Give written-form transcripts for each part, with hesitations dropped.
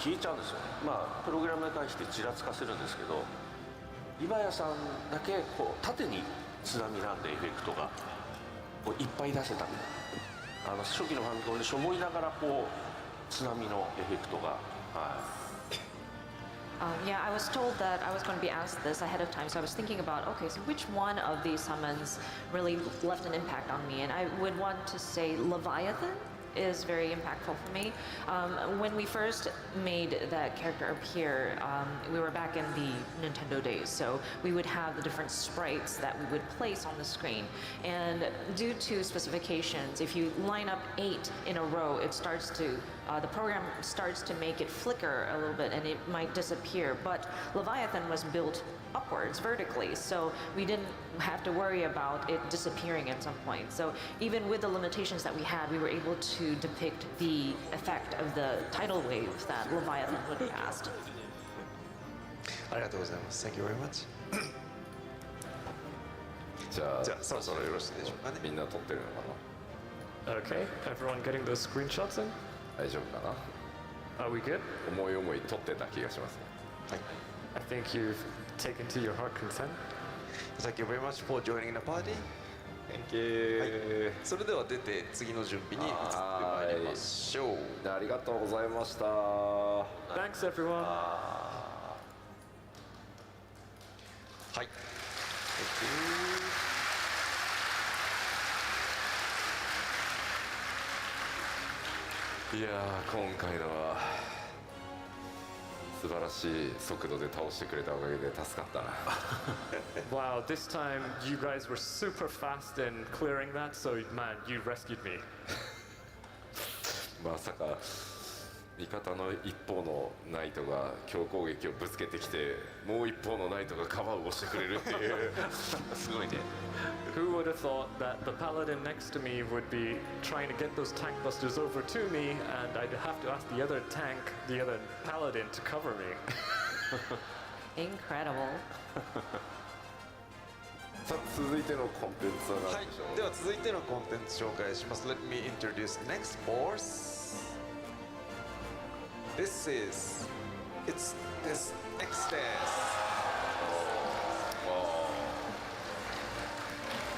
消えちゃうんですよね。まあプログラムに対してちらつかせるんですけど、リバヤさんだけこう縦に津波なんでエフェクトがこういっぱい出せたみたいな、初期のファミコンでしょもいながらこう津波のエフェクトが、Yeah, I was told that I was going to be asked this ahead of time, so I was thinking about, okay, so which one of these summons really left an impact on me? And I would want to say Leviathan is very impactful for me. When we first made that character appear, we were back in the Nintendo days, so we would have the different sprites that we would place on the screen. And due to specifications, if you line up 8 in a row, it starts to the program starts to make it flicker a little bit and it might disappear. But Leviathan was built upwards vertically, so we didn't have to worry about it disappearing at some point. So even with the limitations that we had, we were able to depict the effect of the tidal wave that Leviathan would cast. ありがとうございます。Thank you very much. じゃあそろそろよろしいでしょうかね。みんな撮ってるのかな。 Okay, everyone getting those screenshots in? 大丈夫かな。 Are we good? 思い思い撮ってた気がしますね。はい。I think you've taken to your heart content. Thank you very much for joining the party. Thank you、はい、それでは出て次の準備に移ってまいりましょう。ありがとうございました。 Thanks, everyone. はい。Thank you。いやー、今回のは素晴らしい速度で倒してくれたおかげで助かったな。Wow, this time you guys were super fast in clearing that, so man, you rescued me. まさか味方の一方のナイトが強攻撃をぶつけてきて、もう一方のナイトがカバーをしてくれるっていうすごいね。 Who would have thought that the paladin next to me would be trying to get those tank busters over to me, and I'd have to ask the other tank, the other paladin, to cover me. Incredible. さあ、続いてのコンテンツははい何でしょう。では続いてのコンテンツ紹介します。Let me introduce the next boss. This is this X です。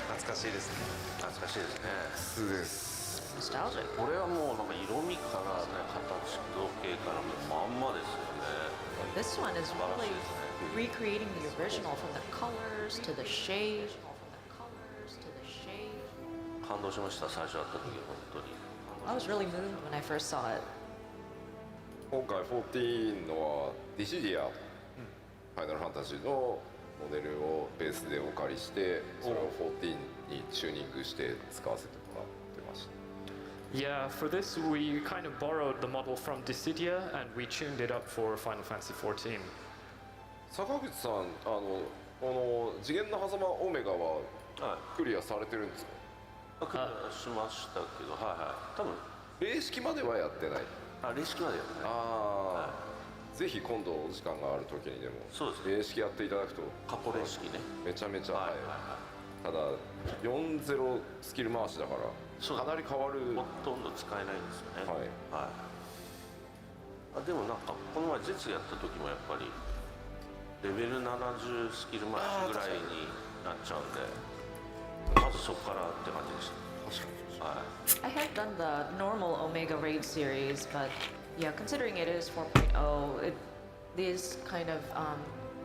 懐かしいですね。懐かしいですね。スです。 Nostalgic. これはもうなんか色味からね、形造形からもうまんまですよね。 This one is really recreating the original from the colors to the shade. 感動しました、最初会った時本当に。 I was really moved when I first saw it. 今回14のはディシディア、ファイナルファンタジーのモデルをベースでお借りして、それを14にチューニングして使わせてもらってました。 Yeah, for this we kind of borrowed the model from Dissidia and we tuned it up for Final Fantasy 14. 坂口さん、この次元の狭間オメガはクリアされてるんですか？クリアしましたけど、はいはい。多分霊式まではやってない。霊式までやってない。ああ、ぜひ今度お時間がある時にでもそうですね。霊式やっていただくと過去霊式ね。めちゃめちゃ、はいただ4-0スキル回しだからかなり変わる。ほとんど使えないんですよね。はいはい。でもなんかこの前絶やった時もやっぱりレベル70スキル回しぐらいになっちゃうんで、まずそこからって感じでした。確かに。I had done the normal Omega Raid series, but yeah, considering it is 4.0, it is kind of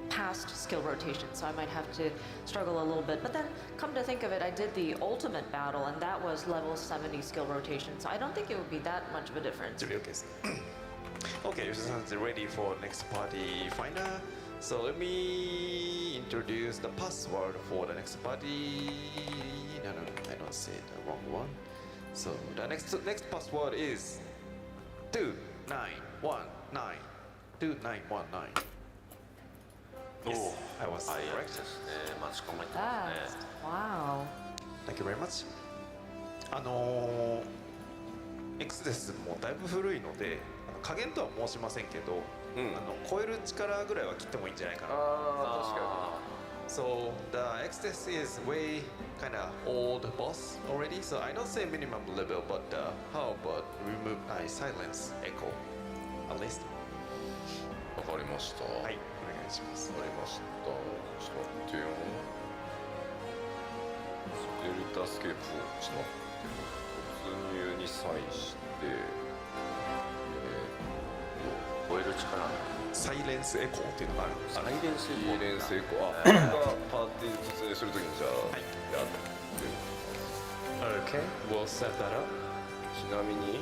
past skill rotation, so I might have to struggle a little bit. But then, come to think of it, I did the ultimate battle, and that was level 70 skill rotation, so I don't think it would be that much of a difference. Okay, okay, so ready for next party finder. So let me introduce the password for the next party. No, I don't say the wrong one. So the next password is 2919. 2919. Yes, I was correct. ですね。待ち込めてますね。Wow. Thank you very much. X ですもうだいぶ古いので加減とは申しませんけど、超える力ぐらいは切ってもいいんじゃないかな。ああ、確かに。So the X is way kind of old boss already. So I don't say minimum level, but how about remove silence echo at least? わかりました。はい、お願いします。わかりました。ちょっと待ってよ。デルタスケープをちょっと待ってよ。突入に際して、超える力。サイレンスエコーっていうのがあるんです。サイレンスエコー。イーレン成功。あ、これがパーティー突入するときにじゃあ、やって。 Okay, we'll set that up. ちなみに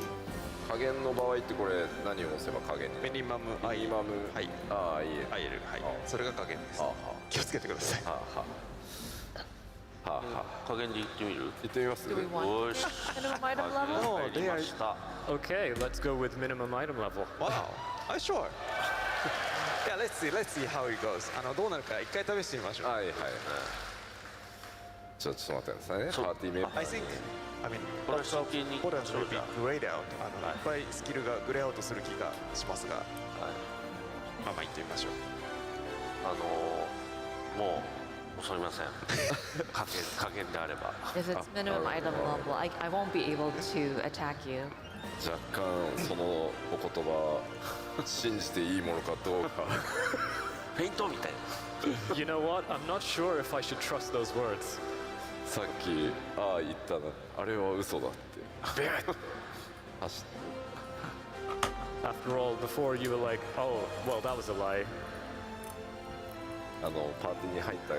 加減の場合ってこれ何を押せば加減になる？ミニマムミニマム。はい、ああ、いいえ。 IL、はい、それが加減です。は気をつけてください。あはあはあはあ。加減で言ってみる？行ってみます。 Do we want よし。 minimum item level? 入りました。 Okay, let's go with minimum item level. Wow, are you sure? Yeah, let's see how it goes. どうなるか一回試してみましょう。はいはい。ちょっと待ってくださいね。パーティーメンバー。 I think, I mean, これは真剣に what else will be grayed out? いっぱいスキルがグレーアウトする気がしますが、まあまあ言ってみましょう。もう恐れません。加減であれば。 If it's minimum item level, I won't be able to attack you. 若干そのお言葉信じていいものかどうか。フェイントみたいな。 You know what? I'm not sure if I should trust those words. さっきああ言ったな。あれは嘘だって。走って。 After all, before you were like, oh, well, that was a lie. パーティーに入った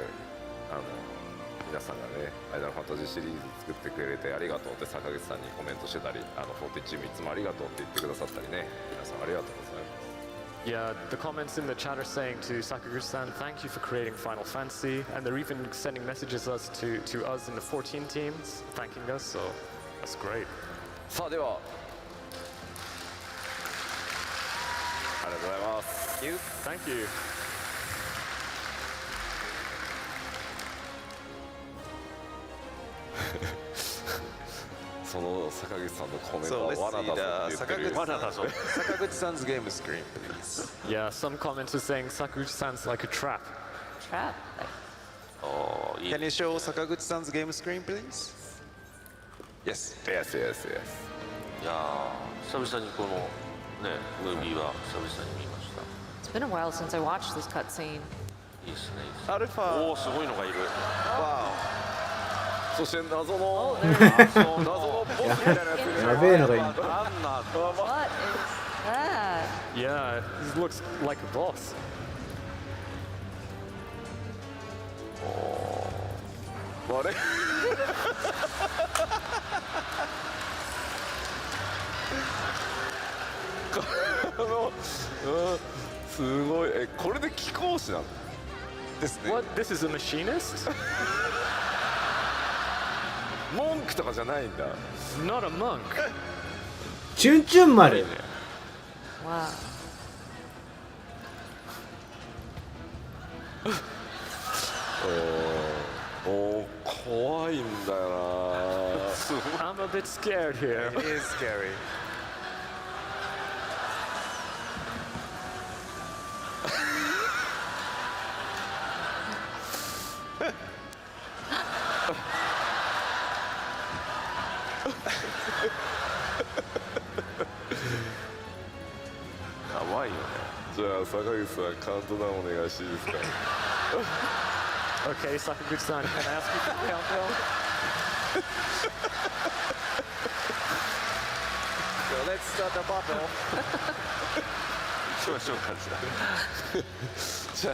皆さんがね、間のファンタジーシリーズ作ってくれてありがとうって坂口さんにコメントしてたり、40チームいつもありがとうって言ってくださったりね、皆さんありがとうございます。 Yeah, the comments in the chat are saying to Sakaguchi-san, thank you for creating Final Fantasy, and they're even sending messages to us in the 14 teams, thanking us, so that's great. さあではありがとうございます。 Thank you. その坂口さんのコメント So は let's 罠 see だぞ the って言ってる。罠だぞ。坂口さん 's game screen, please. Yeah, some comments are saying Sakaguchi-san's like a trap. Trap. おーいい Can you show 坂口さん 's game screen, please? Yes. Yes, yes, yes. いやー久々にこのねムービーは久々に見ました。 It's been a while since I watched this cutscene. いいですね。いいですね。アルファ。おおすごいのがいる。そして謎の Oh, there it is. 謎のボスみたいなやつ。やべえのがいい。なんなんだ。 What is that? Yeah, he looks like a boss. あれすごい。これで貴公子なのですね。 What? This is a machinist? 文句とかじゃないんだ。 Not a monk. チュンチュン丸。 Wow. お怖いんだよな。 I'm a bit scared here. It is scary. やばいよね。じゃあ坂口さんカウントダウンお願いしていいですか。 Okay, Sakaguchi-san, can I ask you for the countdown? So let's start the battle. 少々感じだ。チ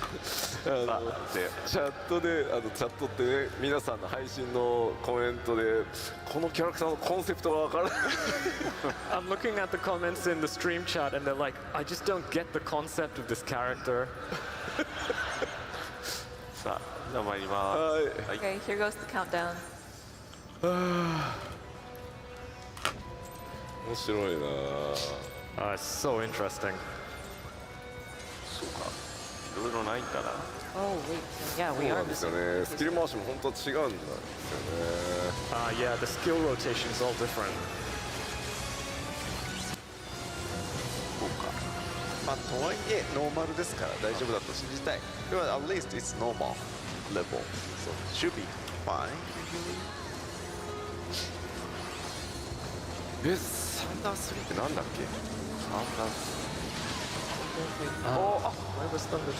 ャットでチャットってね、皆さんの配信のコメントでこのキャラクターのコンセプトがわからない。 I'm looking at the comments in the stream chat and they're like, I just don't get the concept of this character. さあじゃあ参りまはい。す。はい。 Okay, here goes the countdown. 面白いな。 It's so interesting. そうか。いろいろないんだな。 Oh, wait. Yeah, そう we な are んですよ missing. ね。スキル回しも本当は違うんですよね。 Yeah, the skill rotation is all different. そうか。まあとはいえノーマルですから大丈夫だと信じたい。では at least it's normal level. So should be fine. サンダー3ってなんだっけ？サンダース。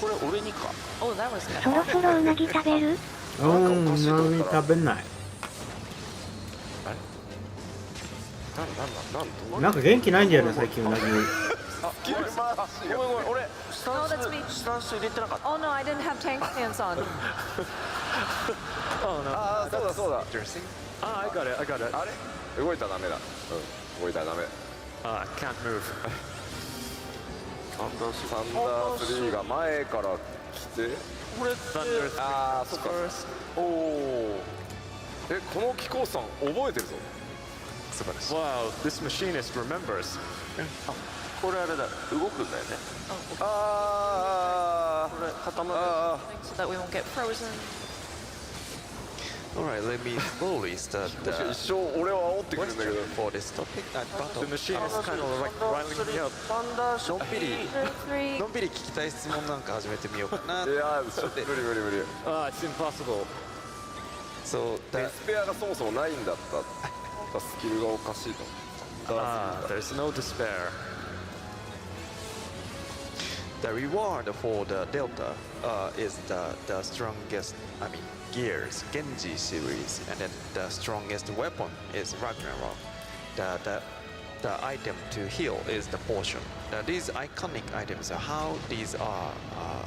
これ俺にか。 Oh, that was そろそろうなぎ食べる？何食べない。なんか元気ないんだよね最近うなぎ。ごめん俺スタ No, that's me. ンス入れてなかった。 Oh no, I didn't have tank stance on. ああそうだそうだ Interesting. Ah, I got it, I got it. あれ動いたらダメだ動いたらダメ Can't move. サンダースサンダー3が前から来てこれって Thunder ああそっか first. おおこの機構さん覚えてるぞ Wow, this machinist remembers. これあれだ動くんだよね。あこれ固まる。あ So that we won't get frozen. Alright, let me slowly start 一生俺を煽ってくるんだけど for this topic. The machine is kind of like riling me up. サンダーショッピー。 Three. のんびり聞きたい質問なんか始めてみようかな。いやー無理無理無理 It's impossible. So デ the スペアがそもそもないんだったスキルがおかしいと There's no despair. the reward for the Delta is the strongest, I mean, gears, Genji series, and then the strongest weapon is Ragnarok. The item to heal is the potion. These iconic items are how these are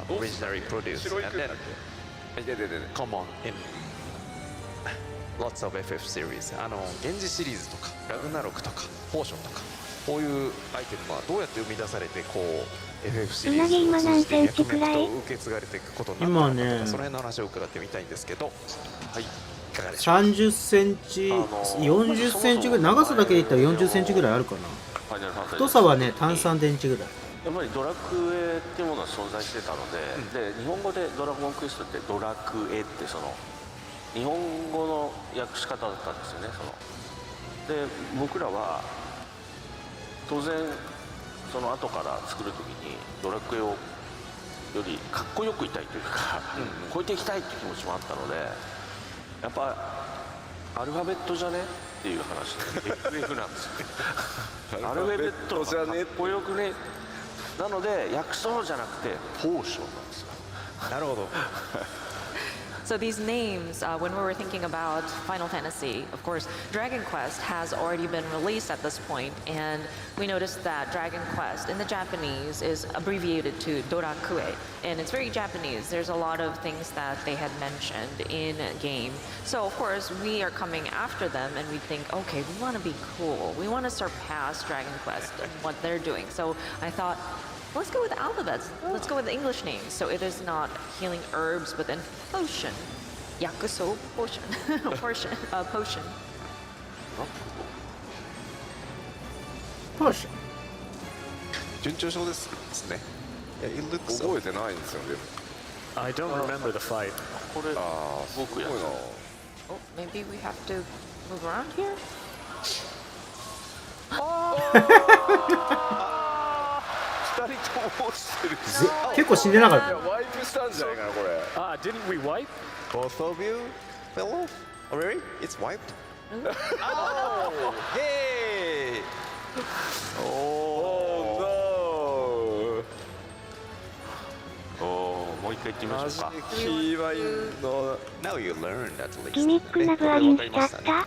originally produced, 白い and くんだ then っけ出て common in lots of FF series. 源氏シリーズとかラグナロクとかポーションとかこういうアイテムはどうやって生み出されてこう FF シリーズを通じて脈々と受け継がれていくことになったのかとか、今ねその辺の話を伺ってみたいんですけど、はい、いかがでしょう30センチ40センチぐらい、長さだけで言ったら40センチぐらいあるかな。ファイナルファンタジー太さはね炭酸電池ぐらい。やっぱりドラクエっていうものは存在してたので、で日本語でドラゴンクエストってドラクエってその日本語の訳し方だったんですよね。で僕らは当然その後から作る時にドラクエをよりかっこよくいたいというか、超えていきたいっていう気持ちもあったので、やっぱアルファベットじゃねっていう話で FF なんですよね。アルファベットじゃねかっこよくね。なので訳そうじゃなくてポーションなんですよ。なるほど。 So these names, when we were thinking about Final Fantasy, of course, Dragon Quest has already been released at this point, and we noticed that Dragon Quest in the Japanese is abbreviated to Dorakue, and it's very Japanese. There's a lot of things that they had mentioned in game. So of course, we are coming after them, and we think, okay, we want to be cool. We want to surpass Dragon Quest and what they're doing. So I thought, let's go with alphabets. Let's go with the English names. So it is not healing herbs, but then potion. Yakuso potion. Potion. Potion. 順調そうですね。Yeah, it looks 覚えてないんですよでも I don't remember the fight. これああすごいな Oh, maybe we have to move around here? 2人とも落ちてる結構死んでなかったよ。ワイプしたんじゃないかなこれ Didn't we wipe? both of you fell off already? It's wiped. Oh, hey! もう一回言ってみましょうか。キーワインの Now you learned at least. ギミックなブアリンしちゃった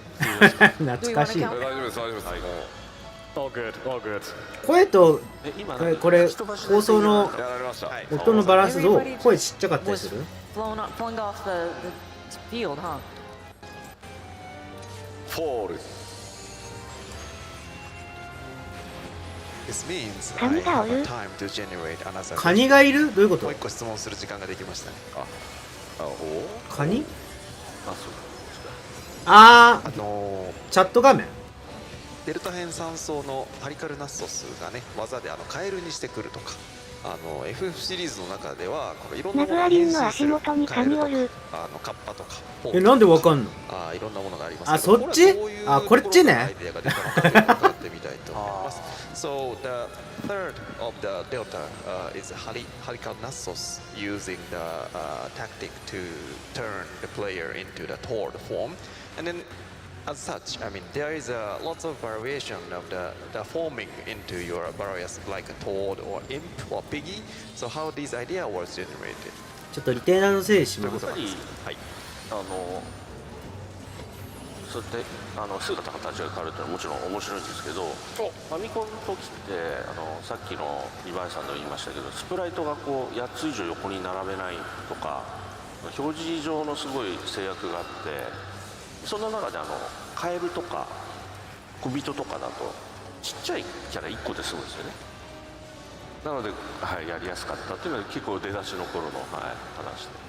懐かしい。大丈夫です大丈夫です、 All good, all good. 声と今これ放送のもうやられました、音のバランスどう？声ちっちゃかったりする？ Flung off the field, huh? フォール This means カニ I が have おる a time to generate another カニがいる？どういうこともう一？個質問する時間ができましたね。あおカニ？あそうあー、チャット画面。デルタ編3層のハリカルナッソスがね技でカエルにしてくるとかFF シリーズの中ではこのいろんなものが変身するカエルとかカッパとかなんでわかんの？いろんなものがありますあ、そっち？あ、こっちね。アイデアが出たのかというのを伺ってみたいと思います。So the third of the delta is Harical Nassos using the tactic to turn the player into the Tord form, and then as such, I mean, there is lots of variation of the forming into your various like a toad or imp or piggy. So how this idea was generated? ちょっとリテーナーのせいします。やっぱりはい。そうやって姿形が変わるっていうのはもちろん面白いんですけど、ファミコンの時ってさっきのリヴァイさんでも言いましたけど、スプライトがこう8つ以上横に並べないとか表示上のすごい制約があって、その中でカエルとか小人とかだとちっちゃいキャラ1個で済むんですよね。なので、はい、やりやすかったっていうのは結構出だしの頃の、はい、話で。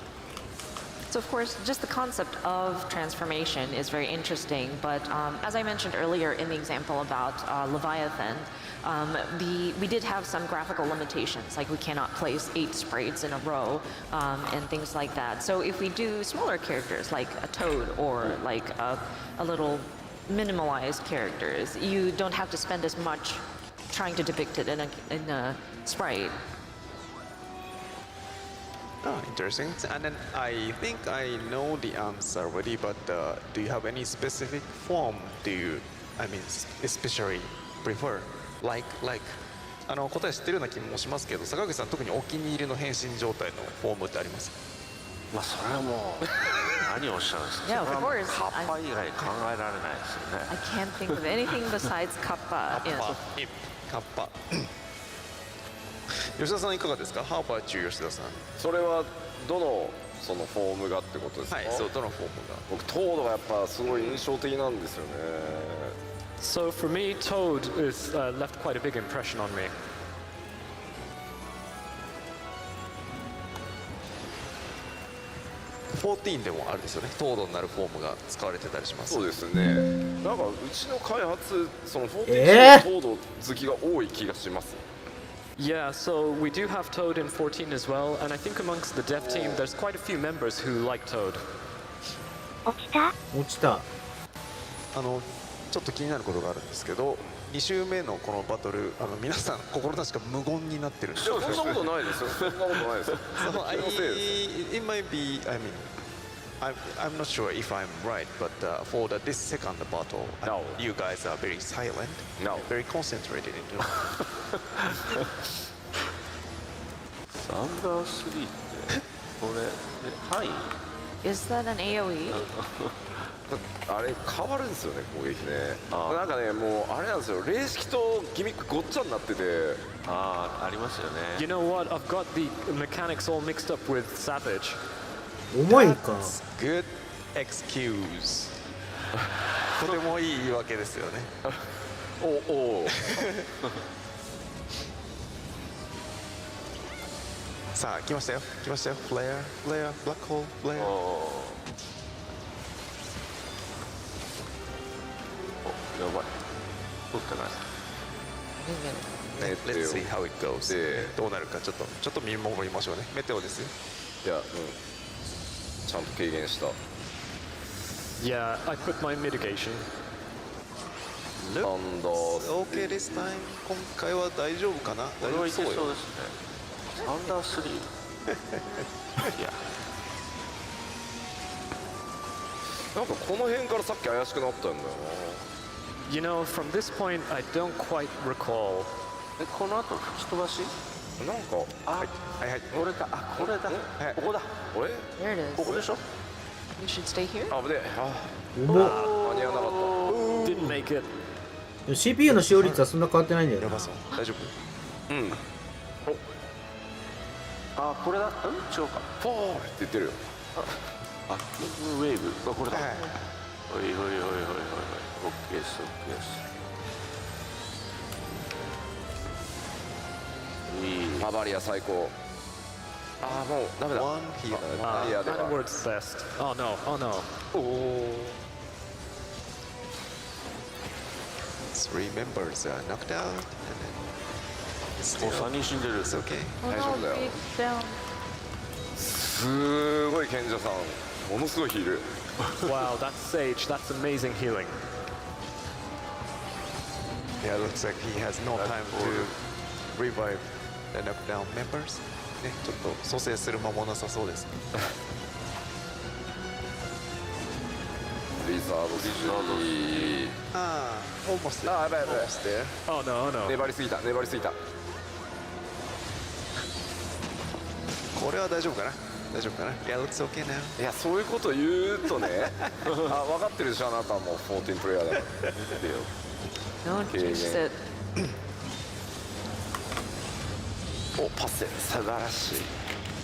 So of course, just the concept of transformation is very interesting, but as I mentioned earlier in the example about Leviathan, we did have some graphical limitations, like we cannot place 8 sprites in a row and things like that. So if we do smaller characters like a toad or like a little minimalized characters, you don't have to spend as much trying to depict it in a sprite. Oh, interesting. And then I think I know the answer already, but do you have any specific form do you, I mean, especially prefer? Like, 答え知ってるような気もしますけど、坂口さん特にお気に入りの変身状態のフォームってありますか？まあそれはもう何をおっしゃるんですか。 Yeah, of それはもう course. カッパ以外考えられないですよね。 I can't think of anything besides kappa. Yeah. カッパ。吉田さんいかがですか？ How about you, 吉田さん？それはどのそのフォームがってことですか？はい、そう、どのフォームが？僕トードがやっぱすごい印象的なんですよね。 So for me, Toad is left quite a big impression on me. 14でもあるんですよね。トードになるフォームが使われてたりします。そうですね。なんかうちの開発その14のトード好きが多い気がします。Yeah, so we do have Toad in 14 as well, and I think amongst the dev team, there's quite a few members who like Toad. 落ちた。落ちた。ちょっと気になることがあるんですけど、2週目のこのバトル、皆さん心確か無言になってるんですよ。そんなことないですよ。そんなことないですよ。It might be, I mean, I'm not sure if I'm right, but for this second battle, No. you guys are very silent, No. very concentrated into. サンダー3ってこれ範囲 Is that an AoE? あれ変わるんですよね、攻撃ね。なんかね、もうあれなんですよ、霊式とギミックごっちゃになってて。ありますよね。 You know what? I've got the mechanics all mixed up with Savage. 重いか。 Good excuse. とてもいい言い訳ですよね。おさあ来ましたよ、来ましたよ。フレア、フレア、ブラックホール、フレア。やばい。取ってない。Let's see how it goes. でどうなるかちょっと見守りましょうね。メテオですよ。いや、ちゃんと軽減した。 Yeah, I put my mitigation. サンダー OK this time. 今回は大丈夫かな？これはいけそうですね。よ。サンダー3。いや。なんかこの辺からさっき怪しくなったんだよ You know, from this point, I don't quite recall. この後吹き飛ばし？な。なんかはいはい。これか。これだ。ここだ。これ There it こ is. こでしょ。 You should stay here. 危ねえ。重っ。間に合わなかっ Didn't make it. でも CPU の使用率はそんな変わってないんだよなやば。そう。大丈夫？た。うん。これだ。違うか。フォーって言ってるよ。ウェーブ。これだ。はい。おいおいおいおいおいおい。OK です OK です。いい。ババリア最高。もうダメだ。 One here. バリアで That は。 works best. Oh no, oh no. Three members are knocked out, and then もう3人死んでる。 it's okay. Oh 大丈 no, 夫だよ。 beat down. すごい賢者さん。ものすごいヒール。 Wow, that's Sage. That's amazing healing. Yeah, looks like he has no time to revive the knockdown members. ね、ちょっと蘇生する間もなさそうです。リザード3。almost there. あ、やばいやばい。 Almost there. Oh no, no. 粘りすぎた、粘りすぎた。これは大丈夫かな。大丈夫かな。Yeah, looks okay now. いや、そういうこと言うとねあ、分かってるでしょ、あなたも14プレイヤーだから。見てよ。 Don't jinx it. お、パス素晴らしい。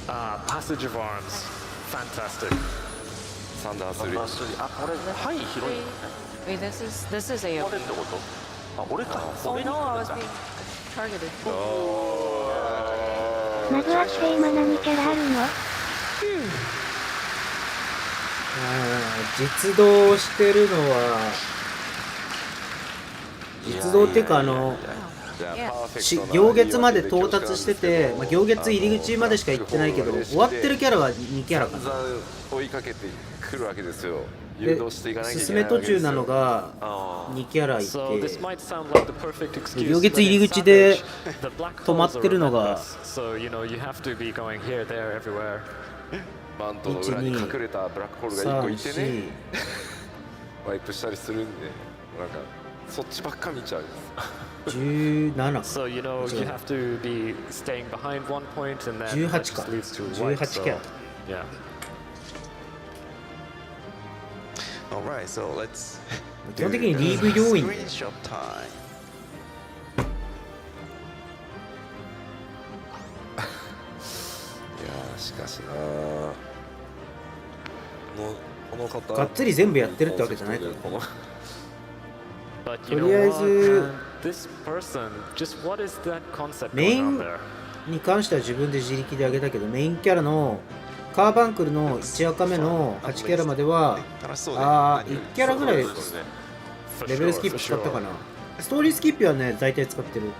Passage of Arms. Fantastic. サンダースリー。あ、これね、範囲広いのね。 Wait, this is a. 俺ってこと？あ、俺か。 Oh 俺に no, I 来 was るんだ being targeted. マグワって今何キャラあるの？実動してるのは実動っていうか行月まで到達してて、まあ、行月入り口までしか行ってないけど終わってるキャラは2キャラかな。追いかけてくるわけですよ。で誘導していかなきゃいけ進めないわけですよ。途中なのが2キャラい So this て might sound like the perfect excuse. 行月入り口で The black 止まってるのが So you know you have to be going here, there, everywhere. マントの裏に隠れたブラックホールが1個いてねワイプしたりするんで、なんかそっちばっか見ちゃう。 17 So you know you have to be staying behind one point and then 18 that just か leads to white. 18 So キャラ yeah. Alright, so let's 基本的にリーブ要員 screenshot time. いやーしかしなこの方がっつり全部やってるってわけじゃないからね。この But と you り know あえ what? ず Man, this person, just what is that concept メイ going ン on there? に関しては自分で自力で上げたけど、メインキャラのカーバンクルの1赤目の8キャラまでは楽しそうで。1キャラぐらいレ For ベル sure, スキッ for プ使った sure. かな。ストーリースキップはね大体使ってる。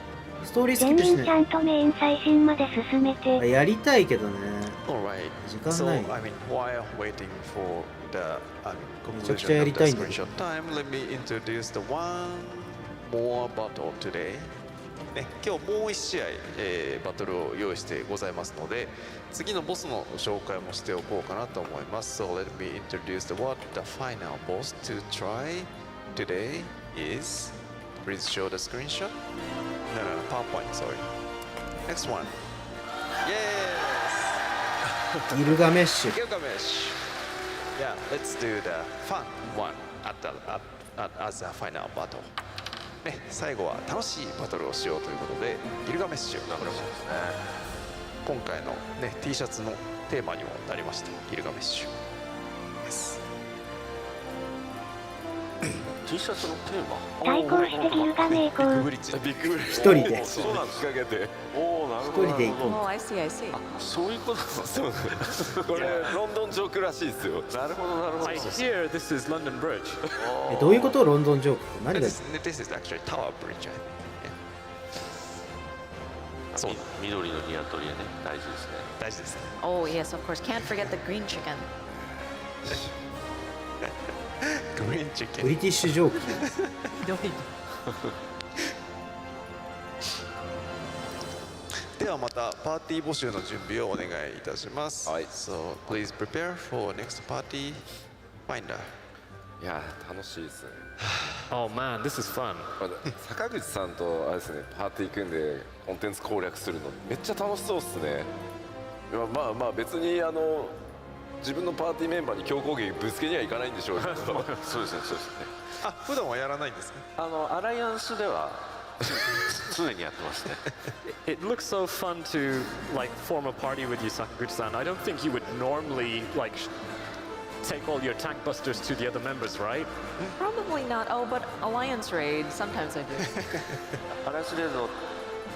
ストーリースキップし全員ちゃねんとメイン最新まで進めて。やりたいけどね。 Alright. 時間 So ない I mean, while waiting for the めちゃくちゃ conclusion や of り the たいんだけ screenshot time, let me introduce the one more battle today. ね、今日もう1試合、バトルを用意してございますので、次のボスの紹介もしておこうかなと思います。So let me introduce the final boss to try today is. Please show the screenshot. No, PowerPoint. Sorry. Next one. Yes. ギルガメッシュ Gilgamesh. Yeah, let's do the fun one as a final battle. ね、最後は楽しいバトルをしようということで、ギルガメッシュ。これもですね、今回の、ね、T シャツのテーマにもなりました。ギルガメッシュです。T シャツのテーマ。対抗してギルガメ行こう。ブリッジ。ビッグブリ一人でそうなんですかけて。おお、なる一ほど。人で行こ Oh, I see, I see. そういうことなんですね。これロンドンジョークらしいですよ。なるほどなるほど。 I hear this is London Bridge. う。どういうことロンドンジョークって何が This is actually Tower Bridge, I think. Yeah. そう、緑のニワトリね、大事ですね。大事ですね。 Oh yes, of course. Can't forget the green chicken. グリーンチキン。ブリティッシュジョーク。ではまたパーティー募集の準備をお願いいたします。はい。 So please prepare for next party finder. いや楽しいですね。 Oh man, this is fun. 坂口さんとあれですね、パーティー組んでコンテンツ攻略するのめっちゃ楽しそうですね。いやまあまあ別に自分のパーティーメンバーに強攻撃ぶつけにはいかないんでしょうけどそうですね、そうですね。あ、普段はやらないんですね。アライアンスでは常にやってますね。It looks so fun to like form a party with you, Sakaguchi-san. I don't think you would normally like take all your tank busters to the other members, right? Probably not. Oh, but Alliance Raid, sometimes I do. アライアンスレード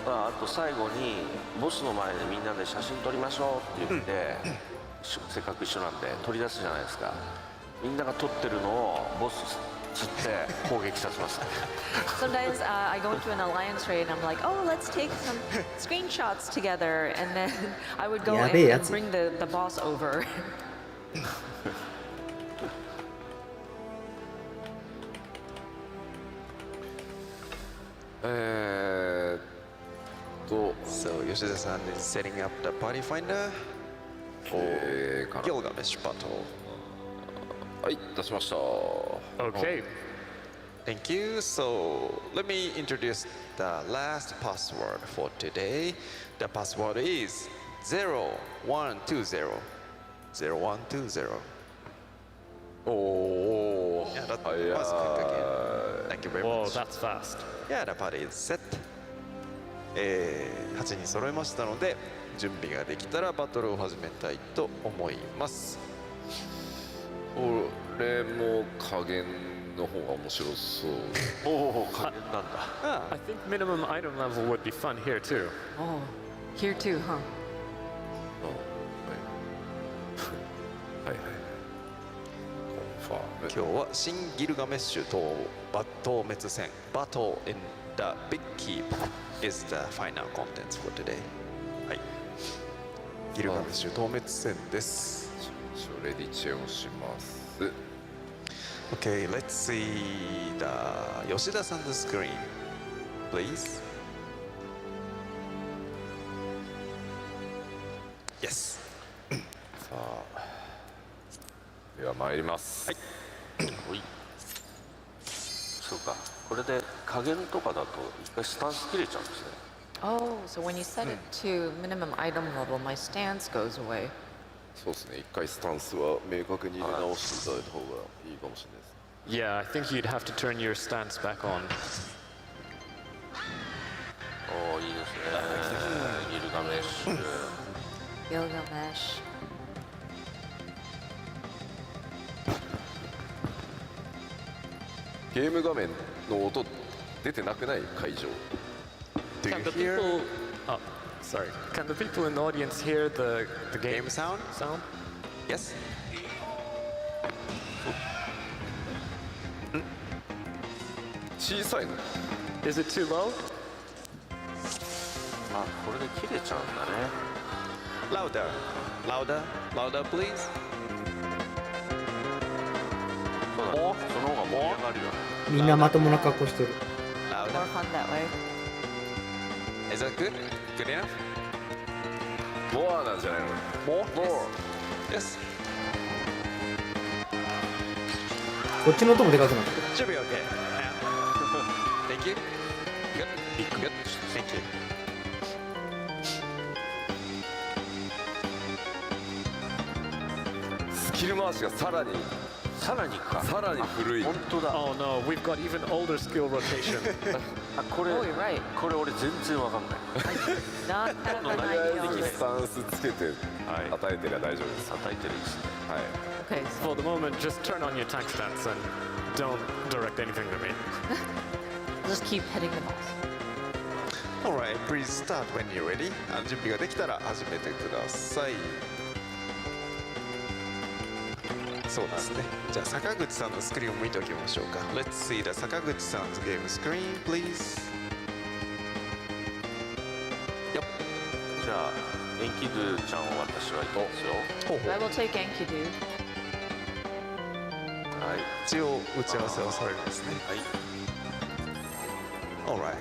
あと最後にボスの前でみんなで写真撮りましょうって言って、せっかく一緒なんで取り出すじゃないですか。みんなが撮ってるのをボス釣って攻撃させます。 Sometimes I go into an Alliance Raid and I'm like, oh, let's take some screenshots together. And then I would go and bring the boss over. So Yoshida-san is setting up the party finder for Gilgamesh battle. はい出しました。 Okay. Thank you. So let me introduce the last password for today. The password is 0120. 0120. おお Yeah, that 早 was quick again. Thank you very Whoa, much. that's fast. Yeah, the party is set. 8人揃いましたので、準備ができたらバトルを始めたいと思います。これも加減の方が面白そう。おお加減なんだ。 I think minimum item level would be fun here too. Oh, here too, huh? はいはいはい。コンファーム。今日は新ギルガメッシュとバト滅戦 Battle in the Big Keep is the final contents for today. はい。ギルガメッシュ討滅戦です。一応レディチェをします。 Okay, let's see the 吉田さんのスクリーン please. Yes. さあでは参ります。はい。おいそうかこれで加減とかだと一回スタンス切れちゃうんですね。 Oh, so when you set it to minimum item level, my stance goes away. そうですね。一回スタンスは明確に入れ直していただいた方がいいかもしれないです。 Yeah, I think you'd have to turn your stance back on. おおいいですね。ギルガメッシュ。 Gilgamesh. ゲーム画面の音出てなくない会場。 Do you Can the hear people? Oh, sorry. Can the people in the audience hear the game game sound? sound? Yes. 小さいの。 Is it too low? あこれで切れちゃうんだね。 Louder. Louder. Louder, please. そうだね。その方が盛り上がるよね。みんなまともな格好してる。 More Louder. fun that way. Is that good? Good enough? モアなんじゃないの。 More? Yes. こっちの音もでかくなってる。 Should be okay. Yeah. Thank you. Good. Good. Thank you. スキル回しがさらに古い。本当だ。 Oh no, we've got even older skill rotation. あこれ Oh, you're right. これ俺全然わかんない。 Not that of an とりあえず idea. スタンスつけてはい与えてりゃ大丈夫です。叩いてるんですね。はい。 Okay, so For the moment, just turn on your tank stance and don't direct anything to me. I'll just keep hitting the boss. Alright, please start when you're ready. 準備ができたら始めてください。そうですね。じゃあ坂口さんのスクリーンを見ておきましょうか。Let's see the 坂口さん 's game screen, please. よっ。じゃあエンキドゥちゃんを私は行きますよ。ほうほ I う。 will take Enkidu. はい一応打ち合わせをされるんですね。はい Alright.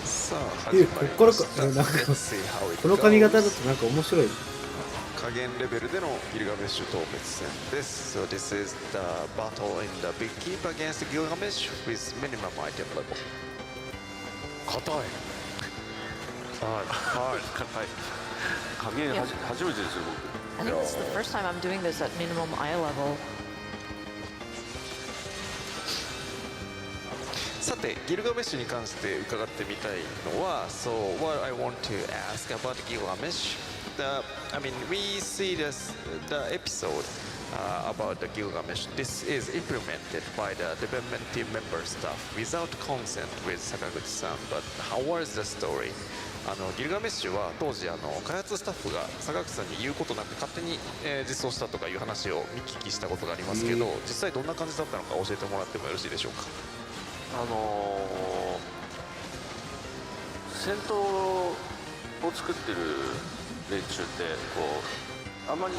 さあ始まりました。こっからかなんか Let's see how it この髪型だ goes. となんか面白い。加減レベルでのギルガメッシュ討滅戦です。So this is the battle in the big keep against Gilgamesh with minimum item level. 硬い。はい硬い。加減初めてですよ僕。 I think this is the first time I'm doing this at minimum eye level. さて、ギルガメッシュに関して伺ってみたいのは、So what I want to ask about Gilgamesh, I mean, we see the episode about the Gilgamesh. This is implemented by the development team member staff without consent with Sakaguchi-san. But how was the story? ギルガメッシュは当時開発スタッフが坂口さんに言うことなく勝手に、実装したとかいう話を見聞きしたことがありますけど、実際どんな感じだったのか教えてもらってもよろしいでしょうか。戦闘を作ってる連中ってこうあんまり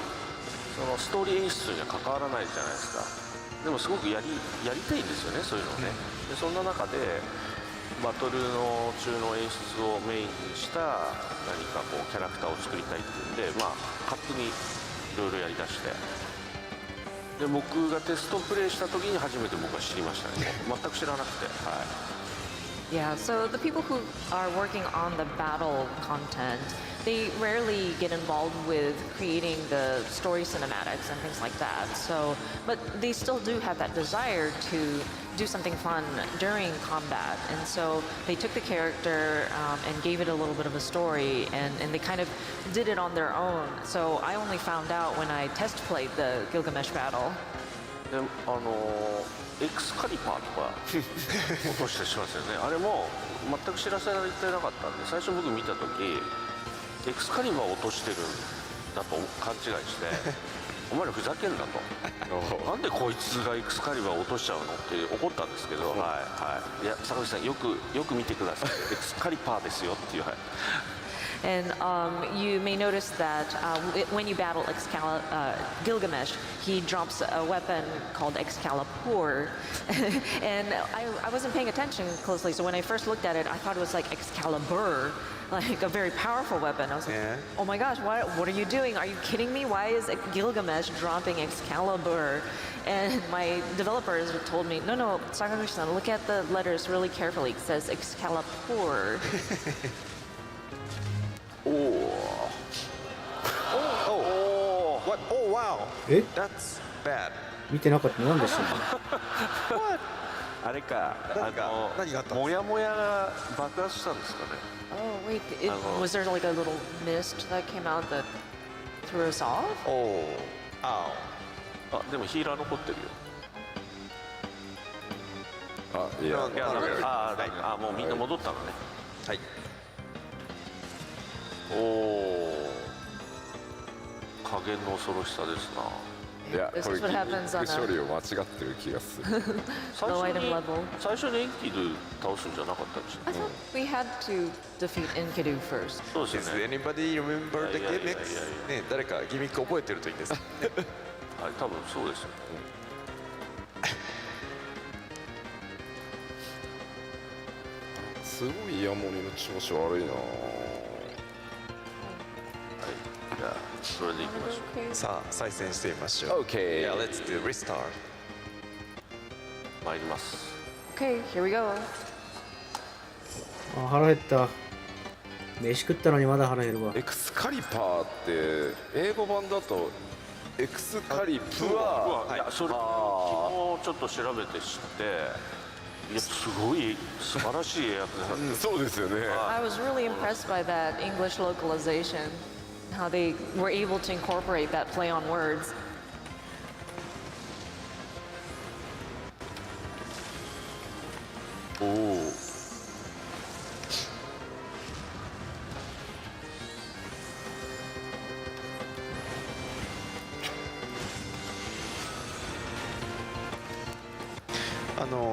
そのストーリー演出には関わらないじゃないですか。でもすごくやりたいんですよね、そういうのをね。でそんな中でバトルの中の演出をメインにした何かこうキャラクターを作りたいっていうんで、まあ勝手にいろいろやりだして、で僕がテストプレイした時に初めて僕は知りましたね。全く知らなくて、はい。Yeah, so the people who are working on the battle content, they rarely get involved with creating the story cinematics and things like that. So, but they still do have that desire to do something fun during combat. And so they took the character and gave it a little bit of a story, and they kind of did it on their own. So I only found out when I test played the Gilgamesh battle. でエクスカリパーとか落としてしますよね。あれも全く知らせられてなかったんで、最初僕見た時エクスカリバーを落としてるんだと勘違いしてお前らふざけんなとなんでこいつがエクスカリバーを落としちゃうのって怒ったんですけど、はいはい、いや坂口さんよく見てくださいエクスカリパーですよっていう、はい。And you may notice that when you battle Gilgamesh, he drops a weapon called Excalibur. And I wasn't paying attention closely, so when I first looked at it, I thought it was like Excalibur, like a very powerful weapon. I was like, oh my gosh, what are you doing? Are you kidding me? Why is Gilgamesh dropping Excalibur? And my developers told me, no, Sakaguchi-san, look at the letters really carefully. It says Excalibur. What? Oh wow. え That's bad. 見てなかったのなんでしたのあれか、何があったんですか？モヤモヤが爆発したんですかね。 Oh, wait, was there like a little mist that came out that threw us off? Oh. Ow. あ、でもヒーラー残ってるよ。いやいやもうみんな戻ったのね。はい。おお、加減の恐ろしさですな。いや This これ is what happens ギミ on ック処理を間違ってる気がする Low item level. 最初にエンキル倒すんじゃなかったんですよ。 I thought we had to defeat Enkidu first. そうです Does よね。 anybody remember the いやいやいやいや gimmicks? ね、誰かギミック覚えてるといいんです。はい、多分そうですよ。すごいイヤモニの調子悪いな。はい、じゃあそれでいきましょう。さあ、再戦してみましょう。 Okay. Yeah, let's do restart. 参ります。 Okay, here we go. あ腹減った。飯食ったのにまだ腹減るわ。エクスカリパーって英語版だとエクスカリプアいや、それ昨日ちょっと調べて知って、いやすごい素晴らしいやつだなって。そうですよね。 I was really impressed by that English localization, how they were able to incorporate that play on words. おお。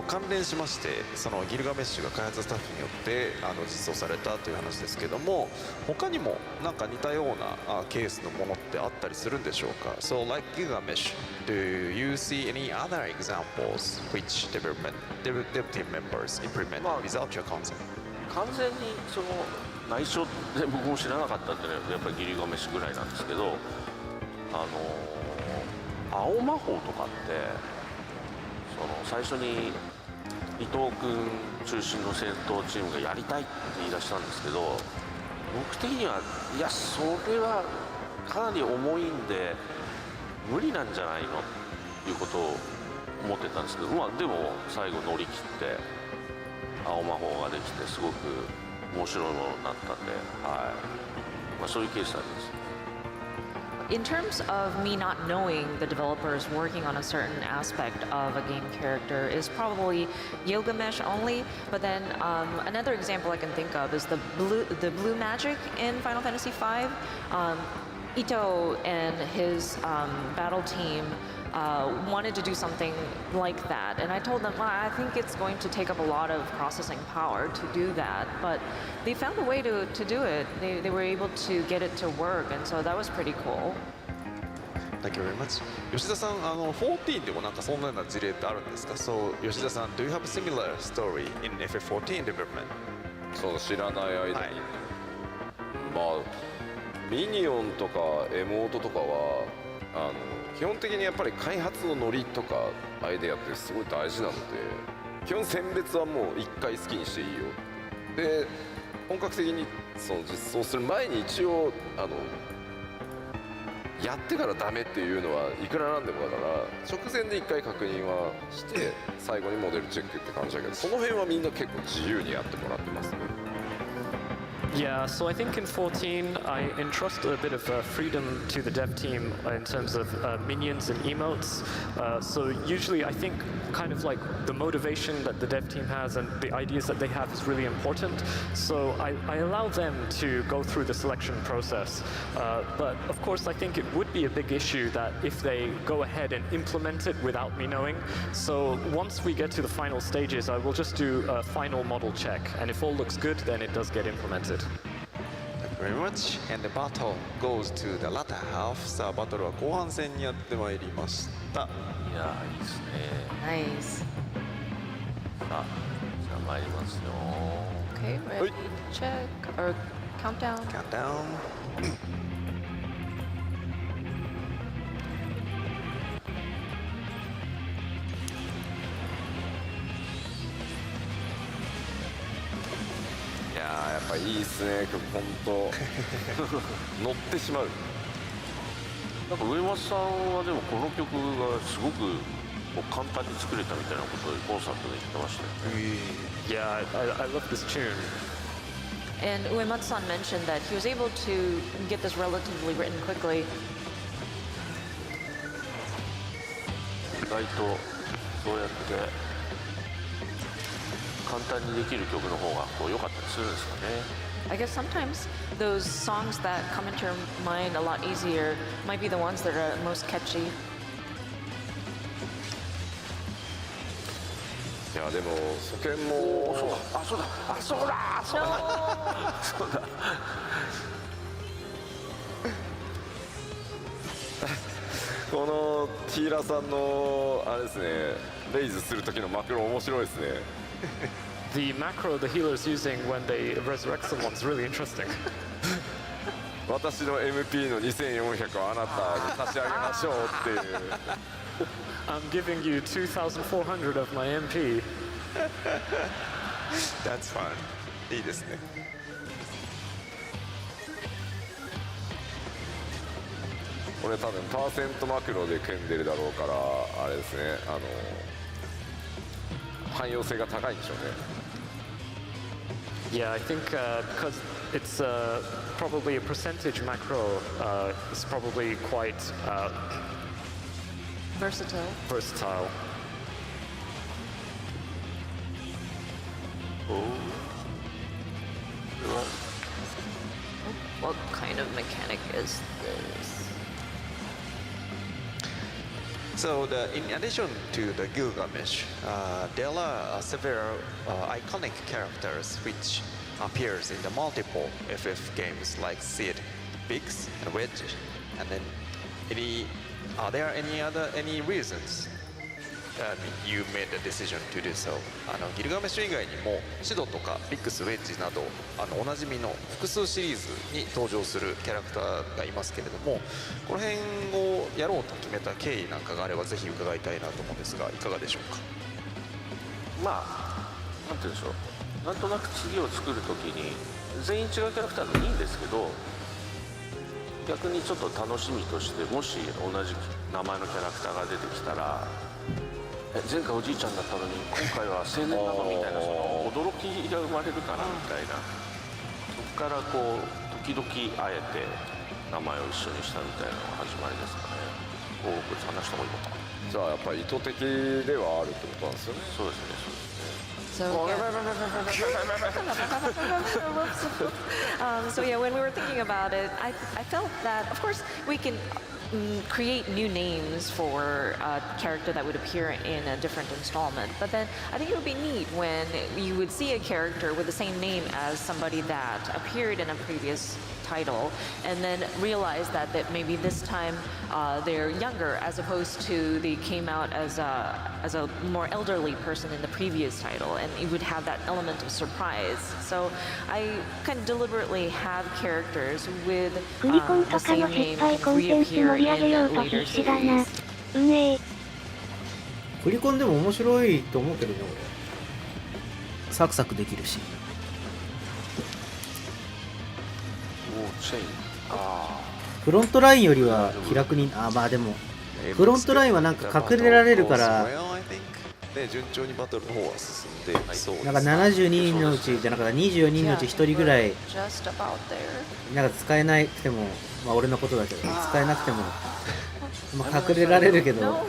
関連しまして、そのギルガメッシュが開発スタッフによって実装されたという話ですけども、他にもなんか似たようなケースのものってあったりするんでしょうか。 So like Gilgamesh, do you see any other examples which dev team members implement without your consent? 完全にその内緒で僕も知らなかったっていうのはやっぱりギルガメッシュぐらいなんですけど、青魔法とかってその最初に伊藤君中心の戦闘チームがやりたいって言い出したんですけど、僕的にはいやそれはかなり重いんで無理なんじゃないのっていうことを思ってたんですけど、まあでも最後乗り切って青魔法ができてすごく面白いものになったんで、はい、まあ、そういうケースあります。In terms of me not knowing the developers working on a certain aspect of a game character is probably Gilgamesh only, but then another example I can think of is the blue magic in Final Fantasy V. Ito and his battle team wanted to do something like that, and I told them, well, I think it's going to take up a lot of processing power to do that, but they found a way to do it. They were able to get it to work, and so that was pretty cool. Thank you very much. 吉田さん、14でもなんかそんなような事例ってあるんですか？ So 吉田さん、do you have a similar story in FF14 development? その知らない間に、はい、まあミニオンとかエモートとかは基本的にやっぱり開発のノリとかアイデアってすごい大事なので、基本選別はもう一回好きにしていいよ。で本格的にその実装する前に一応やってからダメっていうのはいくらなんでもだから直前で一回確認はして最後にモデルチェックって感じだけど、その辺はみんな結構自由にやってもらってますね。Yeah, so I think in 14 I entrust a bit of freedom to the dev team in terms of minions and emotes. So usually I think kind of like the motivation that the dev team has and the ideas that they have is really important. So I allow them to go through the selection process. But of course I think it would be a big issue that if they go ahead and implement it without me knowing. So once we get to the final stages, I will just do a final model check. And if all looks good, then it does get implemented.Thank you very much. And the battle goes to the latter half. さあバトルは後半戦にやってまいりました。いやーいいですね。Nice. さあじゃあ参りますよ。 Okay, ready? Check or countdown. Countdown. やっぱいいっすね、曲本当乗ってしまう。なんか上松さんはでもこの曲がすごくこう簡単に作れたみたいなことをコンサートで言ってましたよね。Yeah, I love this tune. And Uematsu-san mentioned that he was able to get this relatively written quickly. 意外とそうやって簡単にできる曲の方がこう良かったりするんですかね。I guess sometimes those songs that come into your mind a lot easier might be the ones that are most catchy. いやでも初見もそうだこのティーラさんのあれですね、レイズする時のマクロ面白いですね。The macro the healer's using when they resurrect someone is really interesting. 私の MP の2400をあなたに差し上げましょうっていう。I'm giving you 2,400 of my MP. That's fun. いいですね。これ多分パーセントマクロで組んでるだろうからあれですね、汎用性が高いんでしょうね。Yeah, I think because it's probably a percentage macro, it's probably quite Versatile. versatile. What kind of mechanic is this? So in addition to the Gilgamesh, there are several iconic characters which appears in the multiple FF games like Sid, Biggs, and Wedge. And then, are there any reasons you made the decision to do so? ギルガメッシュ以外にもシドとかビッグス、ウェッジなどおなじみの複数シリーズに登場するキャラクターがいますけれども、この辺をやろうと決めた経緯なんかがあればぜひ伺いたいなと思うんですがいかがでしょうか。まあなんて言うんでしょう、なんとなく次を作るときに全員違うキャラクターでもいいんですけど、逆にちょっと楽しみとしてもし同じ名前のキャラクターが出てきたら、前回おじいちゃんだったのに今回は青年なのみたいな、その驚きが生まれるかなみたいな、そこからこう時々あえて名前を一緒にしたみたいなのが始まりですかね。これ話した方がいいのかな。じゃあやっぱり意図的ではあるってことなんですよね。そうですね、そうですね。So so yeah, when we were thinking about it, I felt that of course we can create new names for a character that would appear in a different installment. But then I think it would be neat when you would see a character with the same name as somebody that appeared in a previous title, and then realize that maybe this time they're younger as opposed to they came out as a more elderly person in the previous title, and it would have that element of surprise. So I kind of deliberately have characters with クリコン the とか same の name 失敗コンテンツ reappear 盛り上げよう in と later 必死だな。 series. 運営。クリコンでも面白いと思うけどね俺。サクサクできるし。おチェインあフロントラインよりは気楽に、まあでもフロントラインはなんか隠れられるから、で順調にバトルの方は進んでそうです。なんか72人のうちじゃなくて24人のうち1人ぐらい Just about there. なんか使えなくても、まあ俺のことだけど使えなくても、まあ、隠れられるけど、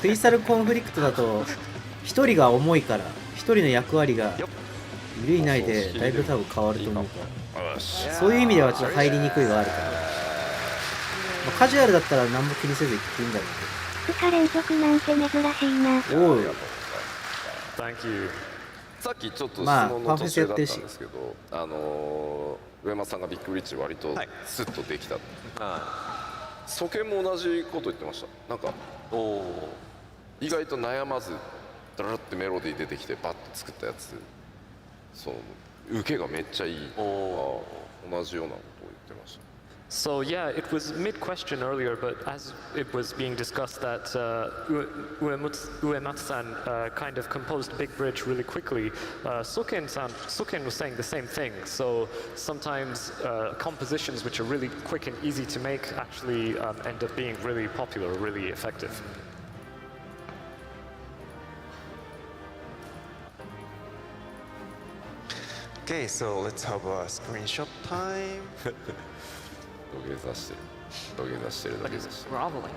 クリスタルコンフリクトだと1人が重いから1人の役割がいるいないでだいぶ多分変わると思うから、そういう意味ではちょっと入りにくいがあるから、まあ、カジュアルだったら何も気にせず言っていいんだろう2日連続なんて珍しいな。けど。おう Thank you. さっきちょっと質まあ問の途中だったんですけど、上松さんがビッグブリッジ割とスッとできた、ソケンも同じこと言ってました。なんか意外と悩まずダララってメロディー出てきてバッと作ったやつ、そう受けがめっちゃいい。同じようなことを言ってました。 So yeah, it was mid-question earlier, but as it was being discussed that Uematsu-san kind of composed Big Bridge really quickly, Soken was saying the same thing. So sometimes compositions which are really quick and easy to make actually end up being really popular, really effective. Okay, so let's have a screenshot time. 土下座してる土下座してる土下座してる。 Groveling.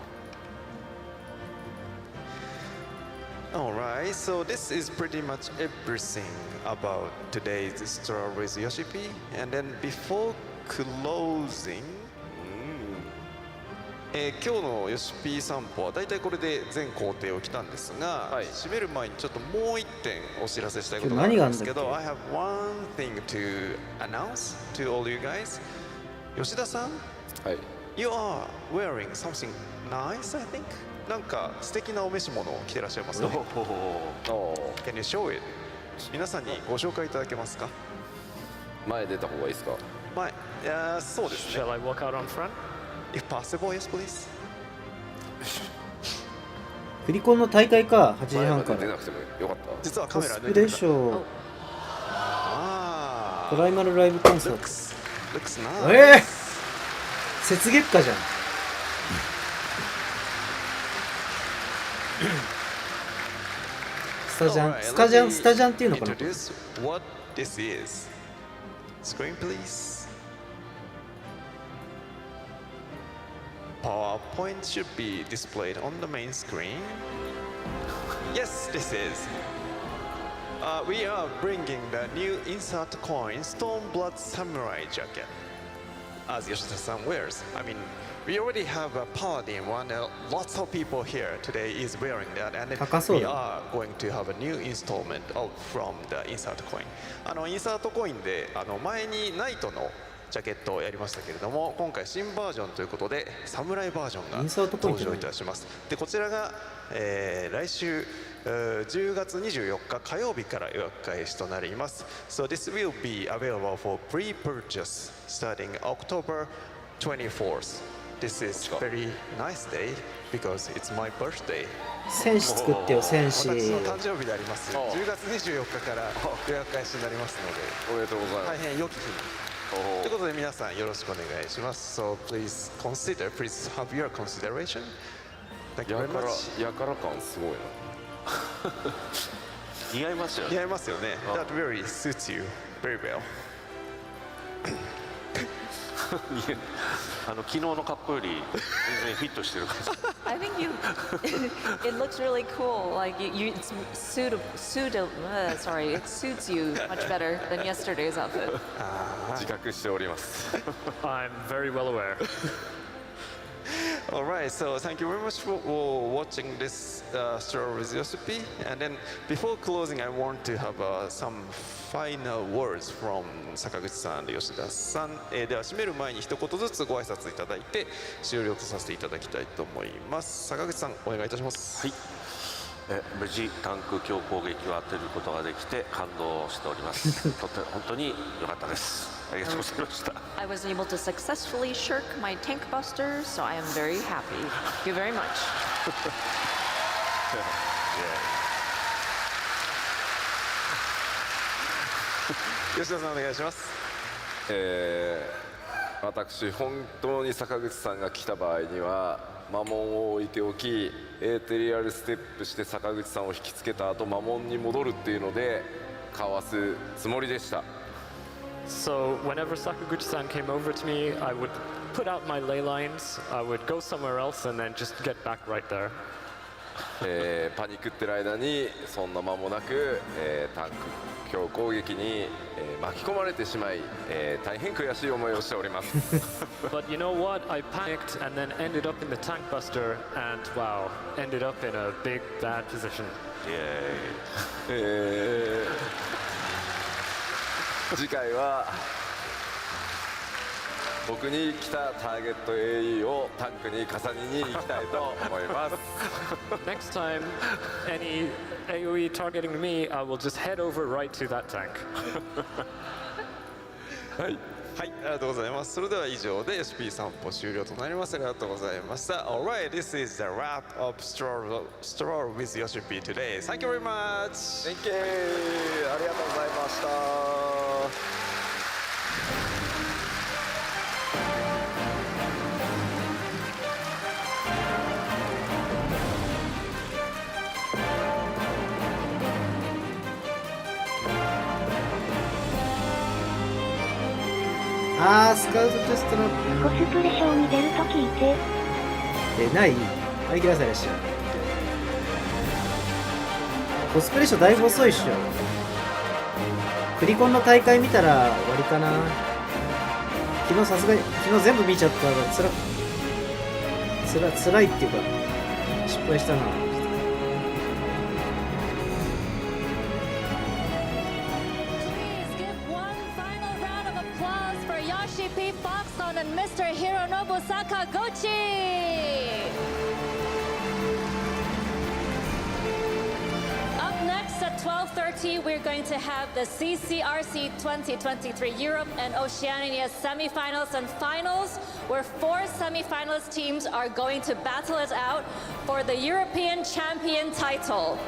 Alright, so this is pretty much everything about today's Star with Yoshipi. And then before closing, 今日のヨシピ散歩は大体これで全工程を来たんですが、締める前にちょっともう一点お知らせしたいことがあるんですけど、I have one thing to announce to all you guys. 吉田さん、はい。 You are wearing something nice, I think. なんか素敵なお召し物を着てらっしゃいますね。Can you show it? 皆さんにご紹介いただけますか？前出た方がいいですか？前、いやそうですね。 Shall I walk out on front? If possible, yes, please. クリコンの大会か、8時前ま半から。で出なくてもよかった。実はカメラコスプレショー、あトライマルライブコンサート。 looks nice. 雪月花じゃん。スタジャン、 Alright, スタジャン、 let me スタジャンっていうのかな。 introduce what this is. Screen, please. PowerPoint should be displayed on the main screen. Yes, this is. We are bringing the new insert coin Stormblood Samurai jacket. As Yoshida-san wears. I mean, we already have a paladin one. Lots of people here today is wearing that, and we are going to have a new installment from the insert coin. インサートコインで前にナイトのジャケットをやりましたけれども、今回新バージョンということでサムライバージョンが登場いたします。でこちらが、来週10月24日火曜日から予約開始となります。So this will be available for pre-purchase starting October 24th. This is very nice day because it's my birthday. 戦士作ってよ、戦士。私の誕生日であります。10月24日から予約開始になりますので、おめでとうございます。大変良き日に。ということで皆さんよろしくお願いします。So please consider, please have your consideration. Thank you very much. やから感すごいな。似合いますよね。似合いますよね。That really suits you very well. 昨日の格好より全然フィットしてる感じ。I think you. It looks really cool. Like it's sorry, it suits you much better than yesterday's outfit. 自覚しております。I'm very well aware. Alright, so thank you very much for watching this Straw with Recipe. And then before closing, I want to have some final words from 坂口さん、吉田さん。では締める前に一言ずつご挨拶いただいて終了とさせていただきたいと思います。坂口さん、お願いいたします。はい。無事タンク強攻撃を当てることができて感動しております。本当に良かったです。ありがとうございました。I was able to successfully shirk my tank buster, so I am very happy. Thank you very much. 吉田さん、お願いします。私本当に坂口さんが来た場合には魔文を置いておきエーテリアルステップして坂口さんを引きつけた後魔文に戻るっていうのでかわすつもりでした。 So whenever Sakaguchi-san came over to me, I would put out my ley lines, I would go somewhere else and then just get back right there. パニックってる間にそんな間もなく、タンク強攻撃に、巻き込まれてしまい、大変悔しい思いをしております。But you know what? I panicked and then ended up in the tank buster and wow, ended up in a big bad position. 次回は僕に来たターゲット AE をタンクに重ねに行きたいと思います。Next time, any AoE targeting me, I will just head over right to that tank. はい、ありがとうございます。それでは以上で SP 散歩終了となります。ありがとうございました。Alright, this is the wrap of Straw with Yoshi-P today. Thank you very much. Thank you. ありがとうございました。スカウトテストのコスプレショーに出ると聞いて。ないはい、来なさいらっしゃい。コスプレショーだいぶ遅いっしょ。クリコンの大会見たら終わりかな。昨日さすがに昨日全部見ちゃったからつらいっていうか失敗したな。Yoshi-P Foxconn and Mr. Hironobu Sakaguchi! Up next at 12:30, we're going to have the CCRC 2023 Europe and Oceania semifinals and finals, where 4 semifinalist teams are going to battle it out for the European champion title.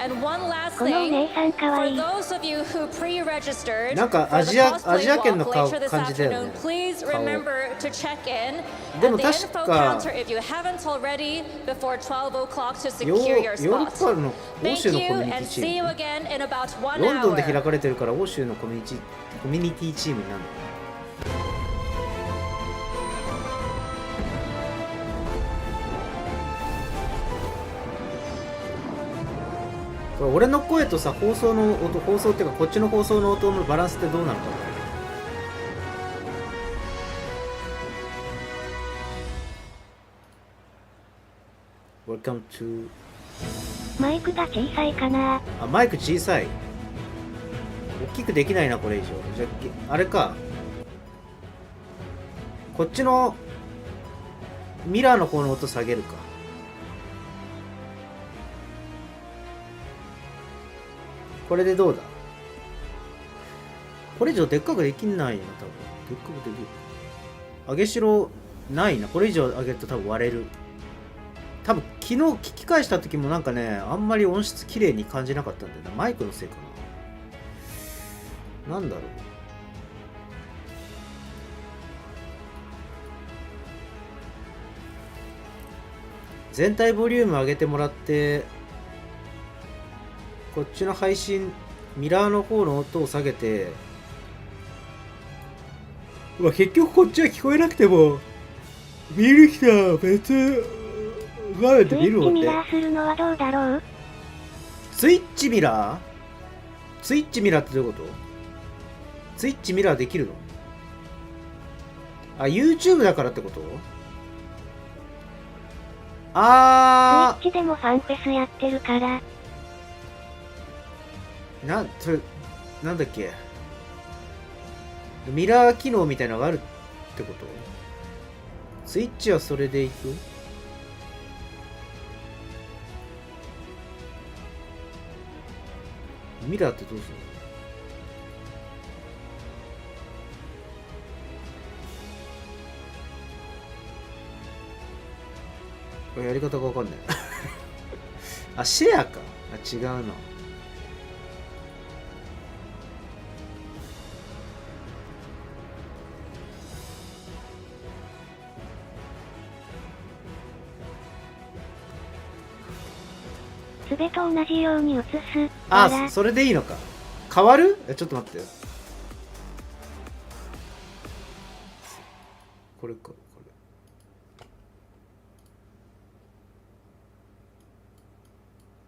And one last thing, for those of you who pre-registered for the cosplay walk later this afternoon, please remember to check in at the info counter if you haven't already before 12 o'clock to secure your spot. Thank you and see you again in about 1 hour. ロンドンで開かれてるから欧州のコミュニティチームになるの。俺の声とさ、放送の音、放送っていうかこっちの放送の音のバランスってどうなのかな。Welcome to マイクが小さいかな。あ、マイク小さい。大きくできないなこれ以上。じゃああれか。こっちのミラーの方の音下げるか。これでどうだ。これ以上でっかくできないな、多分。でっかくできる。上げしろないな。これ以上上げると多分割れる。多分昨日聞き返した時もなんかね、あんまり音質綺麗に感じなかったんだよな。マイクのせいかな。なんだろう。全体ボリューム上げてもらって、こっちの配信ミラーの方の音を下げて、結局こっちは聞こえなくても見る人は別画面で見るもんね。スイッチミラーするのはどうだろう。スイッチミラー？スイッチミラーってどういうこと？スイッチミラーできるの？あ、YouTube だからってこと？あ Twitch でもファンフェスやってるから。それなんだっけ、ミラー機能みたいなのがあるってこと？スイッチはそれでいく？ミラーってどうするの？やり方がわかんないあ、シェアか。あ、違うな。すべと同じように映す。あ、それでいいのか。変わる？ちょっと待ってよ。これか。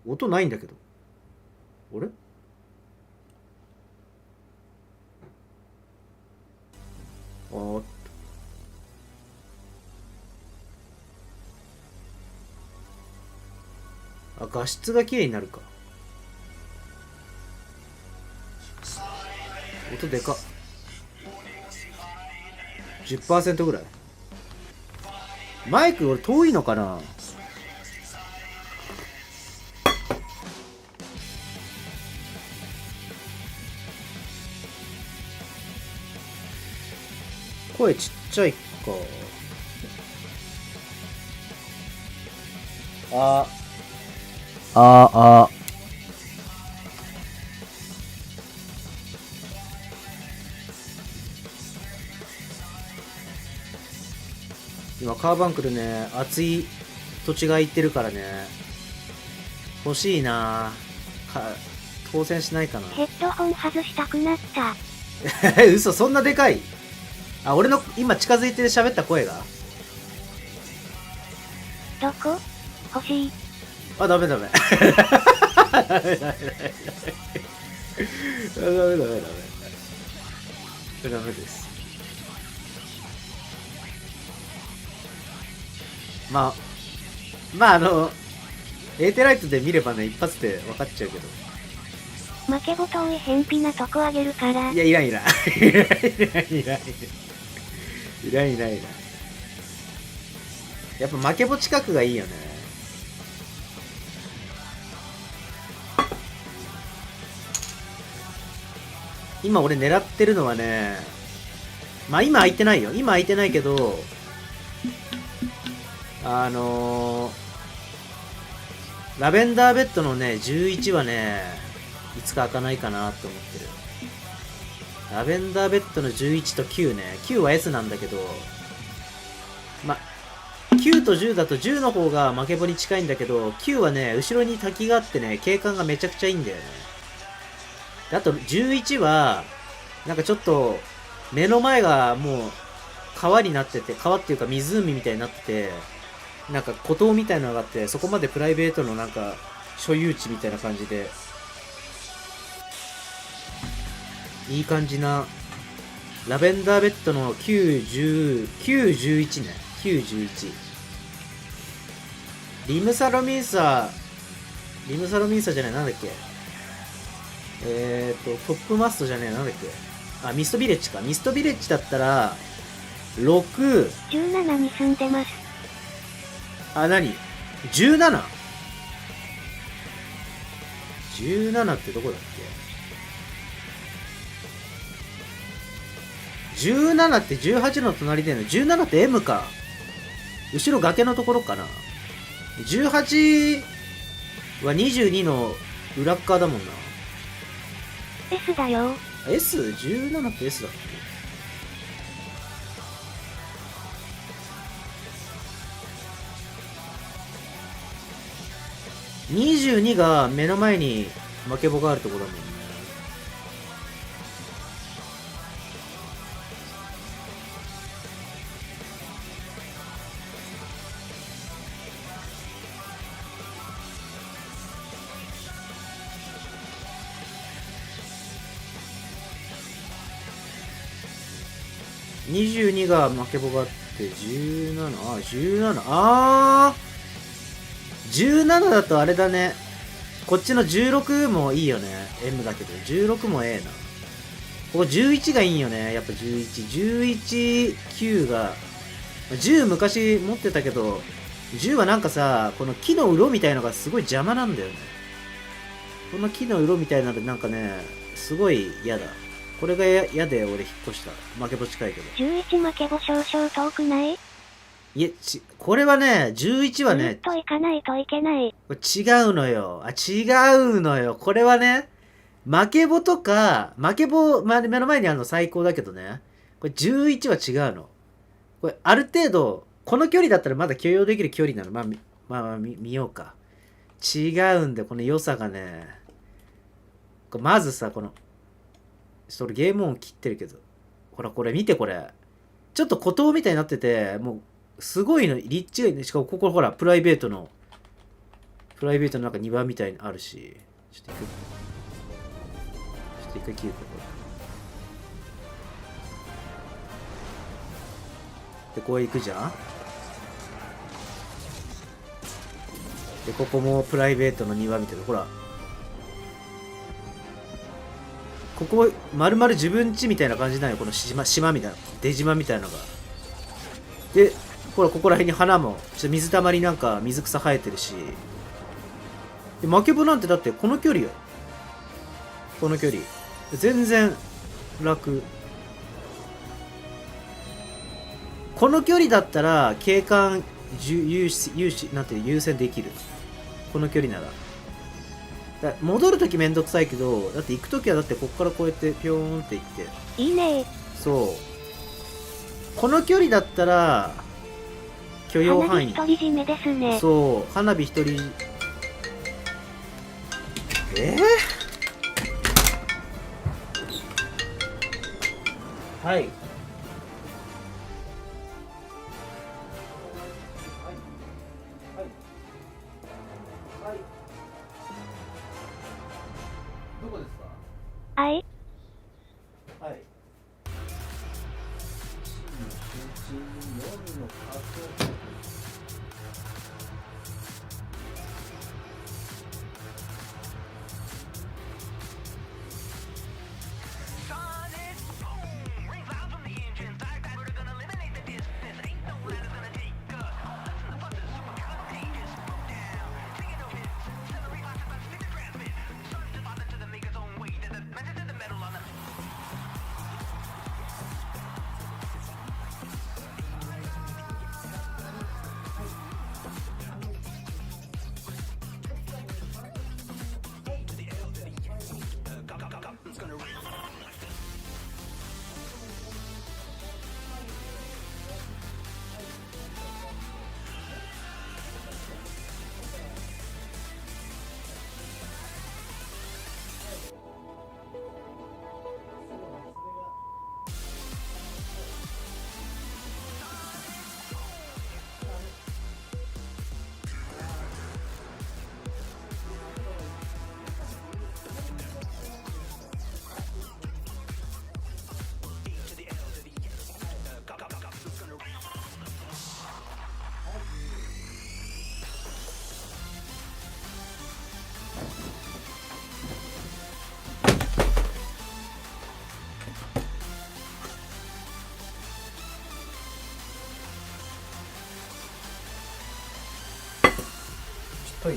音ないんだけど。あれ？画質が綺麗になるか。音でかっ。10% ぐらい。マイク俺遠いのかな。声ちっちゃいか。今カーバンクルね、熱い土地が行ってるからね、欲しいな。当選しないかな。ヘッドホン外したくなった。嘘、そんなでかい？あ、俺の今近づいて喋った声が。どこ？欲しい。あ、ダメ。ダメです。まあエーテライトで見ればね、一発で分かっちゃうけど。負けボトンへ偏僻なとこあげるから。いや、いらん。やっぱ負けぼ近くがいいよね。今俺狙ってるのはね、まあ今空いてないよ。今空いてないけど、ラベンダーベッドのね、11はね、いつか開かないかなって思ってる。ラベンダーベッドの11と9ね。9は S なんだけど、ま、9と10だと10の方が負けぼに近いんだけど、9はね、後ろに滝があってね、景観がめちゃくちゃいいんだよね。であと11は、なんかちょっと、目の前がもう、川になってて、川っていうか湖みたいになってて、なんか孤島みたいなのがあって、そこまでプライベートのなんか、所有地みたいな感じで、いい感じな、ラベンダーベッドの9、10、9、11ね。9、11。リムサロミンサじゃない、なんだっけ。トップマストじゃねえ、なんだっけ。あ、ミストビレッジか。ミストビレッジだったら、6、17に住んでます。あ、何 ?17? 17ってどこだっけ ?17 って18の隣での 17 って M か。後ろ崖のところかな。18は22の裏っ側だもんな。S だよ。S?17 って S だっけ？22が目の前に負けぼがあるところだもんね。22が負けぼがあって17、17、17だとあれだね。こっちの16もいいよね。M だけど。16もええな。ここ11がいいんよね。やっぱ11。11、9が。10昔持ってたけど、10はなんかさ、この木のうろみたいのがすごい邪魔なんだよね。この木のうろみたいなのなんかね、すごい嫌だ。これが嫌で俺引っ越した。負けぼ近いけど。11負けぼ少々遠くない？いえ、これはね、11はね、ずっと行かないといけない。これ違うのよ。違うのよ。これはね、負けぼとか、負けぼ、目の前にあるの最高だけどね。これ11は違うの。これ、ある程度、この距離だったらまだ許容できる距離なの。まあ、見ようか。違うんで、この良さがね。まずさ、この、それゲーム音切ってるけど。ほら、これ見てこれ。ちょっと孤島みたいになってて、もう、すごいの、立地がいいね。しかもここほら、プライベートのなんか庭みたいにあるし。ちょっと一回切るか、これ。で、こう行くじゃん。で、ここもプライベートの庭みたいな。ほら。ここ、丸々自分家みたいな感じなのよ。この島みたいな。出島みたいなのが。で、ほら、ここら辺に花も、ちょっと水たまりなんか水草生えてるし。で、負けぼなんてだってこの距離よ。この距離。全然楽。この距離だったら景観優先できる。この距離なら。戻るときめんどくさいけど、だって行くときはだってこっからこうやってピョーンって行って。いいね。そう。この距離だったら、許容範囲。花火独り占めですね。そう。花火一人。はい。どこですか？はい。はい。4の加速。はい。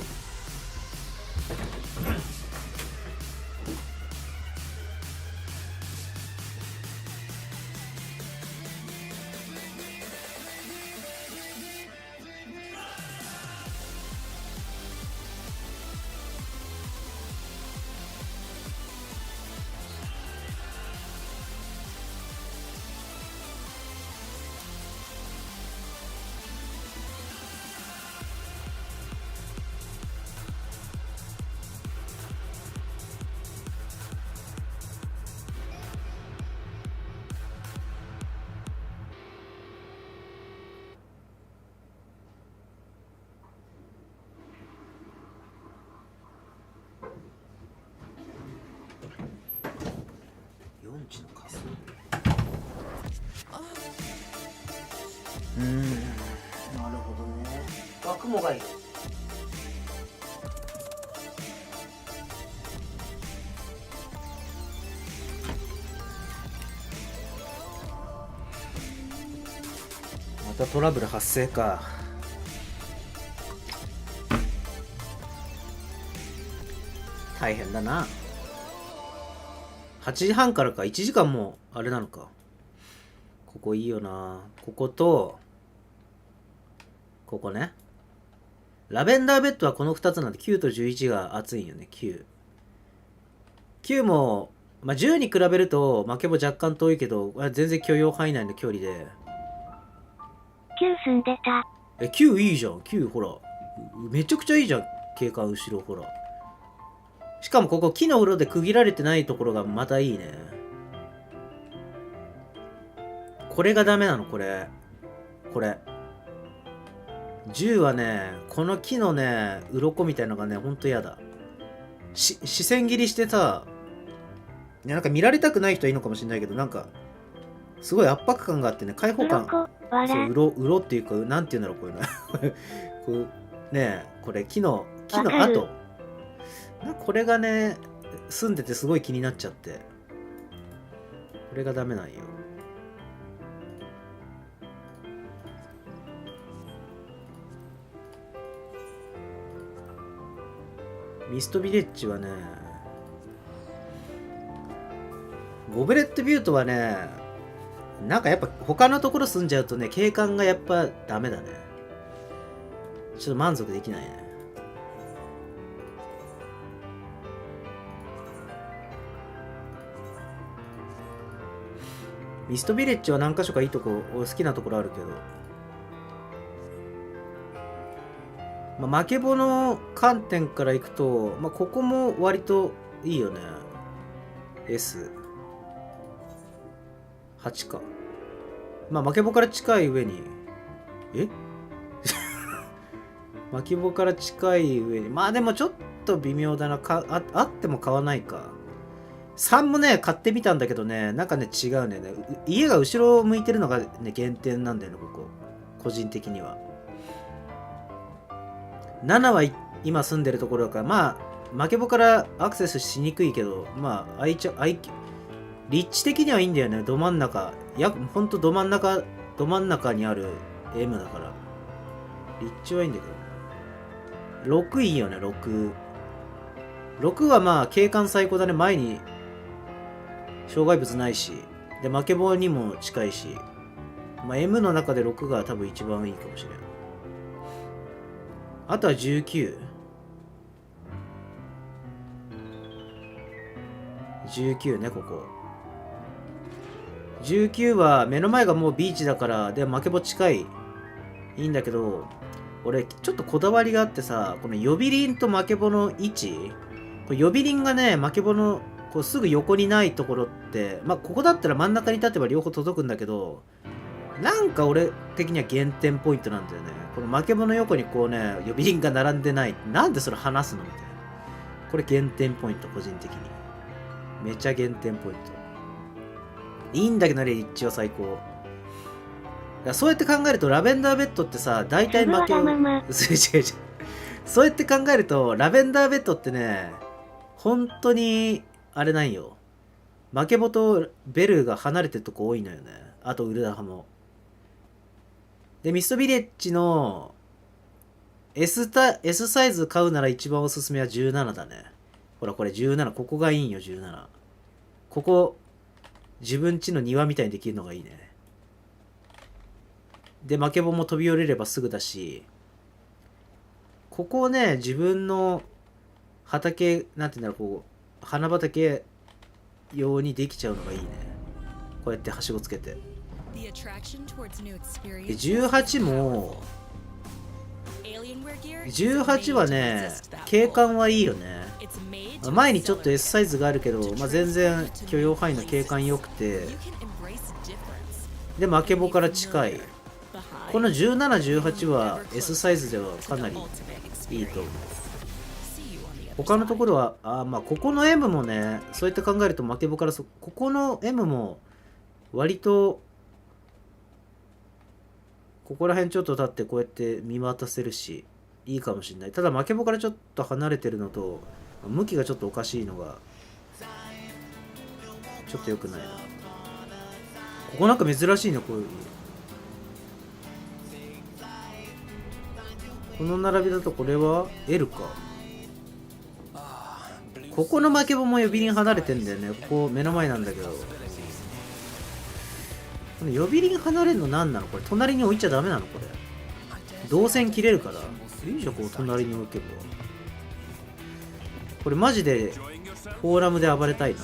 4時の仮想。なるほどね。雲がいる。たトラブル発生か。大変だな。8時半からか。1時間もあれなのか。ここいいよな。こことここね。ラベンダーベッドはこの2つなんで9と11が熱いんよね。9も、まあ、10に比べると負けも若干遠いけど全然許容範囲内の距離で。9住んでた。9いいじゃん。9ほらめちゃくちゃいいじゃん。景観後ろほら。しかもここ木の色で区切られてないところがまたいいね。これがダメなの。これ10はね、この木のね鱗みたいなのがねほんと嫌だ。視線切りしてさ、なんか見られたくない人はいいのかもしれないけど、なんかすごい圧迫感があってね、開放感。そううろっていうか、なんていうんだろうこういうのこうね、これ木の跡、これがね住んでてすごい気になっちゃって、これがダメなんよ。ミストビレッジはね、ゴブレットビュートはね、なんかやっぱ他のところ住んじゃうとね、景観がやっぱダメだね。ちょっと満足できないね。ミストビレッジは何箇所かいいとこ、好きなところあるけど、まあ、負けボの観点からいくと、まあ、ここも割といいよね。S8 か。まあ負けボから近い上に負けボから近い上に、まあでもちょっと微妙だな。あっても買わないか。3もね買ってみたんだけどね、なんかね違うね。家が後ろを向いてるのがね減点なんだよね、ここ個人的には。7は今住んでるところだから、まあ負けボからアクセスしにくいけど、まあ立地的にはいいんだよね。ど真ん中、ほんとど真ん中にある M だから立地はいいんだけど、6いいよね。6はまあ景観最高だね。前に障害物ないし、で負けボにも近いし、まあ M の中で6が多分一番いいかもしれない。あとは19ね。ここ19は目の前がもうビーチだから、で負けボ近い、いいんだけど、俺ちょっとこだわりがあってさ、この呼び鈴と負けボの位置、これ呼び鈴がね負けボのこうすぐ横にないところって、まあここだったら真ん中に立てば両方届くんだけど、なんか俺的には減点ポイントなんだよね。この負けボの横にこうね呼び鈴が並んでない、なんでそれ離すのみたいな。これ減点ポイント、個人的にめちゃ減点ポイント。いいんだけどね、立地は最高。だからそうやって考えるとラベンダーベッドってさ、大体負けをそうやって考えるとラベンダーベッドってね、本当にあれなんよ。負けボとベルが離れてるとこ多いのよね。あとウルダハも。でミストビレッジの S サイズ買うなら一番おすすめは17だね。ほらこれ17、ここがいいんよ。17、ここ自分家の庭みたいにできるのがいいね。で負けボも飛び降りればすぐだし、ここをね自分の畑、なんていうんだろう、こう花畑用にできちゃうのがいいね。こうやってはしごつけて。で18も、18はね景観はいいよね。前にちょっと S サイズがあるけど、まあ、全然許容範囲の景観良くて、で負けボから近い。この17、18は S サイズではかなりいいと思う。他のところはまあここの M もね、そうやって考えると負けボからここの M も割とここら辺ちょっと立ってこうやって見渡せるしいいかもしれない。ただ負けボからちょっと離れてるのと向きがちょっとおかしいのがちょっと良くないな。ここなんか珍しいね、こういうこの並びだとこれは L か。ここの負け棒も呼び鈴離れてんだよね。ここ目の前なんだけど、この呼び鈴離れるの何なのこれ。隣に置いちゃダメなのこれ。動線切れるからいいじゃん、こう隣に置けば。これマジでフォーラムで暴れたいな。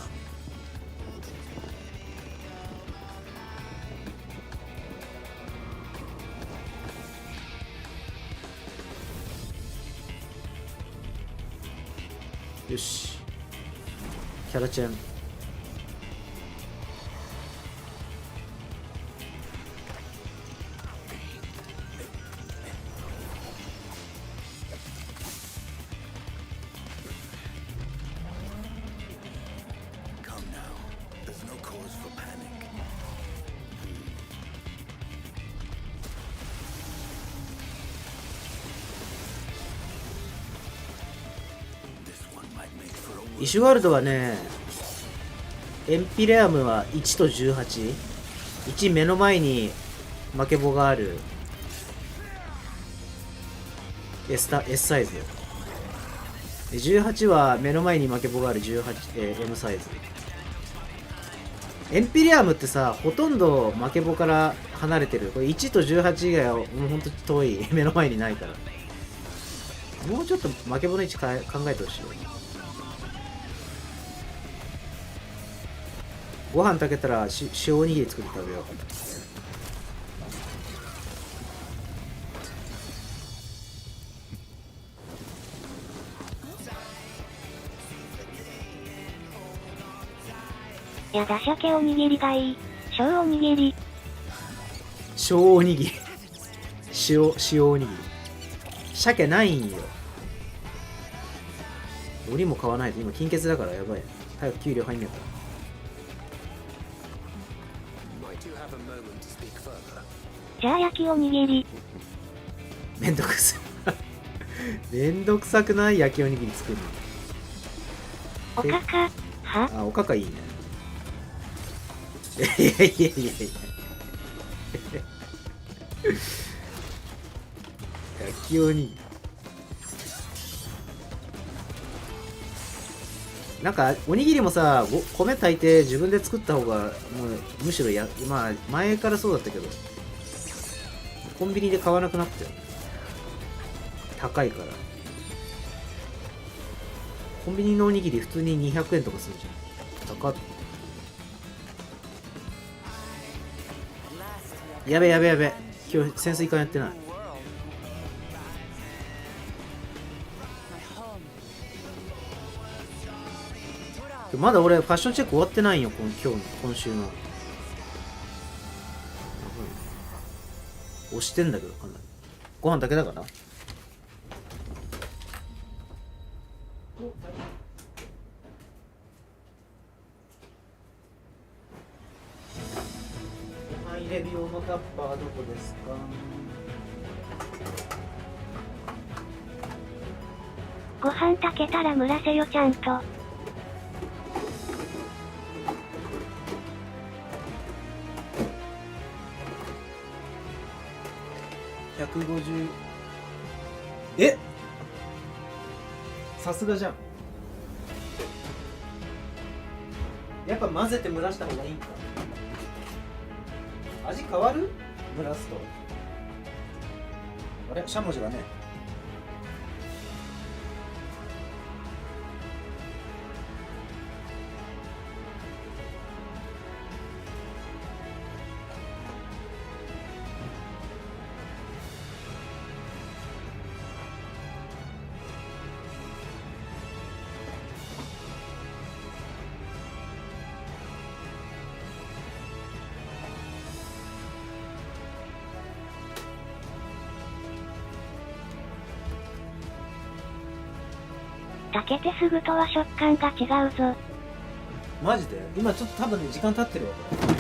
よし、キャラチェン。イシュワールドはね、エンピレアムは1と18、1目の前に負け棒がある S サイズ、18は目の前に負け棒がある18、M サイズ。エンピレアムってさ、ほとんど負け棒から離れてる。これ1と18以外はもうほんと遠い、目の前にないから。もうちょっと負け棒の位置考えてほしい。ご飯炊けたら塩おにぎり作って食べよう。やだ、鮭おにぎりがいい。小おにぎり。塩おにぎり塩おにぎり。鮭ないんよ。海苔も買わないと今金欠だからやばい。早く給料入んねえから。じゃあ焼きおにぎり。めんどくさめんどくさくない？焼きおにぎり作るの。おかかは？あ、おかかいいね。いやいやいやいや焼きおにぎりなんかおにぎりもさ、米炊いて自分で作った方がもうむしろまあ前からそうだったけど、コンビニで買わなくなったよ。高いから。コンビニのおにぎり普通に200円とかするじゃん。高っ。やべやべやべ、今日潜水艦やってない。まだ俺ファッションチェック終わってないよ、今週の。押してんだけど、かなり。ご飯だけだから。ご飯入れる用のタッパーはどこですか？ご飯炊けたら蒸らせよちゃんと。150。え、さすがじゃん。やっぱ混ぜて蒸らした方がいいんか。味変わる？蒸らすと。あれ、しゃもじがね。炊けてすぐとは食感が違うぞ。マジで？今ちょっと多分ね、時間経ってるわ、これ。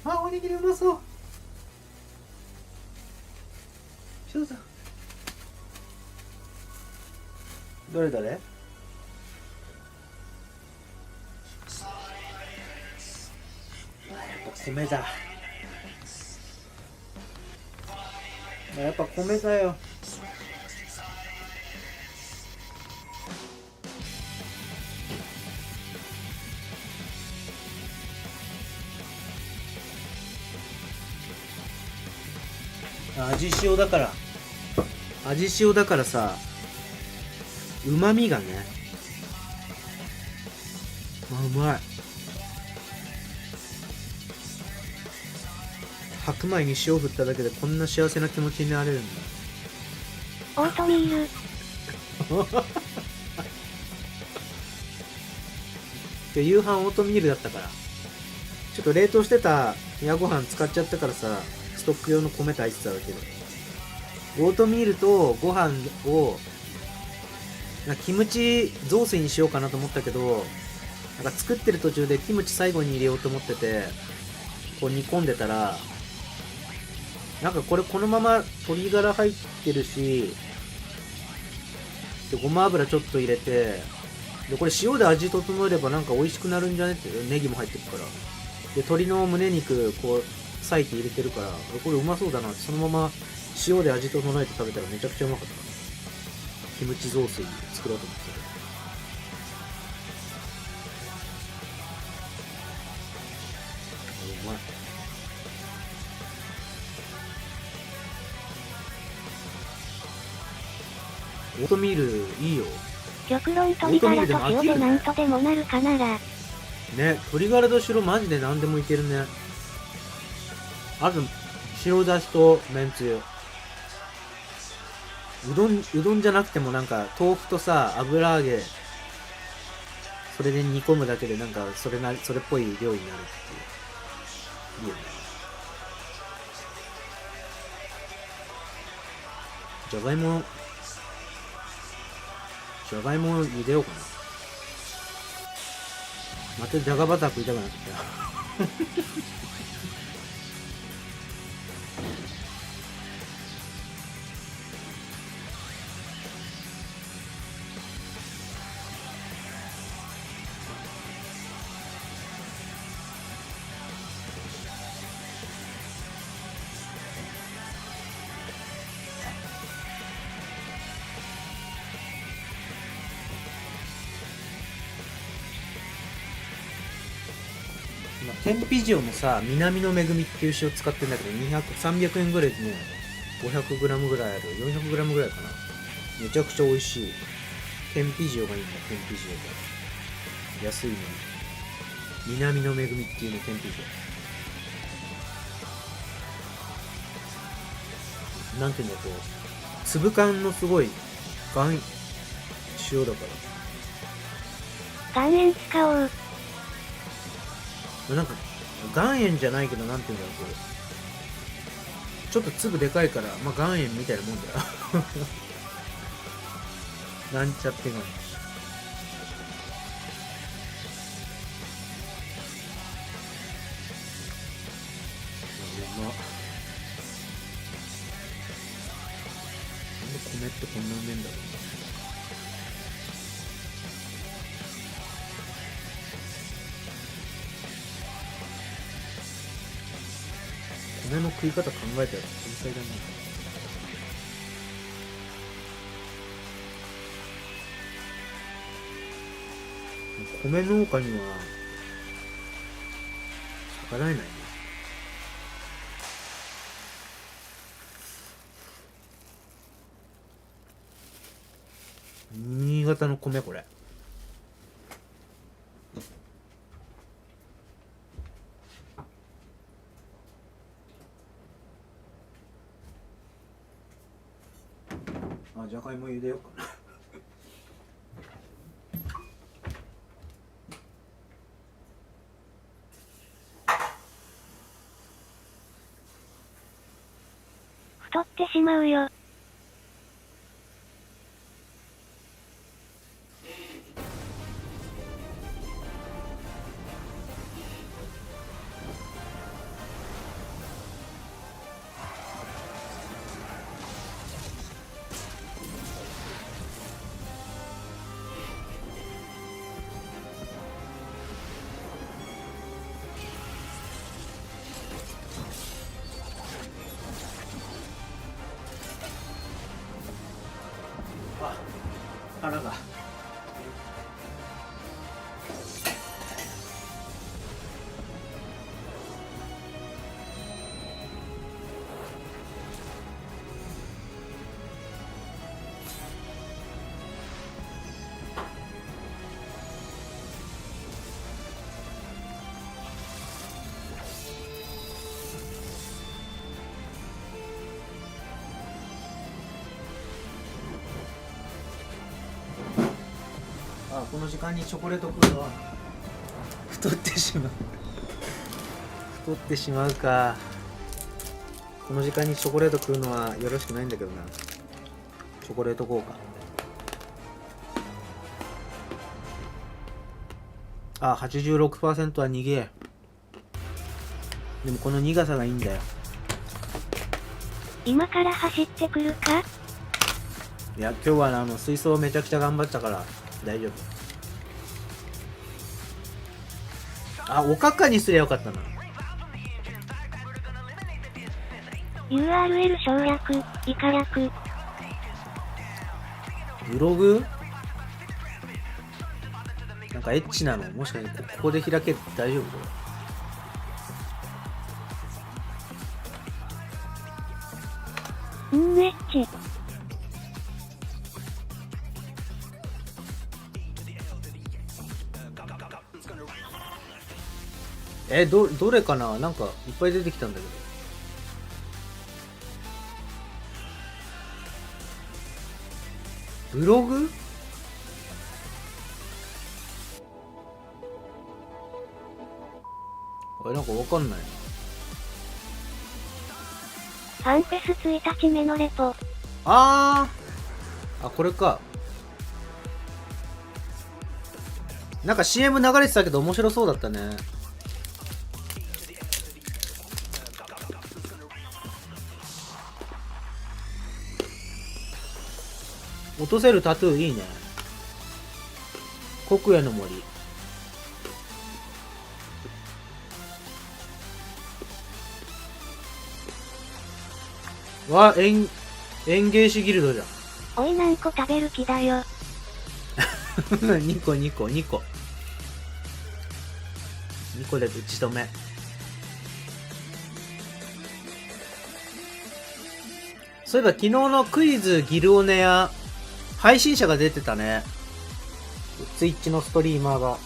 あ、おにぎりうまそう。翔さん。どれだね。米だ。やっぱ米だよ。味塩だからさ、うまみがね、うまい。白米に塩振っただけでこんな幸せな気持ちになれるんだ。オートミール。夕飯オートミールだったから、ちょっと冷凍してた夜ご飯使っちゃったからさ、ストック用の米炊いてただけで、オートミールとご飯をキムチ雑炊にしようかなと思ったけど、なんか作ってる途中でキムチ最後に入れようと思ってて、こう煮込んでたら、なんかこれこのまま鶏ガラ入ってるし、でごま油ちょっと入れて、でこれ塩で味整えればなんか美味しくなるんじゃねって、ネギも入ってるから、で鶏の胸肉こう裂いて入れてるから、これうまそうだなって、そのまま塩で味整えて食べたらめちゃくちゃうまかった。キムチ雑炊作ろうと思ってた。うまい。オートミールいいよ。極論鶏ガラと塩でなんとでもなるかなら。ね、鶏ガラと白マジで何でもいけるね。あと白だしとめんつゆ。うどんじゃなくてもなんか豆腐とさ、油揚げ、それで煮込むだけでなんかそれっぽい料理になるっていう。いいよね。じゃがいも茹でようかな。またじゃがバター食いたくなってきた。天日塩のさ、南の恵みっていう塩使ってんだけど、300円ぐらいでね、500g ぐらいある、400g ぐらいかな。めちゃくちゃ美味しい。天日塩がいいんだ、天日塩が。安いのに。南の恵みっていうの、天日塩。なんていうんだ、こう、粒感のすごい、塩だから。岩塩使おう。なんか岩塩じゃないけど、なんていうんだろう、こうちょっと粒でかいから、まあ岩塩みたいなもんだよ。なんちゃって岩塩。うまっ。なんで米ってこんなうめえんだろう。米の食い方考えたら天才だな。米農家には逆らえないね。新潟の米、これ。じゃがいも茹でようかな。太ってしまうよ。腹が。この時間にチョコレート食うのは太ってしまう太ってしまうか。この時間にチョコレート食うのはよろしくないんだけどな。チョコレート効果。あ、86% は逃げ。でもこの苦さがいいんだよ。今から走ってくるか？いや、今日は水槽めちゃくちゃ頑張ったから大丈夫。あ、おかかにすりゃよかったな。URL 省略、以下略。ブログなんかエッチなのもしかしてここで開けて大丈夫？これエッチ。どれかな。なんかいっぱい出てきたんだけど。ブログ？なんかわかんないな。ファンフェス1日目のレポ。あ、これか。なんか CM 流れてたけど面白そうだったね。落とせるタトゥーいいね。国野の森。わ、園芸師ギルドじゃん。おい、何個食べる気だよ。2個2個2個2個で打ち止め。そういえば昨日のクイズギルオネア配信者が出てたね。ツイッチのストリーマーが。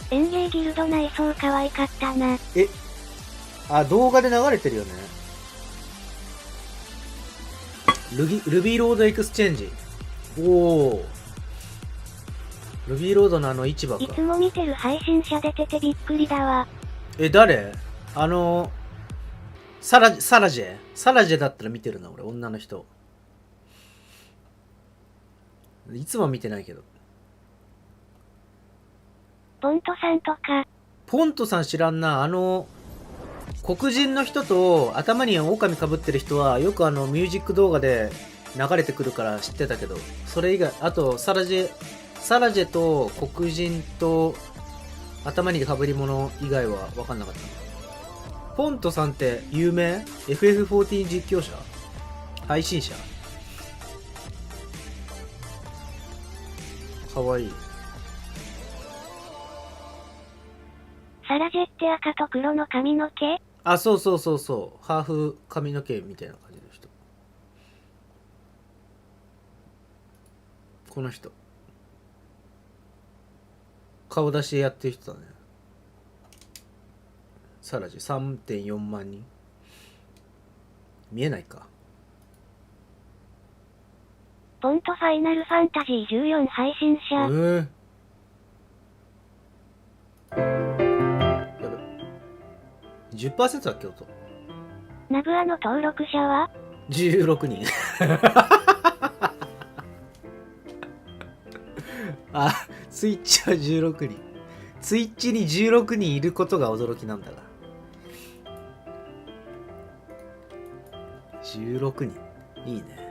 園芸ギルド内装可愛かったな。動画で流れてるよね。ルビーロードエクスチェンジ。おお。ルビーロードの市場か。いつも見てる配信者出ててびっくりだわ。誰？サラジェだったら見てるな俺。女の人。いつも見てないけど。ポントさんとか。ポントさん知らんな。黒人の人と頭に狼かぶってる人はよくミュージック動画で流れてくるから知ってたけど、それ以外、あとサラジェと黒人と頭にかぶり物以外は分かんなかった。ポントさんって有名？ FF14 実況者？配信者？かわいい。サラジェって赤と黒の髪の毛？あ、そう。ハーフ髪の毛みたいな感じの人。この人。顔出しやってる人だね。サラジ 3.4 万人。見えないか。ポントファイナルファンタジー14配信者。やべ。10% だっけ音。ナブアの登録者は16人。あ、スイッチは16人。ツイッチに16人いることが驚きなんだが。16人。いいね。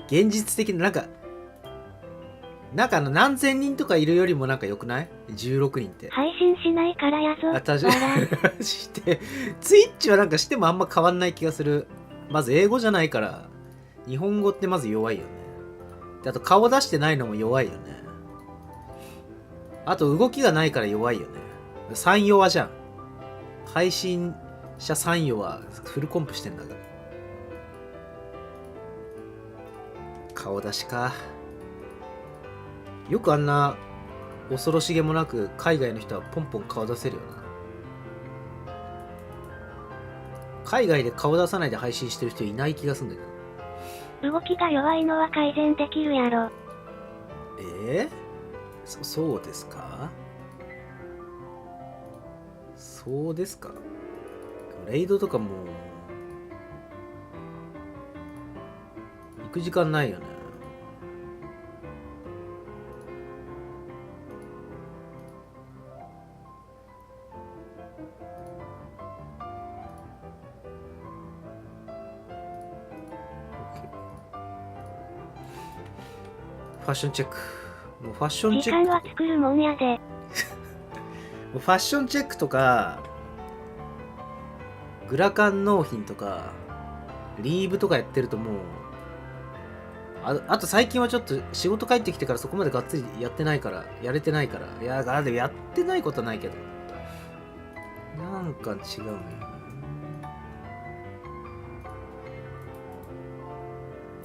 現実的な、なんか何千人とかいるよりもなんか良くない ?16 人って。配信しないからやぞ。あ、確かに。して、ツイッチはなんかしてもあんま変わんない気がする。まず英語じゃないから、日本語ってまず弱いよね。であと顔出してないのも弱いよね。あと動きがないから弱いよね。3弱じゃん。配信者3弱フルコンプしてんだから。顔出しか。よくあんな恐ろしげもなく海外の人はポンポン顔出せるよな。海外で顔出さないで配信してる人いない気がするんだけど。動きが弱いのは改善できるやろ。そうですか？そうですか？レイドとかも行く時間ないよね。ファッションチェック。もうファッションチェック。時間は作るもんやで。もうファッションチェックとか、グラカン納品とか、リーブとかやってるともう、あと最近はちょっと仕事帰ってきてからそこまでがっつりやってないから、やれてないから。いや、でもやってないことはないけど。なんか違うね。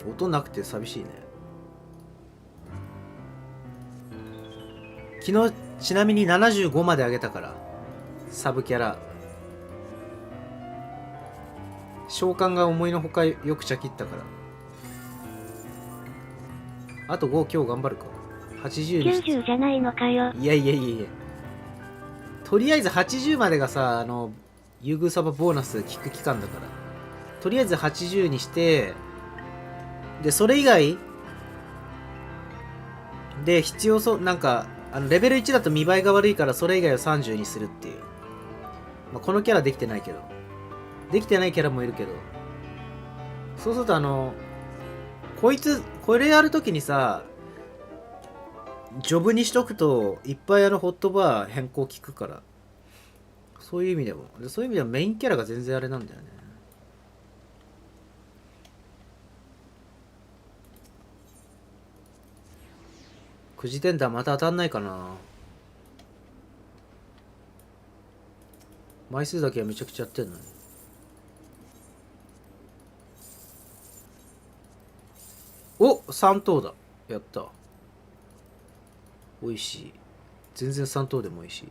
音なくて寂しいね。昨日ちなみに75まで上げたから、サブキャラ召喚が思いのほかよくちゃ切ったから。あと5今日頑張るか。80に90じゃないのかよ。いやとりあえず80までがさ、優遇サバボーナス効く期間だから、とりあえず80にして、でそれ以外で必要そう、なんかレベル1だと見栄えが悪いからそれ以外を30にするっていう。まあ、このキャラできてないけど。できてないキャラもいるけど。そうするとこれやるときにさ、ジョブにしとくといっぱいホットバー変更効くから。そういう意味でも。そういう意味ではメインキャラが全然あれなんだよね。9時テンダーまた当たんないかな。枚数だけはめちゃくちゃやってんのに。お、3等だ。やった。美味しい。全然3等でも美味しい。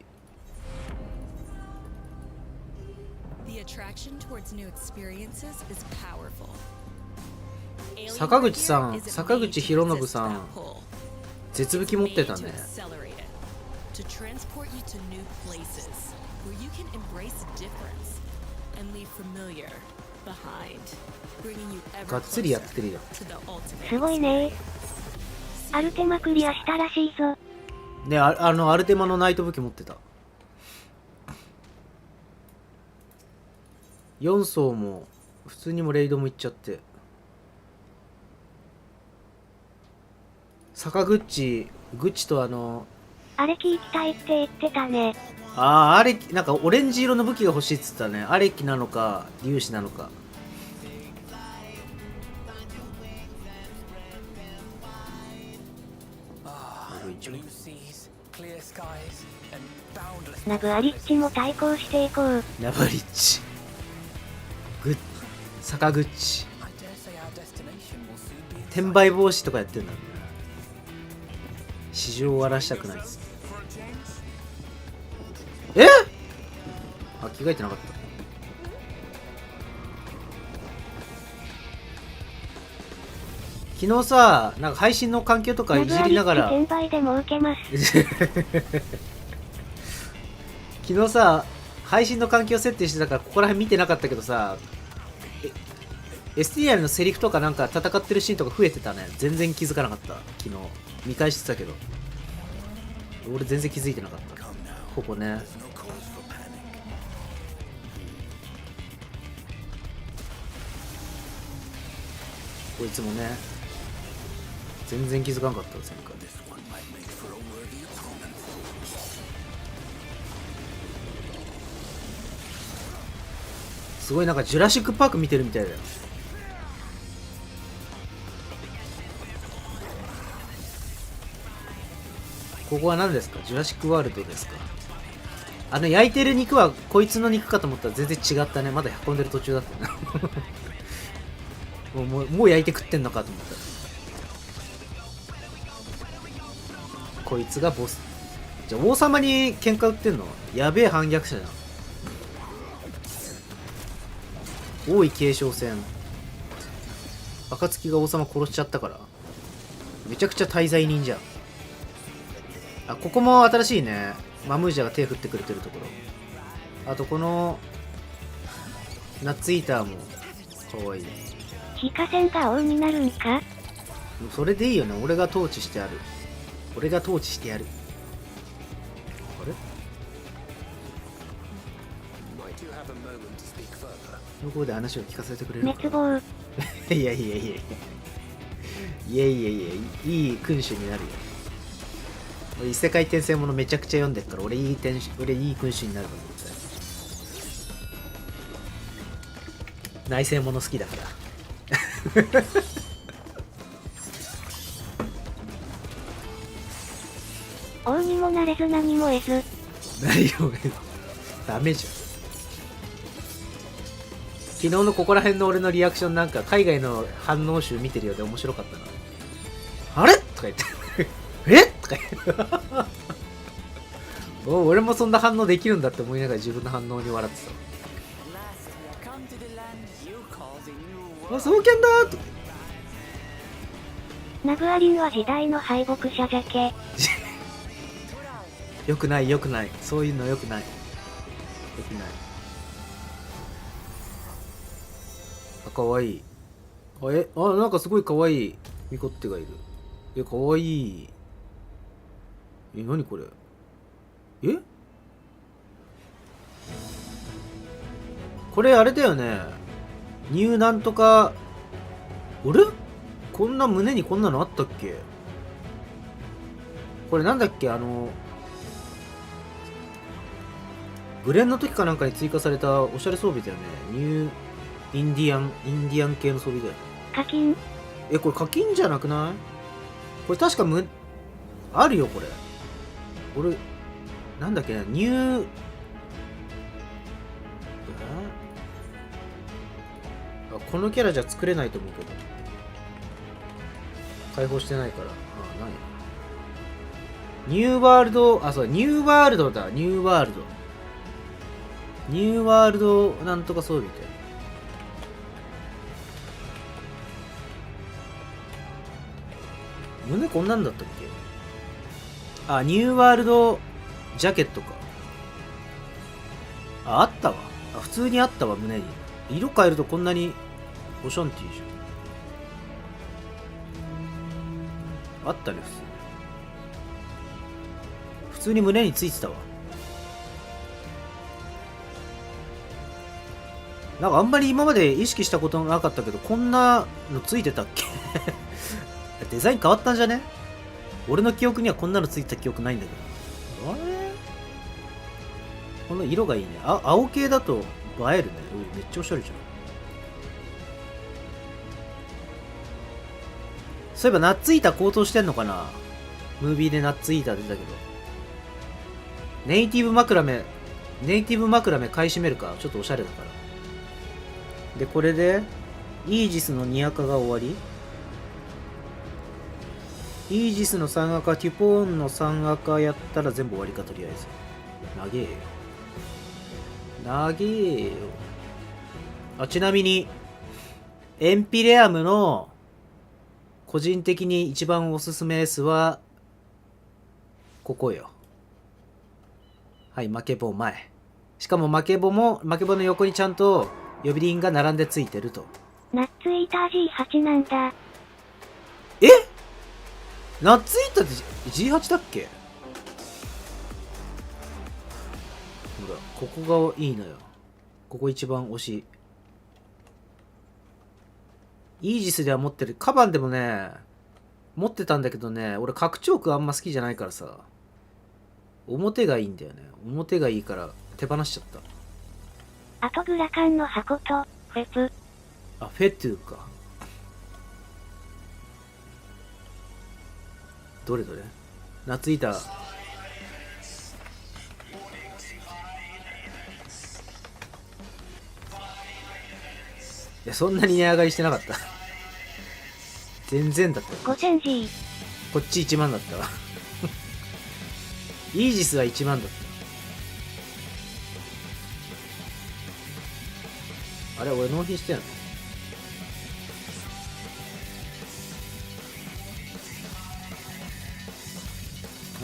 坂口さん、坂口博信さん、絶武器持ってたね。がっつりやってるよ。すごいね。アルテマクリアしたらしいぞ。ね、アルテマのナイト武器持ってた。4層も普通にもレイドも行っちゃって。坂口グッチとあれ聞きたいって言ってたね。あれなんかオレンジ色の武器が欲しいっつったね。アレキなのか粒子なのか。ナブアリッチも対抗していこう。ナブアリッチ坂口転売防止とかやってんだろうね。市場を終わらしたくないです。着替えてなかった。昨日さ、なんか配信の環境とかいじりながら転売でも受けます昨日さ、配信の環境設定してたからここら辺見てなかったけどさ、STR のセリフとかなんか戦ってるシーンとか増えてたね。全然気づかなかった。昨日見返してたけど俺全然気づいてなかった。ここね。こいつもね全然気づかなかった前回。すごいなんかジュラシックパーク見てるみたいだよ。ここは何ですか？ジュラシックワールドですか？焼いてる肉はこいつの肉かと思ったら全然違ったね。まだ運んでる途中だったなもう焼いて食ってんのかと思ったら、こいつがボス。じゃあ王様に喧嘩売ってんの？やべえ反逆者じゃん。王位継承戦。暁が王様殺しちゃったからめちゃくちゃ大罪人じゃん。あ、ここも新しいね。マムージャが手振ってくれてるところ。あとこのナッツイーターもかわいい。非化戦が王になるんか？それでいいよね。俺が統治してやる。俺が統治してやる。あれ？向こうで話を聞かせてくれるのかな。滅亡。いやいやいやいやいやいやいや、いい君主になるよ。俺異世界転生ものめちゃくちゃ読んでるから、俺いい君主になると思ってた。内戦もの好きだから王にもなれず何も得ず。何をダメじゃん。昨日のここら辺の俺のリアクションなんか海外の反応集見てるようで面白かったな。あれとか言ってえとか言って俺もそんな反応できるんだって思いながら自分の反応に笑ってた。あ、そうキャンだーと。ナブアリンは時代の敗北者じゃけ。よくないよくない、そういうのよくないよくない。あ、かわいい。なんかすごいかわいいミコッテがいる。かわいい。何これ。これあれだよね。ニューなんとか。あれこんな胸にこんなのあったっけ？これなんだっけ、グレンの時かなんかに追加されたおしゃれ装備だよね。ニューインディアン系の装備だよね。課金。これ課金じゃなくない？これ確かあるよこれ。俺なんだっけな、ニューこのキャラじゃ作れないと思うけど開放してないから。ないニューワールド、そうニューワールドだ。ニューワールドなんとか装備って胸こんなんだったっけ？ニューワールドジャケットか。あったわ。普通にあったわ、胸に。色変えるとこんなにオシャンティーじゃん。あったね、普通に胸についてたわ。なんかあんまり今まで意識したことなかったけど、こんなのついてたっけデザイン変わったんじゃね？俺の記憶にはこんなのついた記憶ないんだけど。あれこの色がいいね。青系だと映えるね。めっちゃおしゃれじゃん。そういえばナッツイーター高騰してんのかな？ムービーでナッツイーター出たけど。ネイティブマクラメ買い占めるか。ちょっとおしゃれだから。で、これでイージスの2赤が終わり。イージスの3赤、テュポーンの3赤やったら全部終わりか、とりあえず。長えよ。ちなみに、エンピレアムの個人的に一番おすすめですは、ここよ。はい、負け棒前。しかも負け棒の横にちゃんと呼び鈴が並んでついてると。ナッツイーター G8 なんだ。ナッツイーターって G8 だっけ？ほら、ここがいいのよ。ここ一番推し。イージスでは持ってる。カバンでもね、持ってたんだけどね、俺拡張区あんま好きじゃないからさ。表がいいんだよね。表がいいから手放しちゃった。あとグラカンの箱と、フェプ。フェトゥか。どれナッツイーター。やそんなに値上がりしてなかった全然だったよ。 5000G。こっち1万だったわイージスは1万だった。あれ俺納品してんの？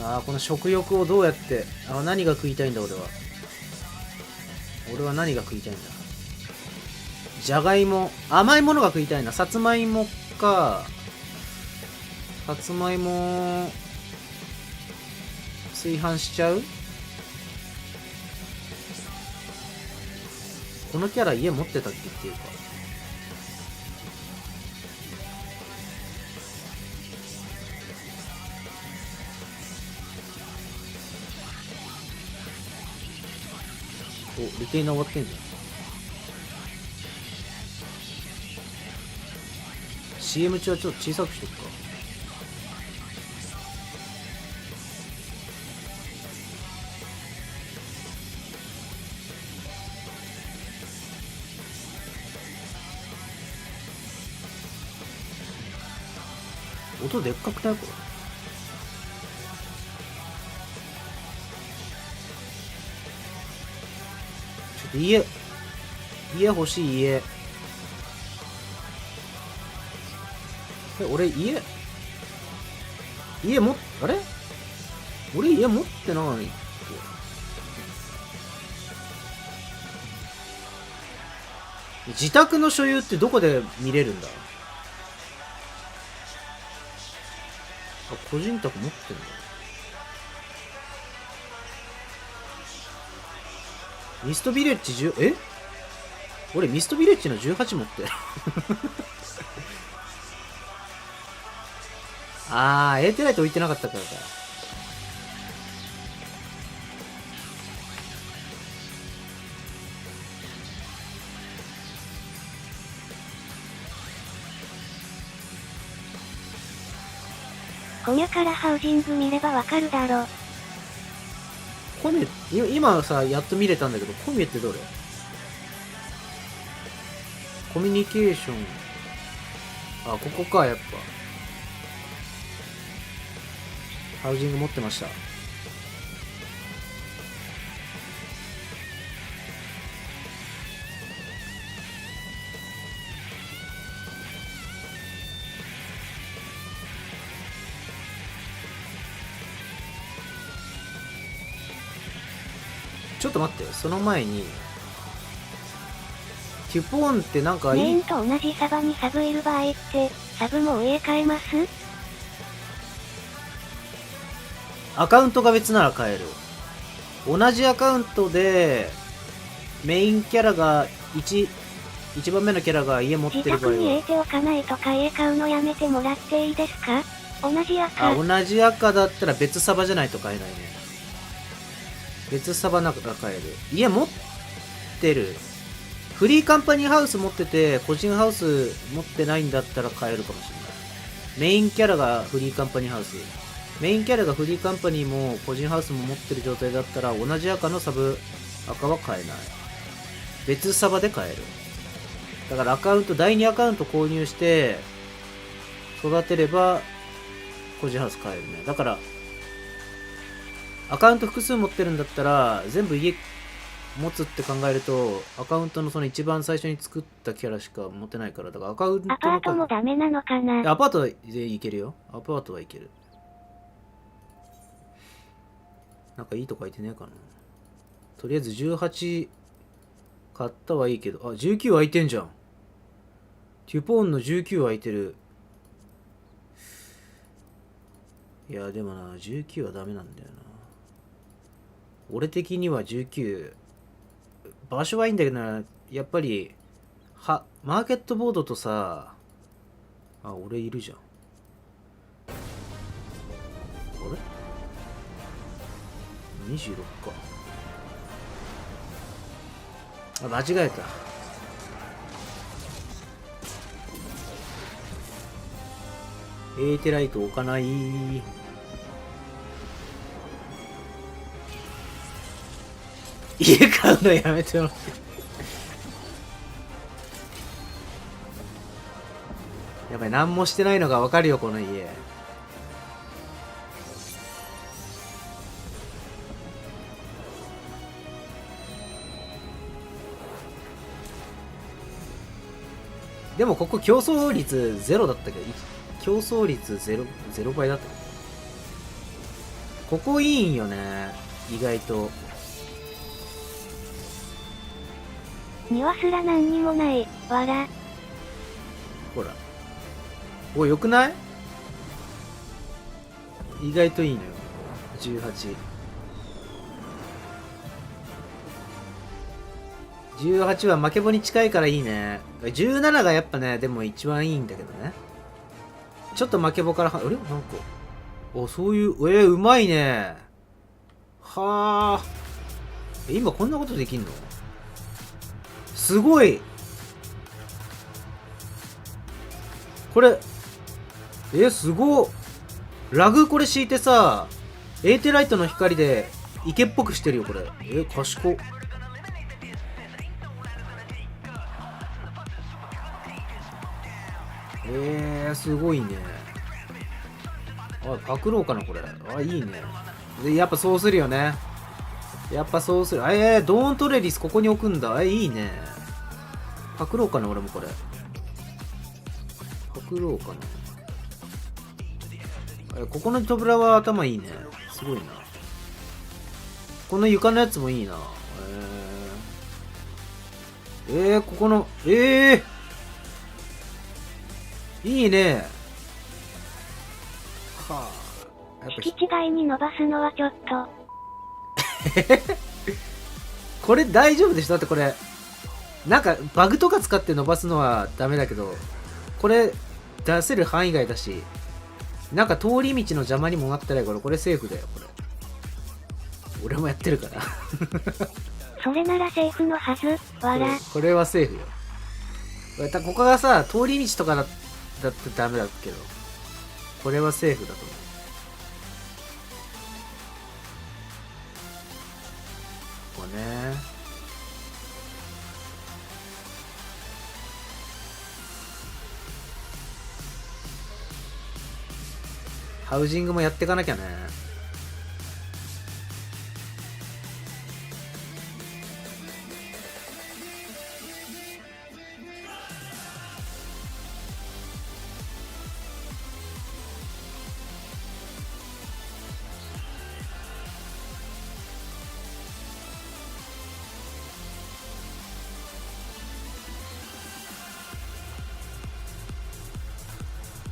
ああこの食欲をどうやって何が食いたいんだ俺は何が食いたいんだ。じゃがいも甘いものが食いたいな。さつまいもか。さつまいも炊飯しちゃう？このキャラ家持ってたっけっていうか。お、リテイナー終わってんじゃん。CM 中はちょっと小さくしとくか。音でっかくないこれ。ちょっと家欲しい家。俺家あれ俺家持ってない。自宅の所有ってどこで見れるんだ？個人宅持ってんだ。ミストビレッジ10俺ミストビレッジの18持ってるあーエーテライト置いてなかったからか。コミャからハウジング見ればわかるだろ。コミュ今さやっと見れたんだけど、コミュってどれ？コミュニケーションここか。やっぱハウジング持ってました。ちょっと待って、その前にテュポーンってなんかメインと同じサバにサブいる場合ってサブも植え替えます？アカウントが別なら変える。同じアカウントでメインキャラが1番目のキャラが家持ってる場合は自宅に入れておかないとか家買うのやめてもらっていいですか？同じ赤。同じ赤だったら別サバじゃないと買えないね。別サバなんか買える。家持ってる。フリーカンパニーハウス持ってて個人ハウス持ってないんだったら買えるかもしれない。メインキャラがフリーカンパニーハウス、メインキャラがフリーカンパニーも個人ハウスも持ってる状態だったら同じ赤のサブ赤は買えない。別サバで買える。だから第2アカウント購入して育てれば個人ハウス買えるね。だからアカウント複数持ってるんだったら全部家持つって考えるとアカウントのその一番最初に作ったキャラしか持ってないから、だからアカウントのアパートもダメなのかな？アパートはいけるよ。アパートはいける。なんかいいとこ空いてねえかな。とりあえず18買ったはいいけど、19空いてんじゃん。テュポーンの19空いてる。いやでもな、19はダメなんだよな。俺的には19、場所はいいんだけどな、やっぱりマーケットボードとさ、俺いるじゃん。あれ26か。間違えた。エーテライト置かない。家買うのやめてもらってやばい、何もしてないのがわかるよ、この家。でもここ競争率0だったけど、競争率 0倍だったけど、ここいいんよね、意外と。庭すら何にもない、わら。ほら。お、よくない？意外といいのよ。18。18は負けボに近いからいいね。17がやっぱね、でも一番いいんだけどね。ちょっと負けボからあれなんか。お、そういう、うまいね。はあ。今こんなことできんの？すごい。これ、すごっ。ラグこれ敷いてさ、エーテライトの光で池っぽくしてるよ、これ。賢っ。すごいね。パクろうかな、これ。いいね。で、やっぱそうするよね。やっぱそうする。ドーントレリスここに置くんだ。いいね。パクろうかな、俺もこれ。パクろうかな。ここの扉は頭いいね。すごいな。この床のやつもいいな。ここの、いいね。はあ。敷地外に伸ばすのはちょっと。これ大丈夫でしょ？だってこれ、なんかバグとか使って伸ばすのはダメだけど、これ出せる範囲外だし、なんか通り道の邪魔にもなってないから、これセーフだよ、これ。俺もやってるから。それならセーフのはず、わら。これはセーフよ。ここがさ、通り道とかだってダメだけど、これはセーフだと思う。ここね。ハウジングもやっていかなきゃね。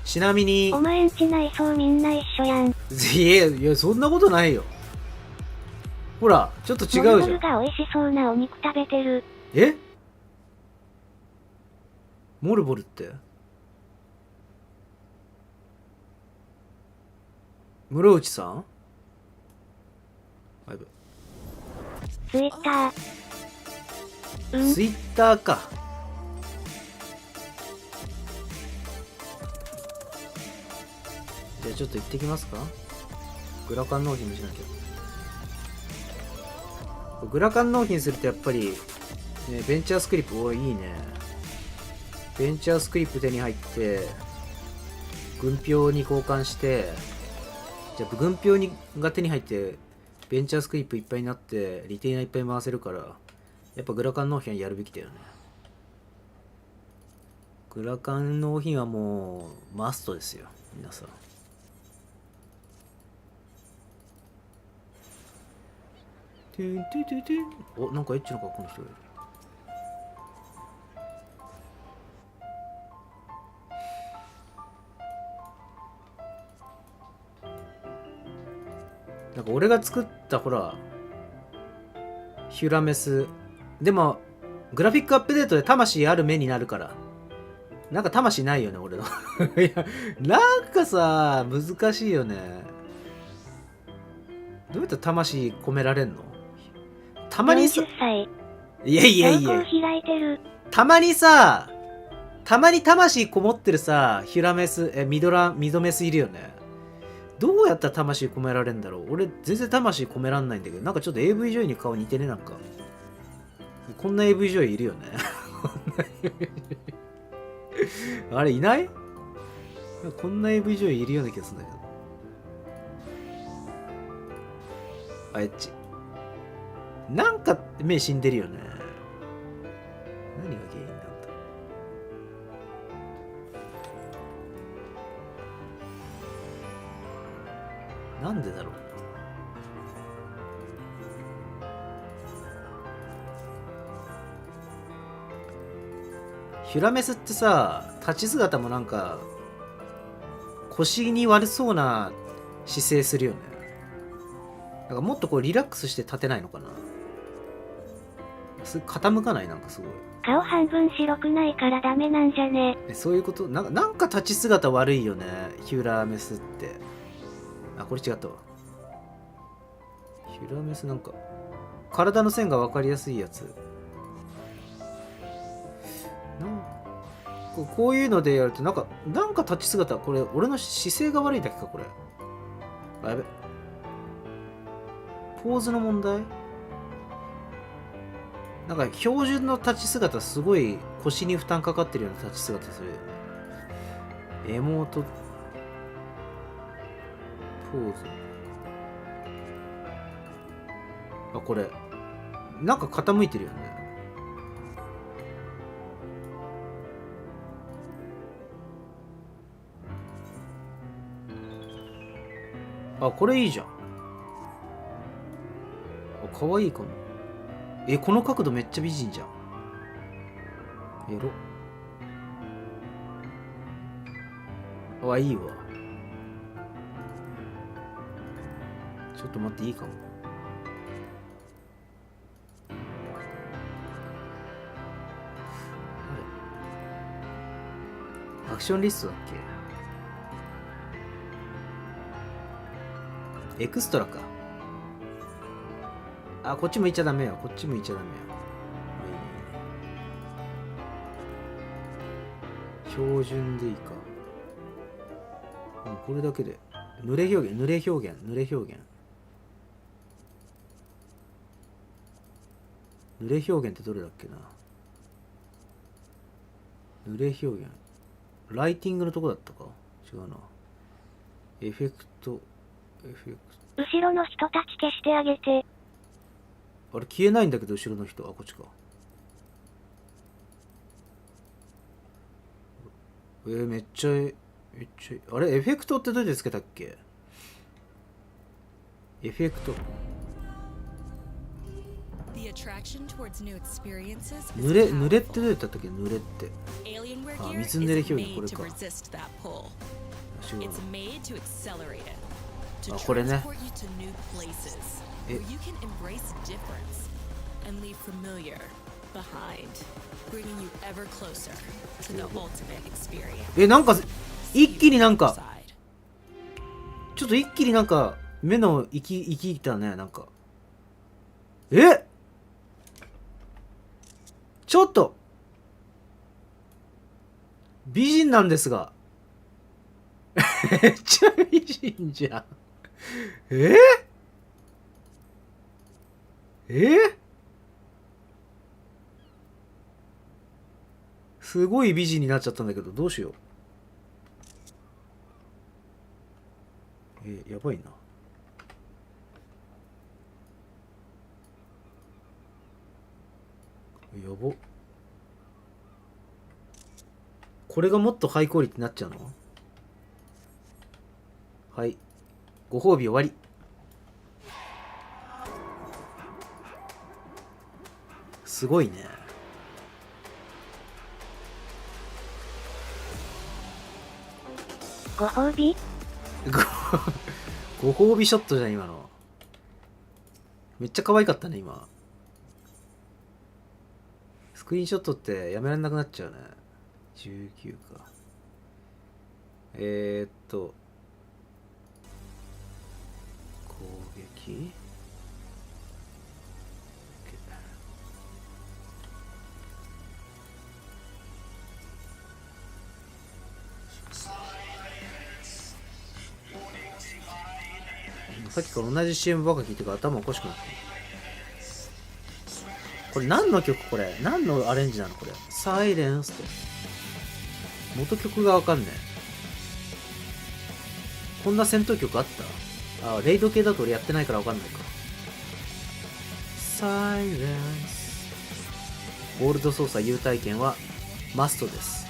ちなみに、お前んち内装みんな一緒やん。いや、そんなことないよ。ほら、ちょっと違うじゃん。モルボルが美味しそうなお肉食べてる。モルボルって室内さん？ツイッター。ツイッターか。じゃあちょっと行ってきますか。グラカン納品もしなきゃ。グラカン納品するとやっぱり、ね、ベンチャースクリプト、いいね。ベンチャースクリプト手に入って、軍票に交換して、じゃあ軍票が手に入って、ベンチャースクリプトいっぱいになって、リテイナーいっぱい回せるから、やっぱグラカン納品はやるべきだよね。グラカン納品はもう、マストですよ、皆さん。お、なんかエッチな格好の人がいる。なんか俺が作ったほらヒュラメスでもグラフィックアップデートで魂ある目になるから、なんか魂ないよね俺の。いやなんかさ難しいよね。どうやって魂込められんの？たまにさ、いやいやいや、たまにさ、たまに魂こもってるさヒュラメスミドメスいるよね。どうやったら魂込められるんだろう。俺全然魂込めらんないんだけど、なんかちょっと AV 女優に顔似てね。なんかこんな AV 女優いるよね。あれいない？こんな AV 女優いるような気がするんだけど。あ、エッチ。なんか目死んでるよね。何が原因なんだ。なんでだろう。ヒュラメスってさ、立ち姿もなんか腰に悪そうな姿勢するよね。なんかもっとこうリラックスして立てないのかな。傾かない？なんかすごい。顔半分白くないからダメなんじゃね。そういうこと？なんか立ち姿悪いよね、ヒュラメスって。あ、これ違ったわ。ヒュラメスなんか体の線が分かりやすいやつ。こういうのでやるとなんか立ち姿、これ俺の姿勢が悪いだけか、これ。あ、やべ。ポーズの問題？なんか標準の立ち姿すごい腰に負担かかってるような立ち姿するよね。エモートポーズ。あ、これなんか傾いてるよね。あ、これいいじゃん。あ、かわいいかも。この角度めっちゃ美人じゃん。エロ。あ、いいわ。ちょっと待って、いいかも。アクションリストだっけ？エクストラか。あ、こっち向いちゃダメよ。こっち向いちゃダメよ。標準でいいか。これだけで。濡れ表現、濡れ表現、濡れ表現。濡れ表現ってどれだっけな。濡れ表現。ライティングのとこだったか？違うな。エフェクト。後ろの人たち消してあげて。あれ消えないんだけど、後ろの人。あ、こっちか。めっちゃあれエフェクトってどうやってつけたっけ？エフェクト。濡れってどうやったっけ？濡れって。あ、水濡れ表現これか。あ、これね。なんか一気になんかちょっと一気になんか目の生きたね。なんかちょっと美人なんですがめっちゃ美人じゃん。すごい美人になっちゃったんだけど、どうしよう。やばいな。やば。これがもっとハイクオリティになっちゃうの？はい。ご褒美終わり。すごいね。ご褒美？ご褒美ショットじゃん、今の。めっちゃ可愛かったね、今。スクリーンショットってやめられなくなっちゃうね。19か。攻撃？さっきから同じ CM ばっか聞いてから頭おかしくなってる。これ何の曲？これ何のアレンジなの？これサイレンスって元曲がわかんねえ。こんな戦闘曲あった？あ、レイド系だと俺やってないからわかんないか。サイレンス。ゴールド操作優待券はマストです。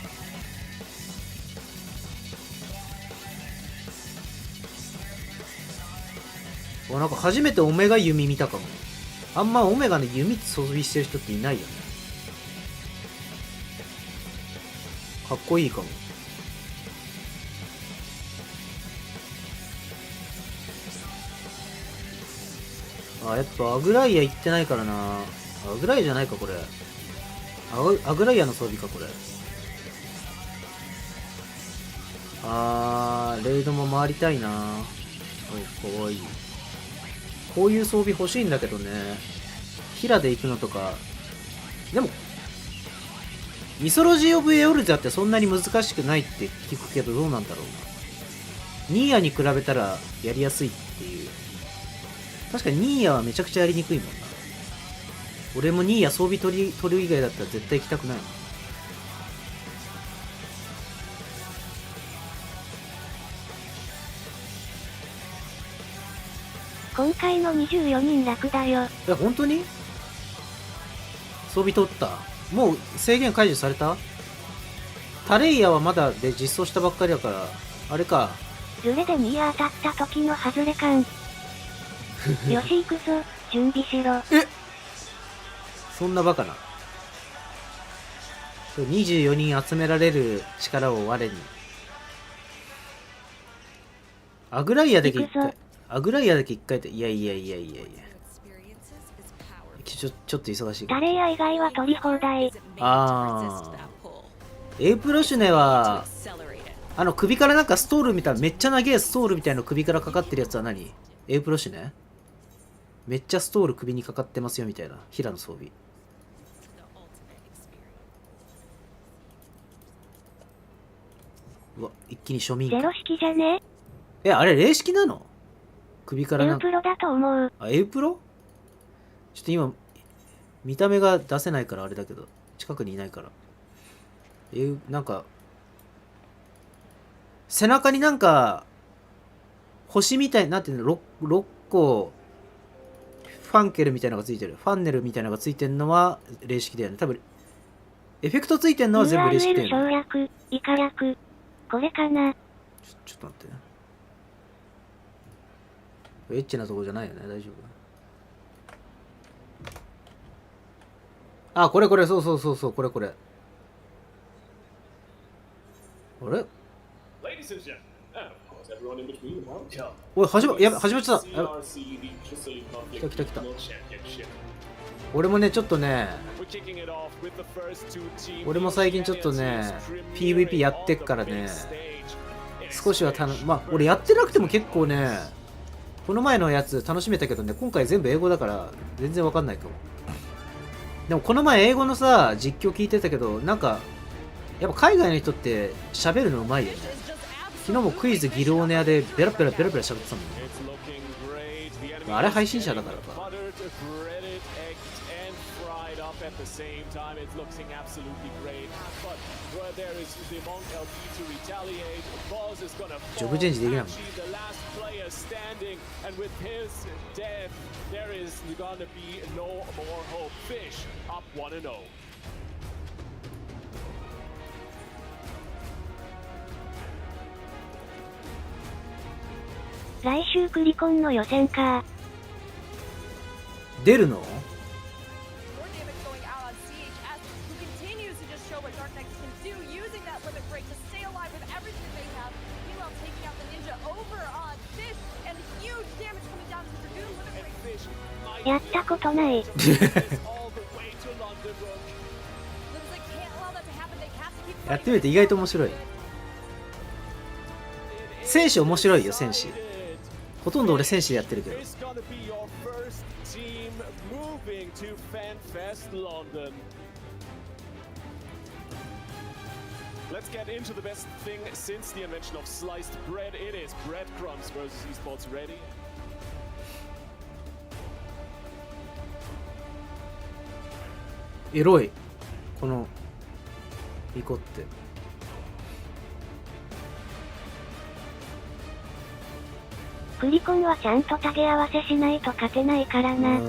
なんか初めてオメガ弓見たかも。あんまオメガで弓装備してる人っていないよね。かっこいいかも。やっぱアグライア行ってないからな。アグライアじゃないかこれ。アグライアの装備かこれ。レイドも回りたいな。かわいい。こういう装備欲しいんだけどね。ヒラで行くのとか。でもミソロジー・オブ・エオルザってそんなに難しくないって聞くけど、どうなんだろうな。ニーヤに比べたらやりやすいっていう。確かにニーヤはめちゃくちゃやりにくいもんな。俺もニーヤ装備取る以外だったら絶対行きたくない。今回の24人楽だよ。本当に装備取った？もう制限解除された？タレイヤはまだで実装したばっかりだから、あれか。ズレでニーヤ当たった時の外れ感。よし行くぞ、準備しろ。そんなバカな。24人集められる力を我に。アグライアだけ一回。アグライアだけ一回で。いや。ちょっと忙しい。タレイヤ以外は取り放題。エイプロシュネは、首からなんかストールみたいな、めっちゃ長いストールみたいな首からかかってるやつは何？エイプロシュネ？めっちゃストール首にかかってますよみたいな。平の装備。うわ、一気に庶民。ゼロ式じゃね？あれ霊式なの？首からエウプロだと思う。エウプロ？ちょっと今、見た目が出せないからあれだけど、近くにいないから。なんか、背中になんか、星みたい、なんていうの、6個、ファンケルみたいなのがついてる。ファンネルみたいなのがついてるのは霊式だよね。多分、エフェクトついてるのは全部霊式だよね。省略、以下略。これかな。ちょっと待ってね。エッチなとこじゃないよね。大丈夫？これ、そう、これ。あれ？おい、始まっちゃった。来た。俺もね、ちょっとね、俺も最近ちょっとね、PVP やってっからね、少しは俺やってなくても結構ね、この前のやつ楽しめたけどね、今回全部英語だから全然わかんないかも。でもこの前英語のさ、実況聞いてたけど、なんか、やっぱ海外の人って喋るのうまいよね。昨日もクイズギルオネアでベラベラ喋ってたもんね。あれ配信者だからか。ジョブチェンジできないもん。来週クリコンの予選か。出るの？やったことない。やってみて意外と面白い。戦士面白いよ、戦士。ほとんど俺戦士でやってるけど。Let's get into the best thing since the invention of sliced bread. It is breadcrumbs versus esports ready. エロいこのイコって。クリコンはちゃんとタゲ合わせしないと勝てないからな。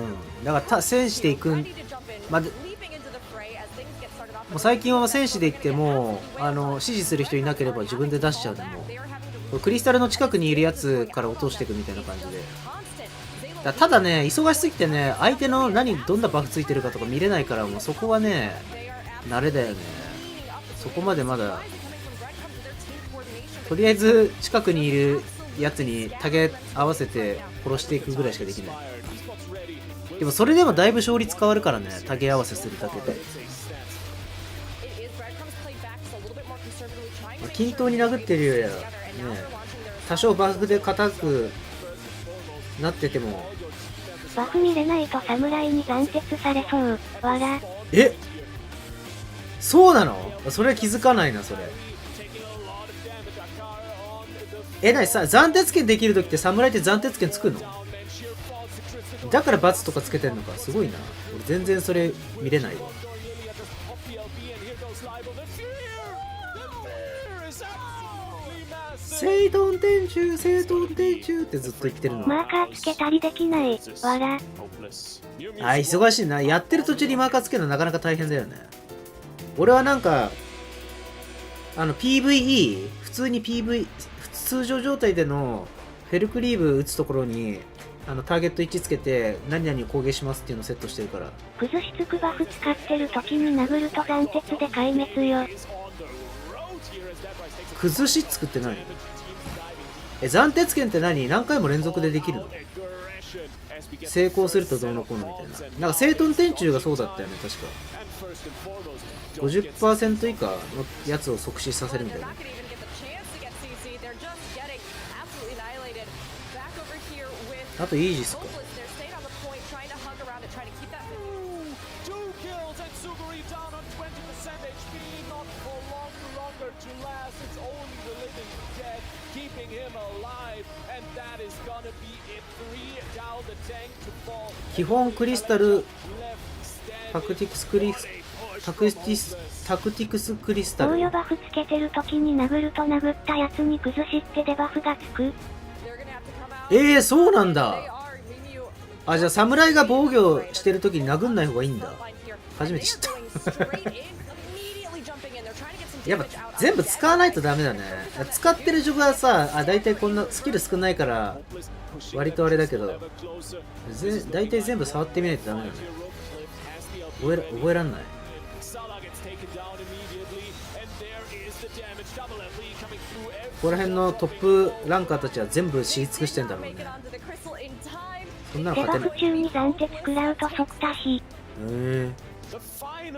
だから戦士で行くん、まあ、もう最近は戦士で行っても指示する人いなければ自分で出しちゃうでもクリスタルの近くにいるやつから落としていくみたいな感じで。ただね、忙しすぎてね、相手のどんなバフついてるかとか見れないから、もうそこはね、慣れだよね。そこまでまだ、とりあえず近くにいるやつにタゲ合わせて殺していくぐらいしかできない。でもそれでもだいぶ勝率変わるからね、タゲ合わせするだけで。均等に殴ってるよりはね、多少バフで硬くなってても。バフ見れないと侍に斬鉄されそう。わら。え、そうなの？それは気づかないな、それ。なにさ、斬鉄剣できるときって侍って斬鉄剣つくの？だから罰とかつけてんのか。すごいな。俺全然それ見れないわ。聖遁天柱、聖遁天柱ってずっと言ってるの。マーカーつけたりできない。わら。忙しいな。やってる途中にマーカーつけるのなかなか大変だよね。俺はなんかPVE、普通に 通常状態でのフェルクリーブ打つところにターゲット位置つけて何々を攻撃しますっていうのをセットしてるから。崩しつくバフ使ってる時に殴ると斬鉄で壊滅よ。崩しつくって何？斬鉄剣って何回も連続でできるの？成功するとどうのこうのみたいな。なんか聖遁天柱がそうだったよね、確か。50% 以下のやつを即死させるみたいな。あとイージスか。基本クリスタルタクティクスクリスタル。防御バフつけてる時に殴ると殴ったやつに崩しってデバフがつく。そうなんだ。じゃあ侍が防御してる時に殴んない方がいいんだ。初めて知ったやっぱ全部使わないとダメだね。使ってる職はさ、だいたいこんなスキル少ないから割とあれだけど、だいたい全部触ってみないとダメだね。覚えらんない。ここら辺のトップランカーたちは全部知り尽くしてんだろうね。そんなの勝てない。デバフ中に斬鉄食らうと即タヒ。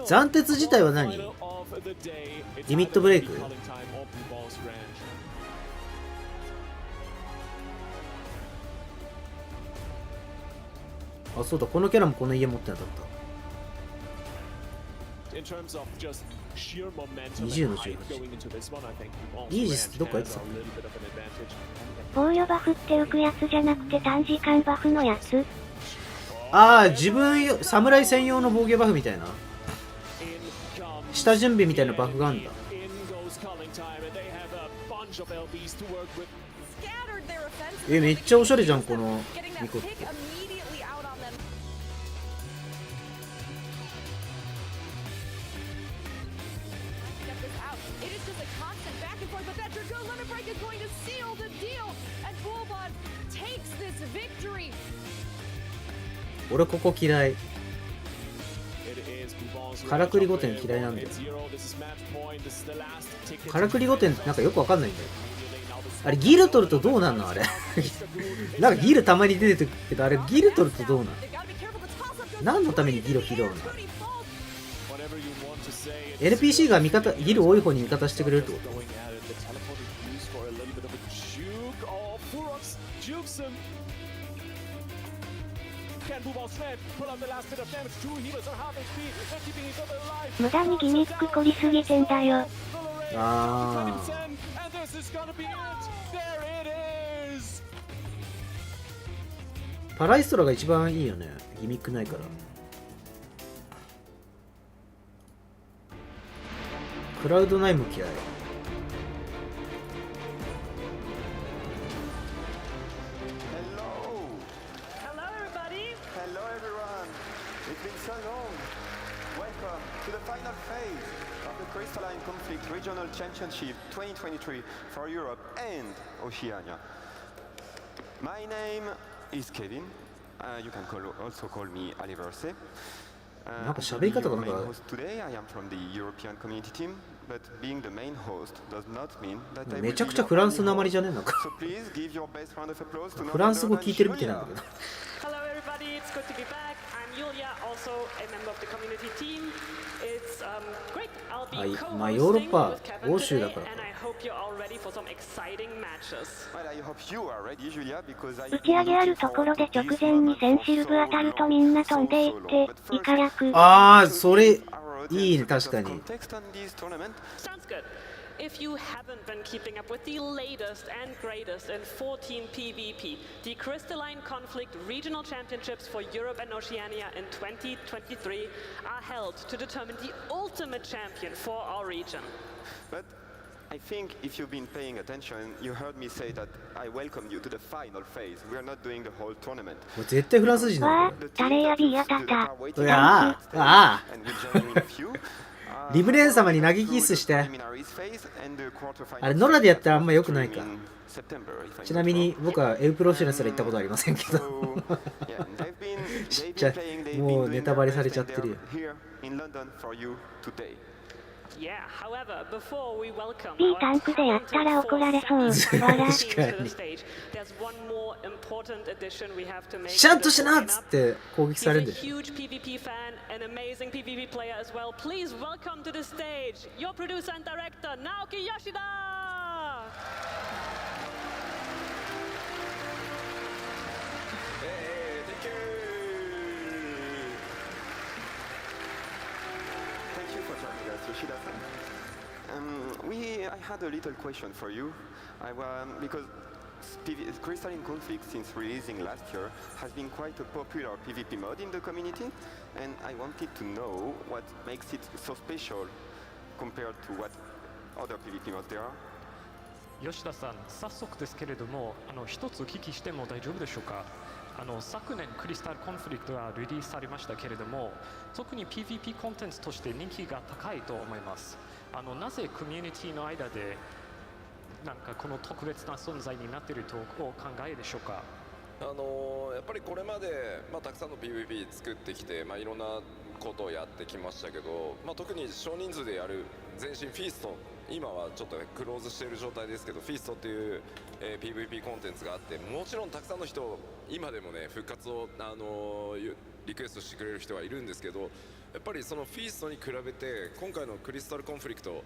斬鉄自体は何？リミットブレイク？そうだ、このキャラもこの家持ってなかった。20の18。イージスってどっかやってた？防御バフって浮くやつじゃなくて短時間バフのやつ。自分侍専用の防御バフみたいな下準備みたいなバフがあるんだ。めっちゃおしゃれじゃんこのニコって。俺ここ嫌い。からくり御殿嫌いなんだよ。からくり御殿ってなんかよくわかんないんだよ。あれギル取るとどうなんのあれなんかギルたまに出てくるけど、あれギル取るとどうなん？何のためにギル拾うの？ NPC がギル多い方に味方してくれるってこと？無駄にギミック凝りすぎてんだよ。パライストラが一番いいよね。ギミックないから。クラウドナイム嫌い。Shalom. Welcome to the final phase of the Crystalline Conflict Regional Championship 2023 for Europe and Oceania. My name is Kevin. You can also call me Aliverse. なんか喋り方がなんか Today I am from the European community team, but being the main host does not mean that I めちゃくちゃフランスなまりじゃねえなんか So please give your best round of applause to フランス語聞いてるみたいなんだけど Hello everybody, it's good to be back. I'm Yulia, also a member of the community team. It's great. I'll be co-hosting まあヨーロッパ with Kevin 欧州 today, だから and I hope you're all ready for some exciting matches. Well, I hope you are ready, Julia, because I 打ち上げあるところで直前にセンシルブ当たるとみんな飛んでいってイカ役ああそれいいね確かに context on this tournament. Sounds good. If you haven't been keeping up with the latest and greatest in 14 PvP, the Crystalline Conflict Regional Championships for Europe and Oceania in 2023 are held to determine the ultimate champion for our region. But I think if you've been paying attention, you heard me say that I welcome you to the final phase. We are not doing the whole tournament. 絶対フランス人だわよータレやビアタタうわああ And we'll join you in a few. リブレーン様に投げキッスしてあれノラでやったらあんま良くないかちなみに僕はエウプロフェッショナルすら行ったことありませんけどちっちゃいもうネタバレされちゃってるよ Yeah, however, before we welcome B our タンクでやったら怒られそう笑 team 確か to に the stage, there's one more important addition we have to make. シャンとしなっつって攻撃されるんで He's a huge PvP fan, an amazing PvP player as well. Please welcome to the stage your producer and director, Naoki Yoshida! Hey, thank you. Thank you for joining us, Yoshida-san. I had a little question for you. Because Crystalline Conflict, since releasing last year, has been quite a popular PvP mod in the community, and I wanted to know what makes it so special compared to what other PvP mods there are. 吉田さん、早速ですけれども、一つお聞きしても大丈夫でしょうか。昨年クリスタルコンフリクトがリリースされましたけれども、特に PvP コンテンツとして人気が高いと思います。なぜコミュニティの間でなんかこの特別な存在になっているとお考えでしょうか。やっぱりこれまで、たくさんの PVP 作ってきて、いろんなことをやってきましたけど、特に少人数でやる前身フィースト、今はちょっとクローズしている状態ですけど、フィーストっていう、PVP コンテンツがあって、もちろんたくさんの人、今でもね復活をリクエストしてくれる人はいるんですけど、やっぱりそのフィーストに比べて今回のクリスタルコンフリクト、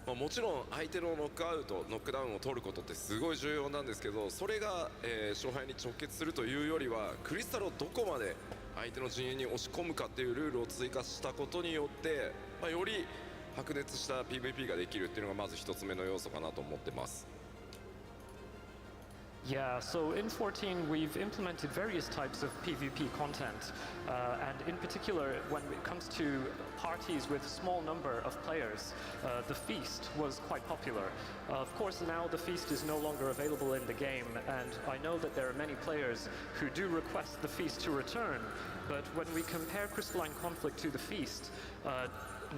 もちろん相手のノックアウト、ノックダウンを取ることってすごい重要なんですけど、それが、勝敗に直結するというよりは、クリスタルをどこまで相手の陣営に押し込むかっていうルールを追加したことによって、より白熱した PVP ができるっていうのがまず一つ目の要素かなと思ってます。Yeah, so in 14 we've implemented various types of PvP content, and in particular when it comes to parties with a small number of players, the feast was quite popular. Of course now the feast is no longer available in the game, and I know that there are many players who do request the feast to return, but when we compare Crystalline Conflict to the feast,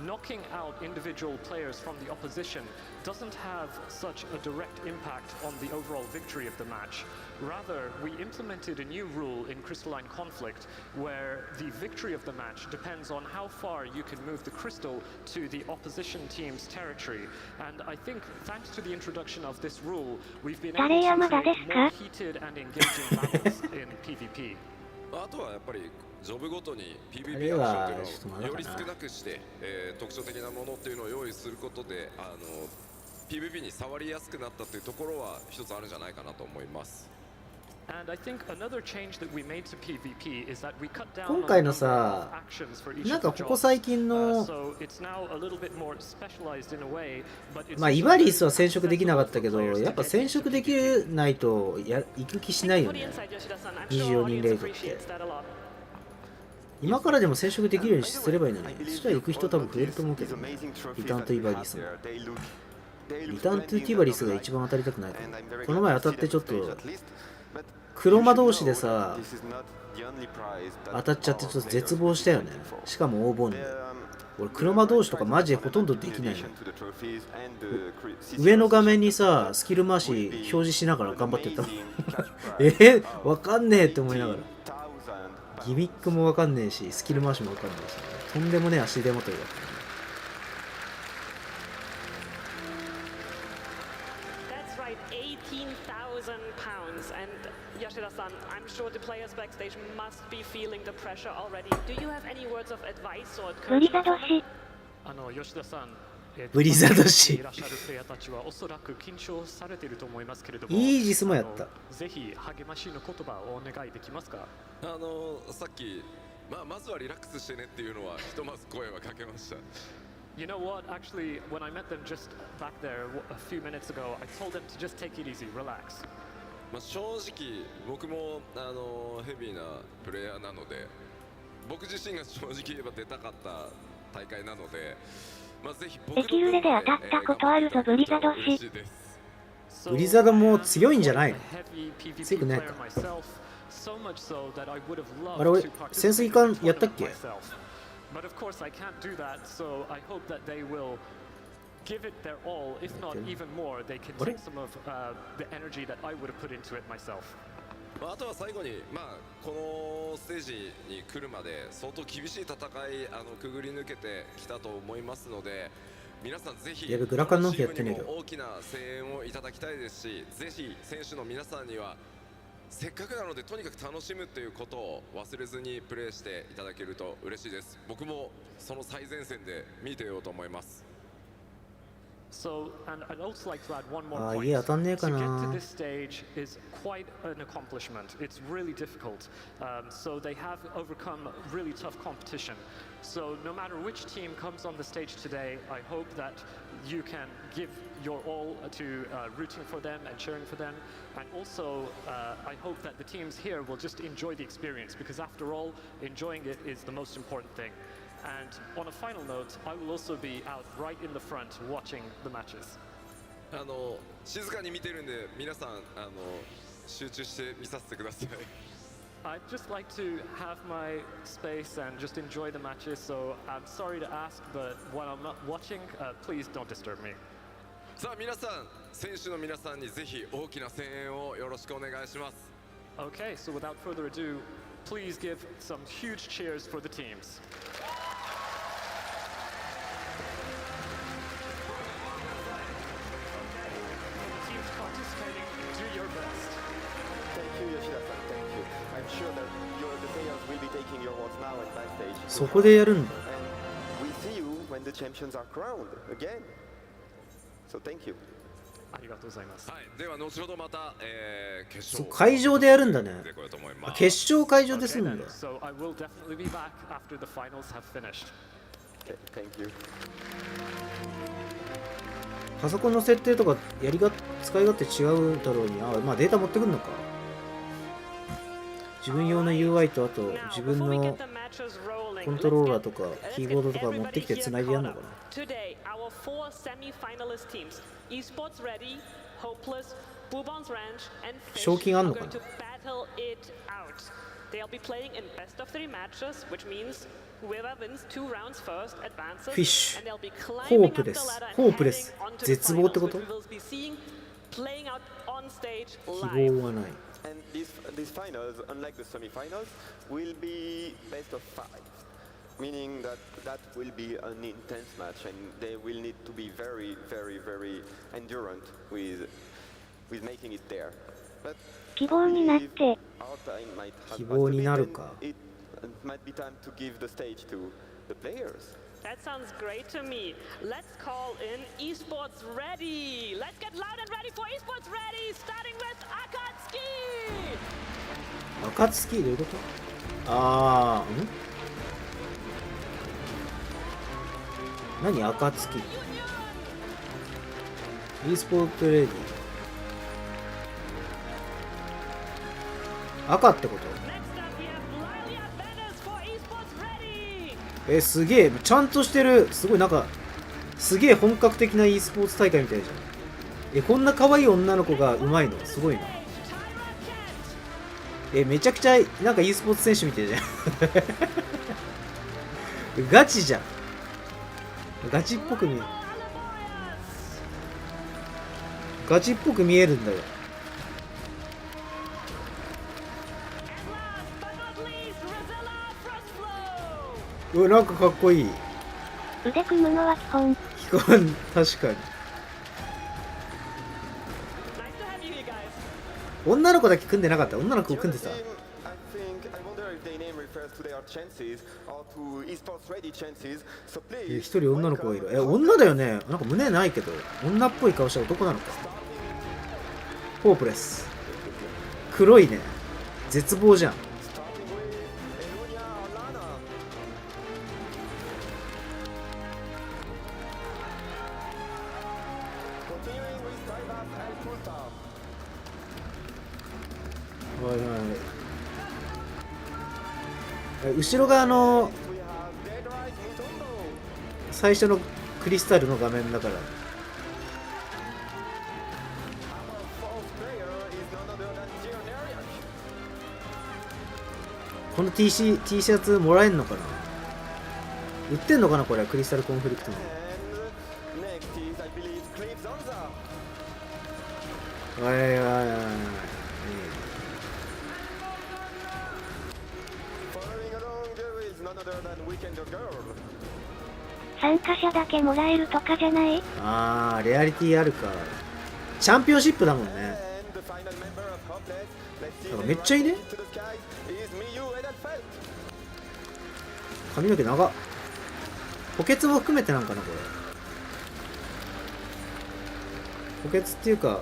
knocking out individual players from the opposition doesn't have such a direct impact on the overall victory of the match. Rather, we implemented a new rule in Crystalline Conflict where the victory of the match depends on how far you can move the crystal to the opposition team's territory. And I think thanks to the introduction of this rule, we've been able to create more heated and engaging battles in PvP. あとはやっぱりジョブごとに PVP アクションというのをより少なくして、特徴的なものっていうのを用意することでPVP に触りやすくなったというところは一つあるんじゃないかなと思います。And I think another change that we made to PvP is that we cut down 今回のさ、なんかここ最近のイバリスは染色できなかったけど、やっぱ染色できないと行く気しないよね。24人レイドって。今からでも染色できるようにすればいいのに、そしたら行く人多分増えると思うけど、ね、リターンとイバリスも。リターンとティバリスが一番当たりたくないから。この前当たってちょっと黒魔同士でさ当たっちゃってちょっと絶望したよね。しかも黄金で。俺黒魔同士とかマジでほとんどできないの。上の画面にさスキル回し表示しながら頑張ってたわかんねえって思いながら、ギミックもわかんねえしスキル回しもわかんねえし、とんでもねえ足手まといだった。That's right, 18,000 pounds. And Yoshida-san, I'm sure the players backstage must be feeling the pressure already. Do you have any words of advice or ブリザド氏。吉田さん、ブリザード氏いらっしゃるプレイヤーたちはおそらく緊張されていると思いますけれども、イージスもやった。ぜひ励ましの言葉をお願いできますか。さっき、まずはリラックスしてねっていうのはひとまず声はかけました。You know what? Actually, when I met them just back there a few minutes ago, I told them to just take it easy, relax. 正直僕もヘビーなプレイヤーなので、僕自身が正直言えば出たかった大会なので、ぜひ僕の激揺れで当たったことあるぞブリザド氏。ブリザドも強いんじゃないの？強くないか。あれ、俺潜水艦やったっけ？But of course I can't do that, so I hope that they will give it their all. If not even more, they can take some of the energy that I would have put into it myself. あとは最後に、このステージに来るまで相当厳しい戦いくぐり抜けてきたと思いますので、皆さんぜひチームにも大きな声援をいただきたいですし、ぜひ選手の皆さんにはせっかくなのでとにかく楽しむということを忘れずにプレーしていただけると嬉しいです。僕もその最前線で見てようと思います。So, and I'd also like to add one more 家 point. 当たんねえか To な。 get to this stage is quite an accomplishment. It's really difficult. So they have overcome really tough competition. So no matter which team comes on the stage today, I hope that you can give your all to rooting for them and cheering for them. And also, I hope that the teams here will just enjoy the experience, because after all, enjoying it is the most important thing. And on a final note, I will also be out right in the front watching the matches. 静かに見てるんで皆さん集中して見させてください。I'd just like to have my space and just enjoy the matches. So I'm sorry to ask, but when I'm not watching, please don't disturb me. さあ皆さん、選手の皆さんにぜひ大きな声援をよろしくお願いします。Okay, so without further ado, please give some huge cheers for the teams. Teams participating, do your best. Thank you, Yoshida-san. Thank you. I'm sure that the players will be taking your words now and backstage. そこでやるんだ。 And we see you when the champions are crowned again. So thank you. ありがとうございます。はい、では後ほどまた、決勝会場でやるんだね。でこようと思います。決勝会場です Okay るん then, だ。 so I will definitely be back after the finals have finished. Okay, thank you. パソコンの設定とか使い勝手違うだろうに、データ持ってくるのか。自分用の UI とあと自分のコントローラーとかキーボードとか持ってきてつないでやるのかな。Today, our 4 semi-finalist teams, Esports Ready, Hopeless, Bubon's Ranch, and Fish, 賞金あん are のか going な。 to battle it out. They'll be playing in best of 3 matches, which means whoever wins 2 rounds first advances, フィッシュ and they'll be ホ climbing ープ up レ the ス ladder ホ and ープレ heading ス onto the 絶望って finals, こ which と？ we will be seeing playing out on stage 希 live. 望はない。 And these finals, unlike the semi-finals, will be best of 5. Meaning that will be an intense match, and they will need to be very, very, very endurant with making it there. But 希望になって。 our time might have 希望になる passed a bit, か。 and it might be time to give the stage to the players. That sounds great to me. Let's call in Esports Ready. Let's get loud and ready for Esports Ready, starting with Akatsuki. 暁どういうこと？何暁 e スポーツレディ赤ってこと？ Next up, we have Lilia Benners for Esports Ready. すげえちゃんとしてる。すごいなんかすげえ本格的な e スポーツ大会みたいじゃん。こんな可愛い女の子がうまいのすごいな。めちゃくちゃなんか e スポーツ選手みたいじゃんガチじゃん。ガチっぽく見える。ガチっぽく見えるんだよ。うわ、なんかかっこいい。腕組むのは基本。基本、確かに。女の子だけ組んでなかった。女の子組んでさ。一人女の子がいる。女だよね。なんか胸ないけど。女っぽい顔した男なのか。ホープレス。黒いね。絶望じゃん。後ろが最初のクリスタルの画面だから。この T シャツもらえんのかな。売ってんのかなこれ。クリスタルコンフリクトの。参加者だけもらえるとかじゃない？あー、レアリティあるか。チャンピオンシップだもんね。なんかめっちゃいいね。髪の毛長っ。補欠も含めてなんかなこれ。補欠っていうか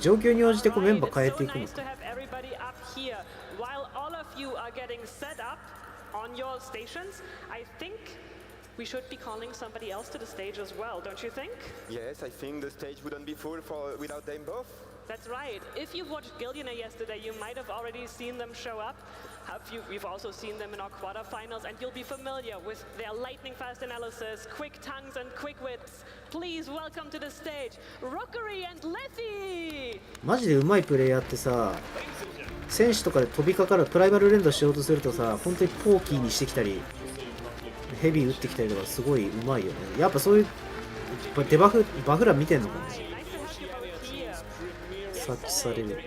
状況に応じてこうメンバー変えていくのか。We should be calling somebody else to the stage as well, don't you think? Yes, I think the stage wouldn't be full without them both. That's right. If you watched Gillionaire yesterday, you might have already seen them show up. We've also seen them in our quarterfinals, and you'll be familiar with their lightning-fast analysis, quick tongues, and quick wits. Please welcome to the stage, Rookery and Letty! マジで上手いプレイヤーってさ、選手とかで飛びかかるプライマル連動しようとするとさ、本当にポーキーにしてきたりヘビー打ってきたりとかすごい上手いよね。やっぱそういうデバフ欄見てんのかな。察知される。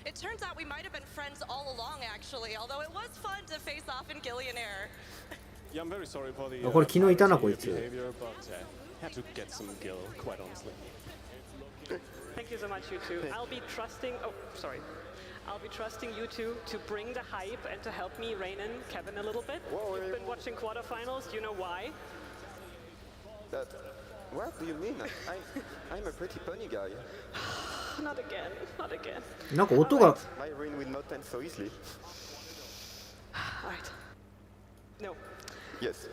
It turns out we might have been friends all along, actually, although it was fun to face off in Gillionaire. Yeah, I'm very sorry for the これ昨日いたなこいつ。 behavior, but had to get some gill, quite honestly. Thank you so much, you two. I'll be trusting you two to bring the hype and to help me rein in Kevin a little bit. You've been watching quarterfinals, you know why? What do you mean? I'm a pretty funny guy. Not again, not again. なんか音が。 My ring will not end so easily. Alright. No. Yes.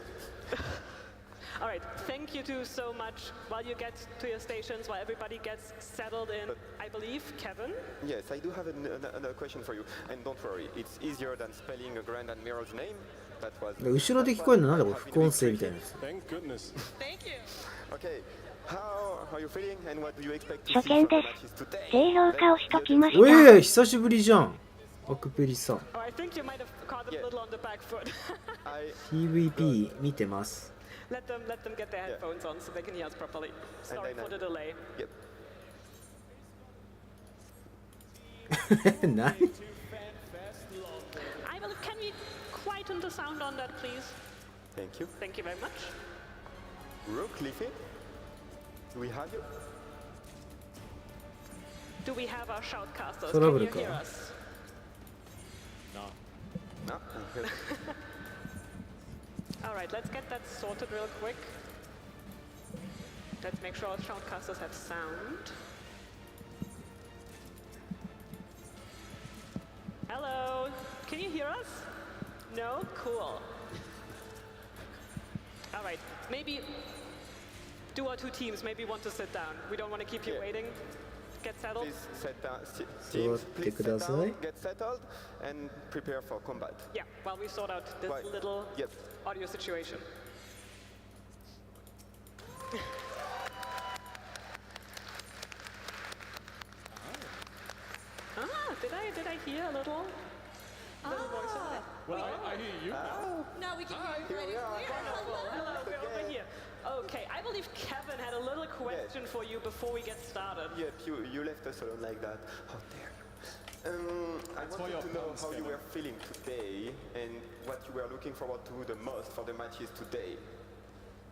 Alright, thank you two so much. While you get to your stations, while everybody gets settled in, I believe, Kevin? Yes, I do have another question for you. And don't worry, it's easier than spelling a Grand Admiral's name. That was... 後ろで聞こえるのなんだこれ副音声みたいなやつ。 Thank goodness. Thank you. Okay, how are you feeling and what do you expect to 初 see 見 from で matches す。 today? 低評価をしときましおた。い久しぶりじゃん。アクペリさん。Oh, I think you might have caught them a little on the back foot. PVP 見てます。Let them get their headphones on so they can hear us properly. Sorry for the delay. Yep. 何 Can we quieten the sound on that, please? Thank you. Thank you very much. Rook, Leafy, do we have you? Do we have our shoutcasters? Torabu Can youか。 hear us? No? Okay. Alright, let's get that sorted real quick. Let's make sure our shoutcasters have sound. Hello? Can you hear us? No? Cool. Alright, maybe do our two teams maybe want to sit down. We don't want to keep you waiting. Get settled. Please set down. Teams, please sit down, get settled, and prepare for combat. Yeah, while we sort out this Right. little Yep. audio situation. hear a little voice over there? Well, I hear you. Now we can hear you right and clear. Hello, we're over here. Okay, I believe Kevin had a little question for you before we get started. Yep, you left us alone like that. How dare you? I That's for wanted your to know puns, how you Kevin. were feeling today and what you were looking forward to the most for the matches today.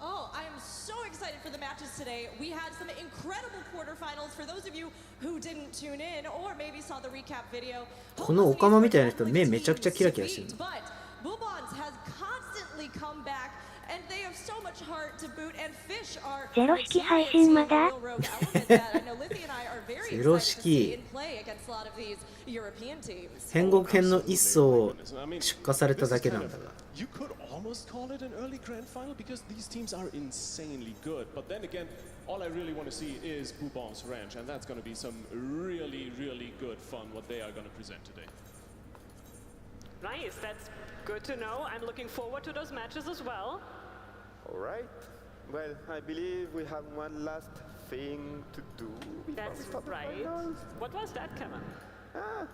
Oh, I am so excited for the matches today. We had some incredible quarterfinals. For those of you who didn't tune in or maybe saw the recap video, このオカマみたいな人目めちゃくちゃキラキラしてる。 But Bubons has constantly come back, and they have so much heart to boot. And Fish are ゼロ式配信まだ ゼロ式戦国編の一層を出荷されただけなんだが You could almost call it an early grand final because these teams are insanely good. But then again, all I really want to see is Bubon's Ranch, and that's going to be some really, really good fun what they are going to present today. Nice, that's good to know. I'm looking forward to those matches as well. All right. Well, I believe we have one last thing to do before That's we start the right. finals. What was that, Kevin?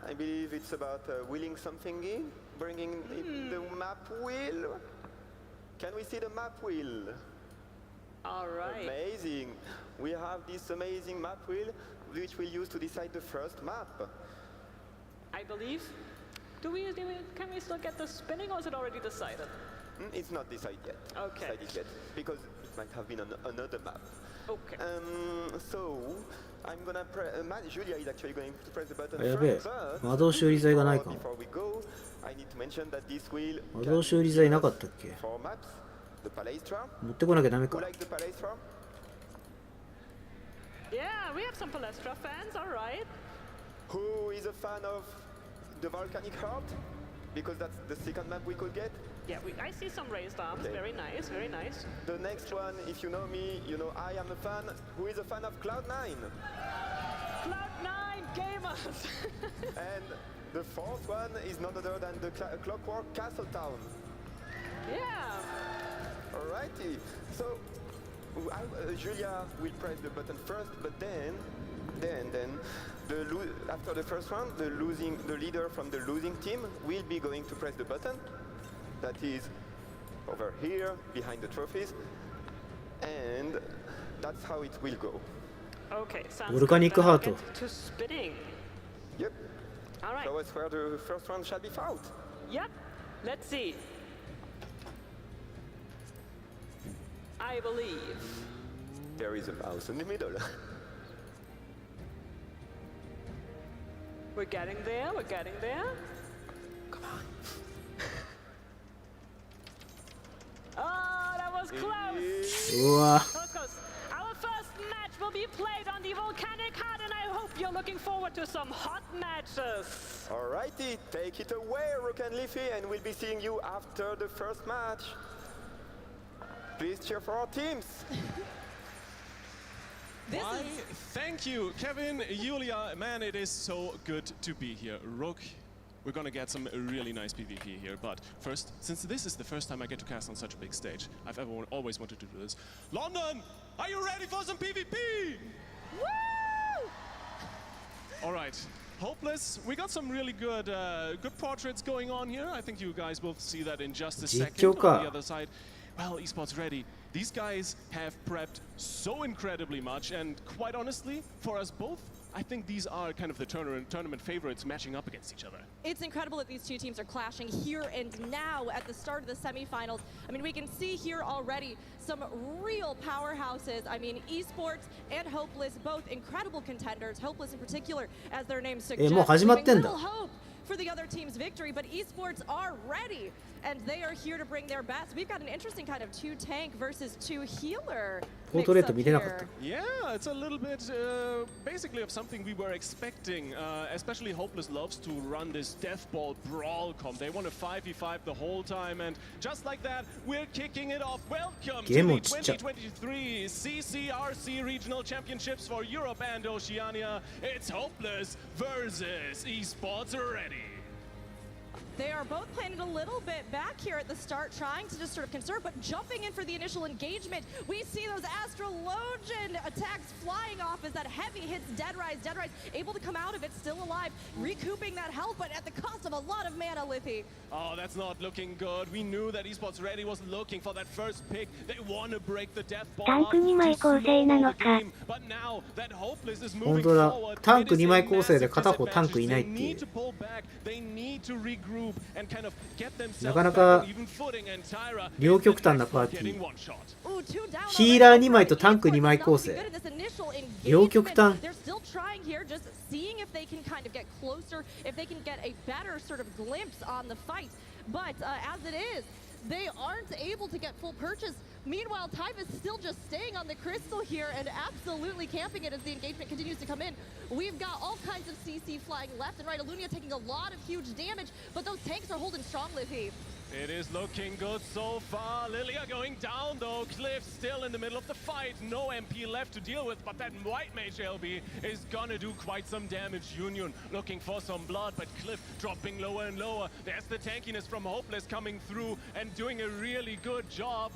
I believe it's about wheeling something in, bringing in the map wheel. Can we see the map wheel? All right. Amazing. We have this amazing map wheel, which we'll use to decide the first map. I believe. Can we still get the spinning, or is it already decided? It's not decided yet. Okay. Decided yet, because it might have been on another map. Okay. So I'm gonna press. Julia is actually going to press the button やべえ first. 魔導修理剤がないかも Before we go, I need to mention that this wheel 魔導修理剤なかったっけ 4 maps. The Palestra. 持ってこなきゃダメ Who か likes the Palestra? Yeah, we have some Palestra fans, all right. Who is a fan of the Volcanic Heart? Because that's the second map we could get. Yeah, I see some raised arms. Okay. Very nice, very nice. The next one, if you know me, you know I am a fan. Who is a fan of Cloud9? Cloud9 gamers. And the fourth one is none other than the Clockwork Castle Town. Yeah. Alrighty. So Julia will press the button first, but then after the first round, the leader from the losing team will be going to press the button. That is over here behind the trophies, and that's how it will go. Okay, sounds Volcanic good. Then I'll Heart. get to spinning. Yep. All right. So it's where the first round shall be fought. Yep. Let's see. I believe. There is a mouse in the middle. We're getting there. We're getting there. Come on. Oh, that was close. うわ Close, close. Our first match will be played on the Volcanic Heart, and I hope you're looking forward to some hot matches. Alrighty, take it away, Rook and Leafy, and we'll be seeing you after the first match. Please cheer for our teams. Thank you, Kevin, Julia. Man, it is so good to be here. Rook, we're gonna get some really nice PvP here. But first, since this is the first time I get to cast on such a big stage, I've always wanted to do this. London, are you ready for some PvP? Woo! All right. Hopeless, we got some really good good portraits going on here. I think you guys will see that in just a second. On the other side, well, esports ready. These guys have prepped so incredibly much, and quite honestly, for us both, I think these are kind of the tournament favorites matching up against each other. It's incredible that these two teams are clashing here and now at the start of the semifinals. I mean, we can see here already some real powerhouses. I mean, esports and Hopeless, both incredible contenders. Hopeless in particular, as their name suggests, もう始まってんだ。 giving little hope for the other team's victory. But esports are ready, and they are here to bring their best. We've got an interesting kind of 2 tank versus 2 healer. ポートレート見てなかった。 Yeah, it's a little bit basically of something we were expecting. Especially Hopeless loves to run this death ball brawl comp. They want to 5v5 the whole time, and just like that, we're kicking it off. Welcome to the 2023 CCRC Regional Championships for Europe and Oceania. It's Hopeless versus Esports Ready. They are both playing it a little bit back here at the start, trying to just sort of conserve, but jumping in for the initial engagement. We see those Astrologian attacks flying off as that heavy hits Deadrise. Deadrise able to come out of it, still alive, recouping that health, but at the cost of a lot of mana, Lippy. Oh, that's not looking good. We knew that Esports Ready was looking for that first pick. They want to break the death ball. タンク2枚構成なのか。 But now that Hopeless is 本 moving 当だ forward. タンク2枚構成で片方タンクいないっていう They need to regroup and kind of get な themselves かなか even footing, and Tyra 両極端なパーティ getting ー one shot. Ooh, two down ヒーラー2枚とタンク2枚構成 Good in this initial engagement. 両極端 They're still trying here, just seeing if they can kind of get closer, if they can get a better sort of glimpse on the fight. But as it is, they aren't able to get full purchase. Meanwhile, Tyvis still just staying on the crystal here and absolutely camping it as the engagement continues to come in. We've got all kinds of CC flying left and right. Alunia taking a lot of huge damage, but those tanks are holding strong, Lippy. It is looking good so far. Lilia going down though. Cliff still in the middle of the fight. No MP left to deal with, but that white mage LB is gonna do quite some damage. Union looking for some blood, but Cliff dropping lower and lower. There's the tankiness from Hopeless coming through and doing a really good job.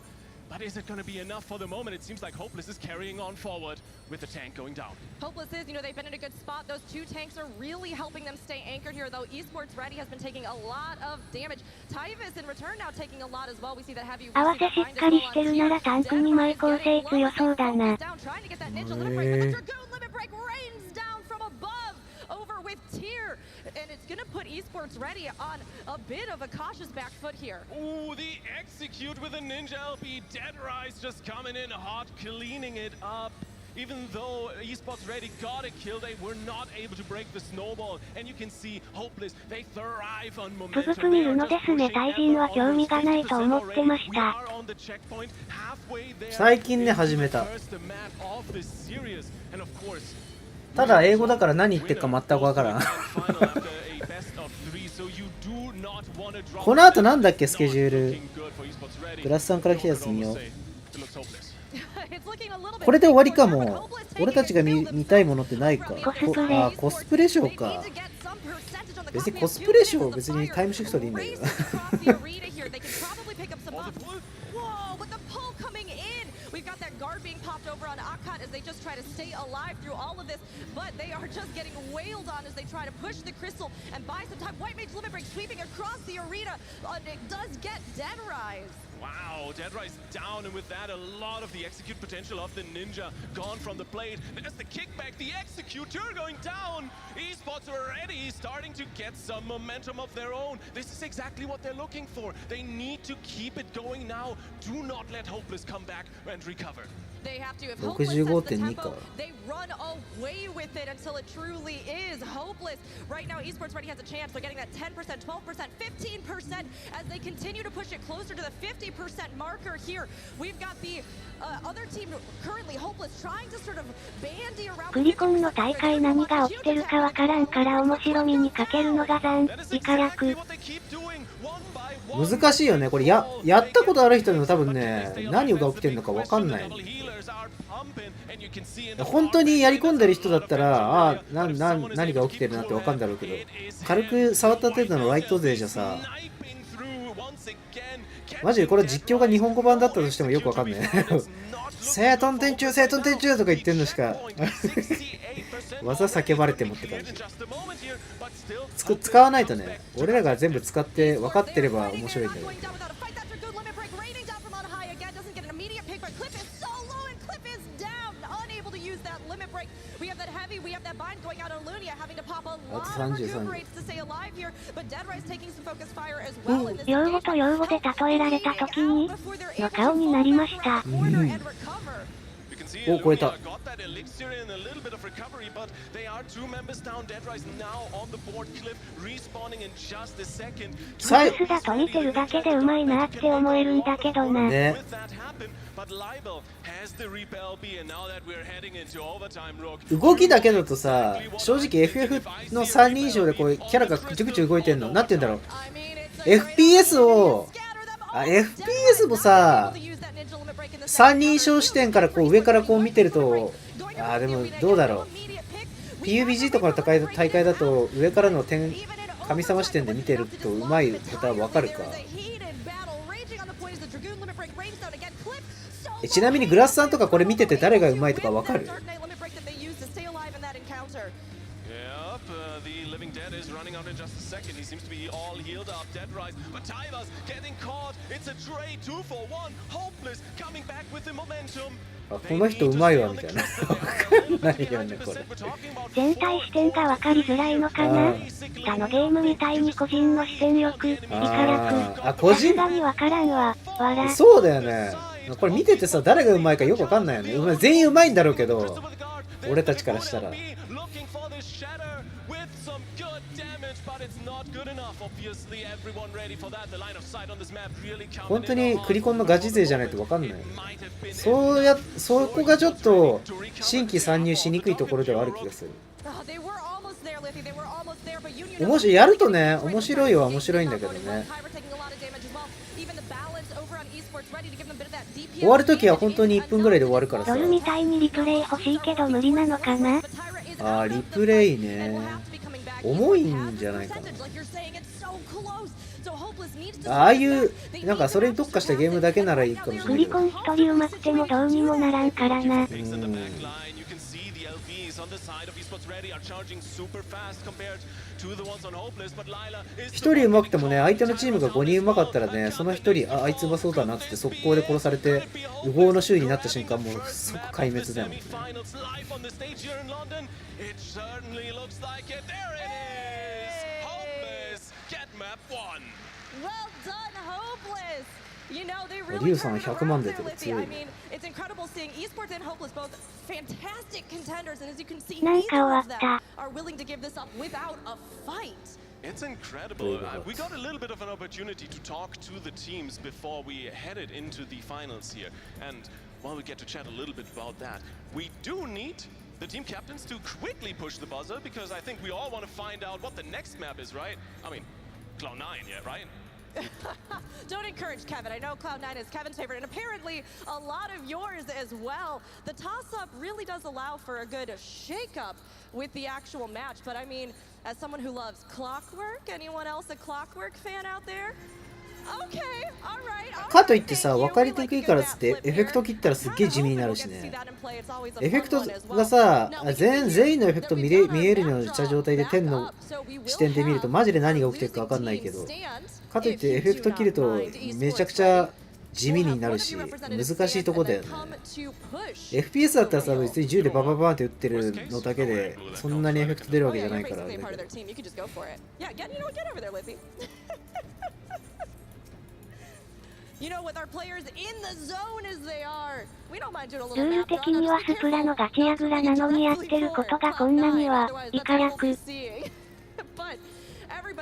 But is it going to be enough for the moment? It seems like Hopeless is carrying on forward with the tank going down. Hopeless is, they've been in a good spot. Those two tanks are really helping them stay anchored here, though. Esports Ready has been taking a lot of damage. Tyvis in return now taking a lot as well. We see that heavy 合わせしっかりしてるならタンク2枚構成強そうだな。 trying to get that ninja limit break, but the Dragoon limit break rains down from above over with Tyr. And it's going to put Esports Ready on a bit of a cautious back foot here. Ooh, the execute with a Ninja LP. Deadrise just coming in hot, cleaning it up. Even though Esports Ready got a kill, they were not able to break the snowball. And you can see Hopeless, they thrive on 続 momentum. く見るのですね。対人は興味がないと思ってまし We た。 are on the checkpoint, halfway there. 最近ね始めた First map of this series. And of course, ただ英語だから何言ってるか全くわからんこの後なんだっけスケジュールグラスさんから来たやつ見ようこれで終わりかも俺たちが 見たいものってないかあコスプレショーか別にコスプレショー別にタイムシフトでいいんだけどWe've got that guard being popped over on Akkat as they just try to stay alive through all of this, but they are just getting wailed on as they try to push the crystal and buy some time. White Mage Limit Break sweeping across the arena. It does get Deadrise. Wow, Deadrise down, and with that, a lot of the execute potential of the Ninja gone from the blade. There's the kickback, the executor going down. Esports already starting to get some momentum of their own. This is exactly what they're looking for. They need to keep it going now. Do not let Hopeless come back and recover. They have to. If Hopeless sets the 65.2 tempo, they run away with it until it truly is Hopeless. Right now, Esports Ready has a chance. They're getting that 10%, 12%, 15% as they continue to push it closer to the 50% marker here. We've got the other team currently Hopeless trying to sort of bandy around. クリコンの大会何が起きてるかわからんから面白みに欠けるのが残イカ役難しいよねこれやったことある人でも多分ね何が起きてるのか分かんない本当にやり込んでる人だったらあ何が起きてるなって分かるんだろうけど軽く触った程度のライト勢じゃさマジでこれ実況が日本語版だったとしてもよく分かんない整頓天中整頓天中とか言ってんのしか技叫ばれてもって感じ使わないとね俺らが全部使って分かってれば面白いんだけどあと33用語と用語で例えられた時にの顔になりました、お超えたミックスだと見てるだけでうまいなって思えるんだけどな、ね動きだけだとさ正直 FF の三人称でこうキャラがくちゅくちゅ動いてんのなんて言うんだろう FPS をFPS もさ三人称視点からこう上からこう見てるとでもどうだろう PUBG とかの大会だと上からの点神様視点で見てるとうまいことはわかるか。ちなみにグラスさんとかこれ見てて誰がうまいとかわかる？あ、この人うまいわみたいな。わかんないよねこれ。全体視点が分かりづらいのかな。他のゲームみたいに個人の視線力、理科力。個人さすがに分からんわ。そうだよね。これ見ててさ、誰がうまいかよくわかんないよね。全員うまいんだろうけど、俺たちからしたら。本当にクリコンのガチ勢じゃないとわかんないよね。そこがちょっと新規参入しにくいところではある気がする。やるとね、面白いは面白いんだけどね。終わるときは本当に1分ぐらいで終わるからさ。ドルみたいにリプレイ欲しいけど無理なのかな。あー、リプレイね。重いんじゃないかな。ああいうなんかそれに特化したゲームだけならいいかもしれない。クリコン一人上手くてもどうにもならんからな。一人上手くてもね、相手のチームが5人上手かったらね、その一人、あいつ上手そうだなって速攻で殺されて、無謀の周囲になった瞬間、もう即壊滅だよね。リュウさん100万出てる、強いね。なんか終わった。It's incredible. We got a little bit of an opportunity to talk to the teams before we headed into the finals here. And while we get to chat a little bit about that, we do need the team captains to quickly push the buzzer because I think we all want to find out what the next map is, right? I mean, Cloud9, yeah, right? Don't encourage Kevin. I know Cloud9 is Kevin's favorite, and apparently a lot of yours as well. The toss-up really does allow for a good shake-up with the actual match, but I mean, as someone who loves Clockwork, anyone else a Clockwork fan out there? Okay, all right. かといってさ、分かりにくいからっつってエフェクト切ったらすっげえ地味になるしね。エフェクトがさ、全員のエフェクト見えるようにした状態で天の視点で見るとマジで何が起きてるか分かんないけど、かといってエフェクト切るとめちゃくちゃ地味になるし難しいとこだよね。FPS だったらさ、別に銃でバババーンって撃ってるのだけでそんなにエフェクト出るわけじゃないからね。ルール的にはスプラのガチヤグラなのにやってることがこんなには、イカ略。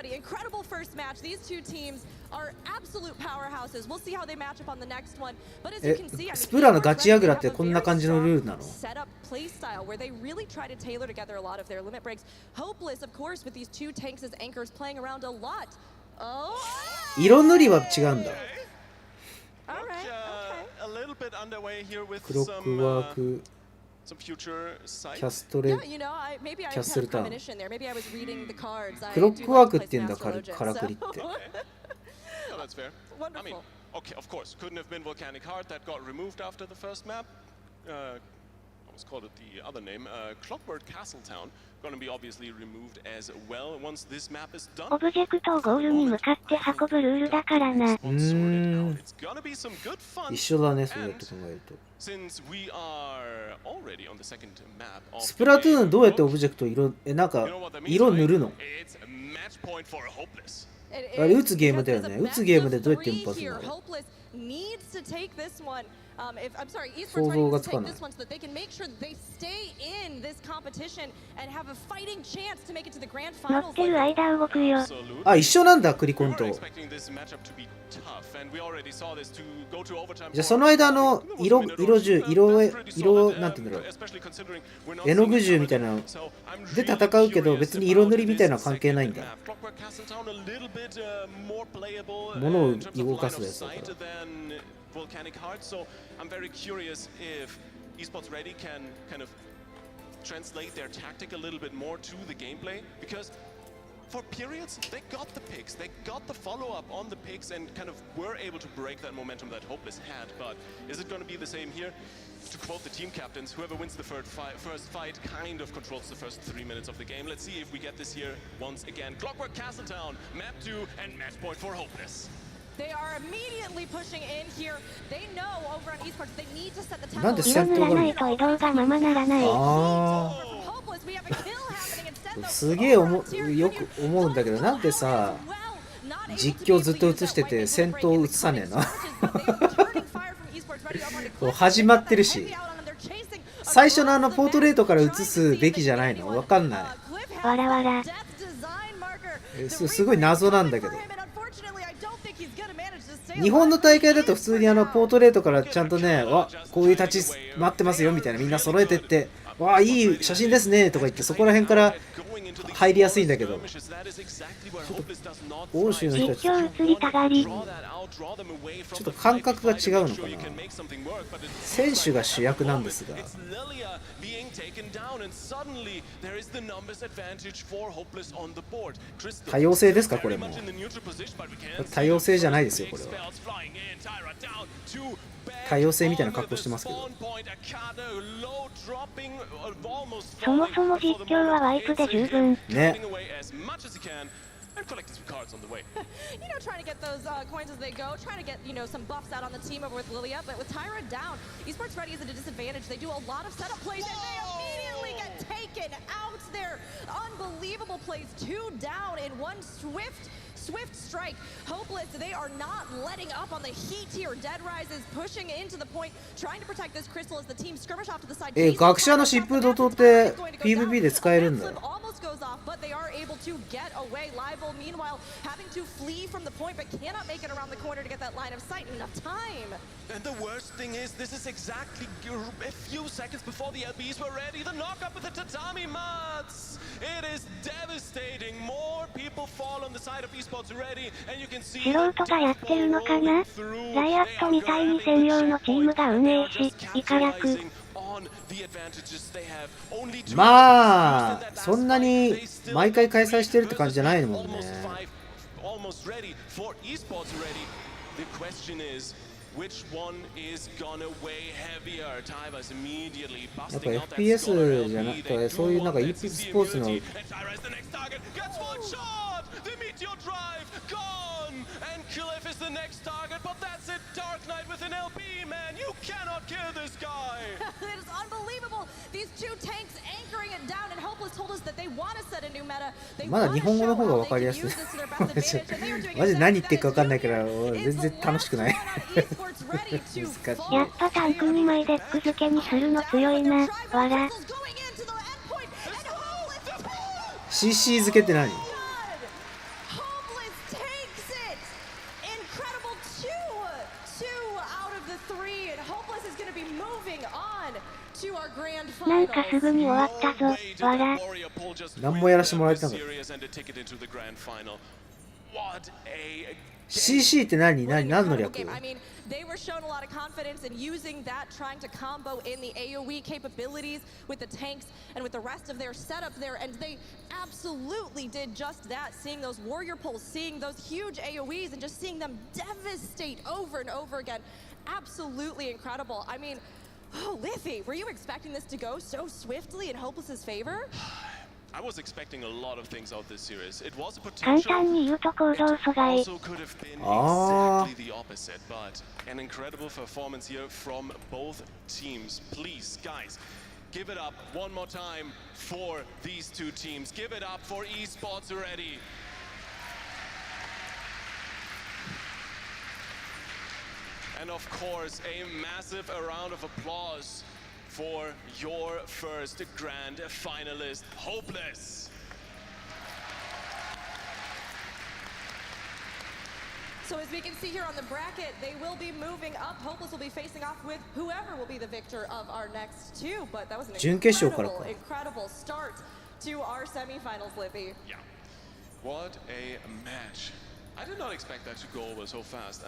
Incredible first match. These two teams are absolute powerhouses. We'll see how they match up on the next one. But as you can see, スプラのガチヤグラってこんな感じのルールなの？Setup play style where they really try to tailor together a lot of their limit breaks. Hopeless, of course, with these two tanks as anchors playing around a lot. Oh. 色塗りは違うんだ。クロックワーク。キャストレ、キャッスルターン。クロックワークって言うんだ、からくりって。Okay, of course, couldn't have been Volcanic Heart that got removed after the first map. I was called it the other name. Clockwork Castletown going to be obviously removed as well once this map is done. オブジェクトをゴールに向かって運ぶルールだからな。It's gonna be some good fun. 一緒だね、そうやって考えると。Since we are already on the second map of スプラトゥーンどうやってオブジェクトなんか色塗るの？あれ打つゲームだよね。打つゲームでどうやって運搬するの？想像がつかない。乗ってる間動くよ。あ、一緒なんだ、クリコンと。じゃあその間の色なんて言うんだろう。絵の具銃みたいなので戦うけど別に色塗りみたいなのは関係ないんだ。物を動かすやつだから。Volcanic Heart, so I'm very curious if Esports Ready can kind of translate their tactic a little bit more to the gameplay because for periods, they got the picks, they got the follow-up on the picks and kind of were able to break that momentum that Hopeless had. But is it going to be the same here? To quote the team captains, whoever wins the first fight kind of controls the first 3 minutes of the game. Let's see if we get this here once again. Clockwork Castletown, map 2, and match point for Hopeless. They are immediately pushing in here. They know over on esports they need to set the tempo. なんで戦闘がすげえよく思うんだけど、なんでさ実況ずっと映してて戦闘映さねえな始まってるし、最初のポートレートから映すべきじゃないの？わかんない。わらわら。すごい謎なんだけど、日本の大会だと普通にポートレートからちゃんとね、わこういう立ち待ってますよみたいな、みんな揃えてって、わいい写真ですねとか言って、そこら辺から入りやすいんだけど、欧州の人たちちょっと感覚が違うのかな。選手が主役なんですが、多様性ですか？これも多様性じゃないですよ。これは多様性みたいな格好してますけど、そもそも実況はワイプで十分ね。and collect some cards on the way. Trying to get those coins as they go, trying to get, some buffs out on the team over with Lilia, but with Tyra down, Esports Ready is at a disadvantage. They do a lot of setup plays, and they immediately get taken out there. Unbelievable plays, 2 down in one swift strike. Hopeless, they are not letting up on the heat here. Dead Rise is pushing into the point, trying to protect this crystal as the team skirmish off to the side. 学者の疾風怒涛って PVP で使えるんだよ。Goes off, but they are able to get away. Live meanwhile having to flee from the point, but cannot make it around the corner to get that line of sight in enough time. And the worst thing is, this is exactly a few seconds before the LBs were ready. The knock-up with the tatami mats. It is devastating. More people fall on the side of Esports Ready, and you can see. 素人がやってるのかな？ライアットみたいに専用のチームが運営し、イカ役。まあそんなに毎回開催してるって感じじゃないもんね。やっぱ FPS じゃなくて、そういうなんか e スポーツのAnd Cliff is the next target, but that's it. Dark Knight with an LB, man. You cannot kill this guy. It is unbelievable. These 2 tanks anchoring it down, and Hopeless told us that they want to set a new meta. まだ日本語の方が分かりやすい。マジ何言ってるか分かんないから全然楽しくない。やっぱタンク2枚デック付けにするの強いな。わら。CC 付けって何なんかすぐに終わったぞ。わら。何もやらせてもらえたのか。CC って何の略？They were shown a lot of confidence in using that, trying to combo in the AoE capabilities with the tanks and with the rest of their setup there, and they absolutely did just that, seeing those warrior pulls, seeing those huge AoEs, and just seeing them devastate over and over again. Absolutely incredible. I mean, Liffy, were you expecting this to go so swiftly in Hopeless's favor? I was expecting a lot of things out this series. It was a 簡 potential. 単に言うと行動阻害。 Also could have been exactly the opposite, but an incredible performance here from both teams. Please, guys, give it up one more time for these 2 teams. Give it up for Esports Ready. And of course, a massive round of applause for your first grand finalist, Hopeless. So as we can see here on the bracket, they will be moving up. Hopeless will be facing off with whoever will be the victor of our next 2. But that was an incredible start to our semifinals, Lippy. Yeah. What a match. I did not expect that to go over so fast.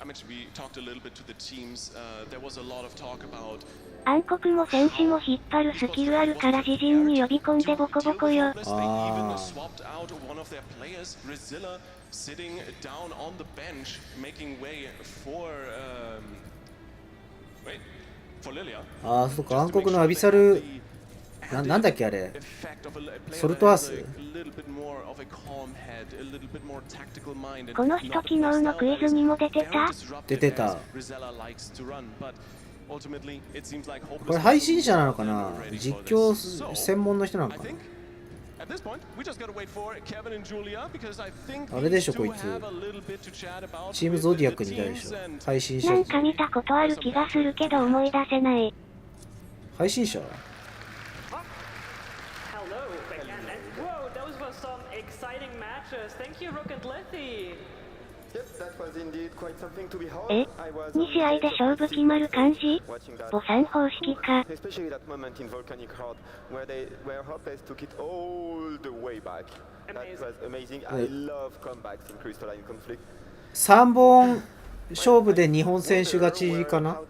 I mentioned we talked a little bit to the teams. There was a lot of talk about 暗黒も選手も引っ張るスキルあるから自陣に呼び込んでボコボコよ。They even swapped out one of their players, Rizilla, sitting down on the bench, making way for Lilia. ああ、そっか、暗黒のアビサル、なんだっけあれ、ソルトアース。この人昨日のクイズにも出てた。出てた。これ配信者なのかな、実況専門の人なのかな。あれでしょこいつ、チームゾディアックにいたでしょ、配信者。なんか見たことある気がするけど思い出せない。配信者え、2試合で勝負決まる感じ？ボサン方式か。3本勝負で2本選手勝ちかな。